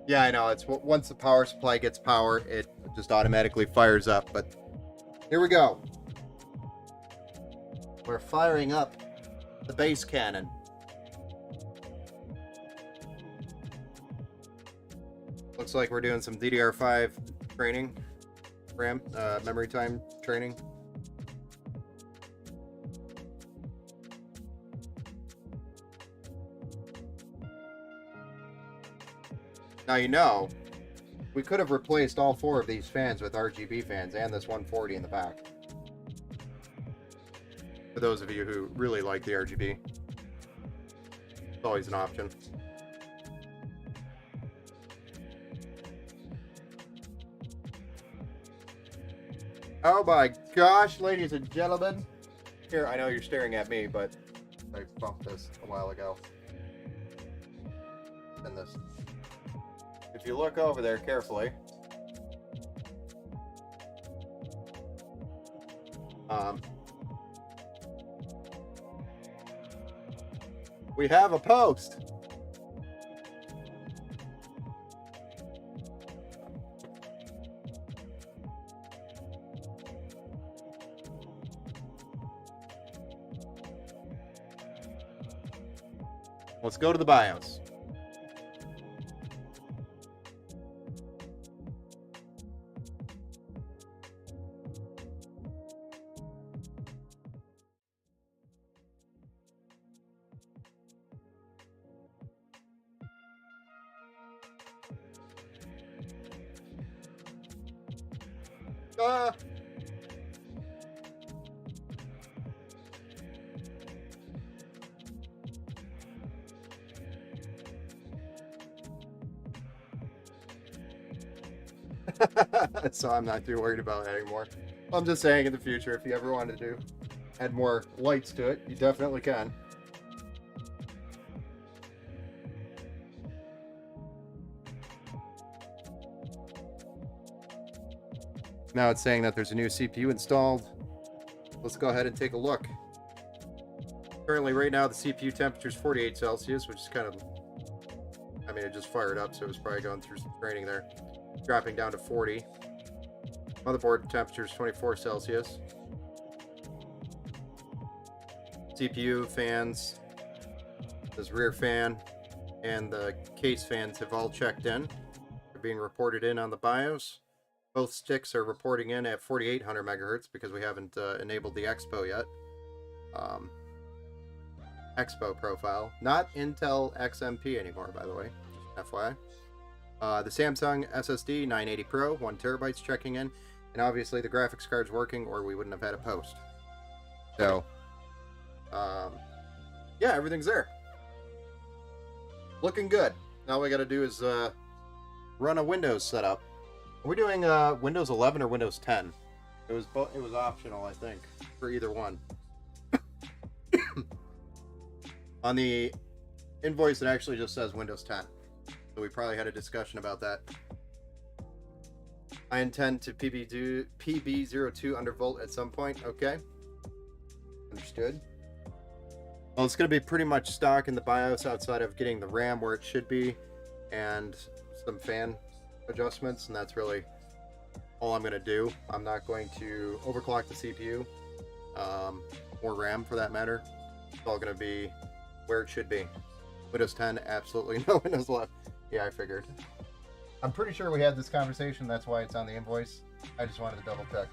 Yeah, I know. It's once the power supply gets power, it just automatically fires up. But here we go. We're firing up the base cannon. Looks like we're doing some DDR5 training, RAM, memory time training. Now, you know, we could have replaced all 4 of these fans with RGB fans and this 140 in the back. For those of you who really like the RGB, it's always an option. Oh my gosh, ladies and gentlemen. Here, I know you're staring at me, but I bumped this a while ago. And this. If you look over there carefully, we have a post. Let's go to the BIOS. So I'm not too worried about it anymore. I'm just saying, in the future, if you ever wanted to add more lights to it, you definitely can. Now it's saying that there's a new CPU installed. Let's go ahead and take a look. Currently, right now, the CPU temperature is 48 Celsius, which is kind of... I mean, it just fired up, so it was probably going through some training there. Dropping down to 40. Motherboard temperature is 24 Celsius. CPU fans, this rear fan, and the case fans have all checked in. They're being reported in on the BIOS. Both sticks are reporting in at 4800 megahertz because we haven't enabled the Expo yet. Expo profile. Not Intel XMP anymore, by the way. Just FYI. The Samsung SSD 980 Pro, 1 terabytes checking in, and obviously the graphics card's working, or we wouldn't have had a post. So, yeah, everything's there. Looking good. Now all we got to do is run a Windows setup. Are we doing Windows 11 or Windows 10? It was optional, I think, for either one. On the invoice, it actually just says Windows 10. So we probably had a discussion about that. I intend to PB02 undervolt at some point. Okay. Understood. Well, it's going to be pretty much stock in the BIOS outside of getting the RAM where it should be and some fan adjustments, and that's really all I'm going to do. I'm not going to overclock the CPU or RAM for that matter. It's all going to be where it should be. Windows 10, absolutely no Windows 11. Yeah, I figured. I'm pretty sure we had this conversation. That's why it's on the invoice. I just wanted to double check.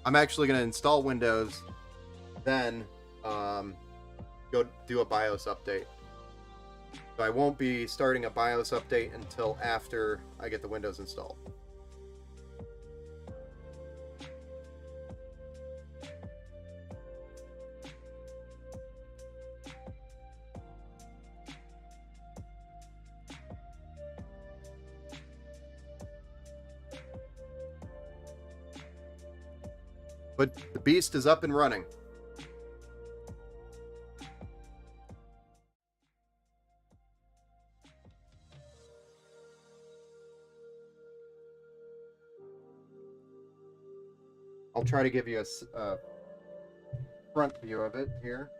I'm actually gonna install Windows, then go do a BIOS update. So I won't be starting a BIOS update until after I get the Windows installed. But the beast is up and running. I'll try to give you a front view of it here.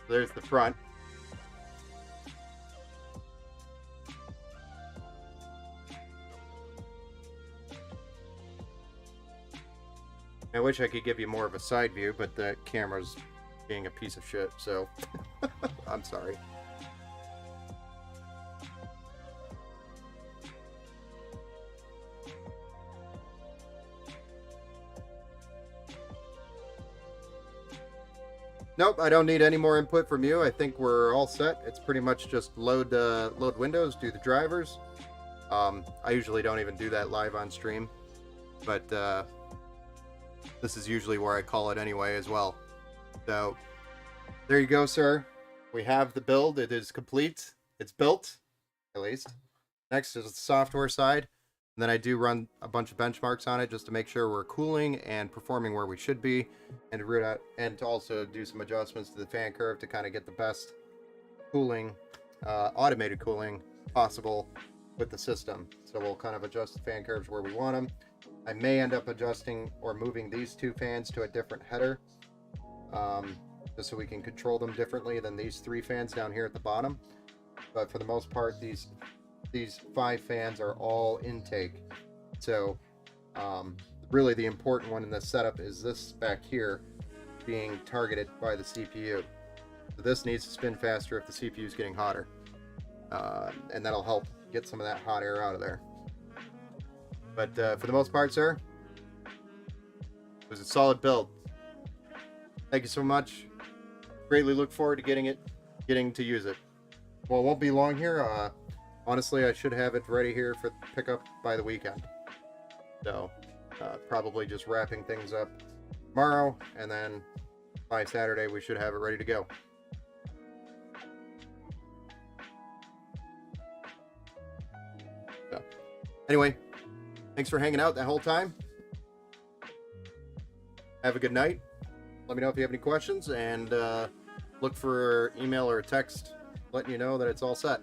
There's the front. I wish I could give you more of a side view, but the camera's being a piece of shit, so I'm sorry. Nope, I don't need any more input from you. I think we're all set. It's pretty much just load Windows, do the drivers. I usually don't even do that live on stream, but this is usually where I call it anyway as well. So there you go, sir. We have the build. It is complete. It's built, at least. Next is the software side. And then I do run a bunch of benchmarks on it just to make sure we're cooling and performing where we should be, and to root out, and to also do some adjustments to the fan curve to kind of get the best cooling, automated cooling possible with the system. So we'll kind of adjust the fan curves where we want them. I may end up adjusting or moving these two fans to a different header, just so we can control them differently than these three fans down here at the bottom. But for the most part, these 5 fans are all intake. So really the important one in this setup is this back here being targeted by the CPU. So this needs to spin faster if the CPU is getting hotter, and that'll help get some of that hot air out of there. But for the most part, sir, it was a solid build. Thank you so much. Greatly look forward to getting to use it. Well, it won't be long here. Honestly, I should have it ready here for pickup by the weekend. So, probably just wrapping things up tomorrow, and then by Saturday we should have it ready to go. So, anyway, thanks for hanging out that whole time. Have a good night. Let me know if you have any questions, and look for email or a text letting you know that it's all set.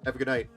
Have a good night.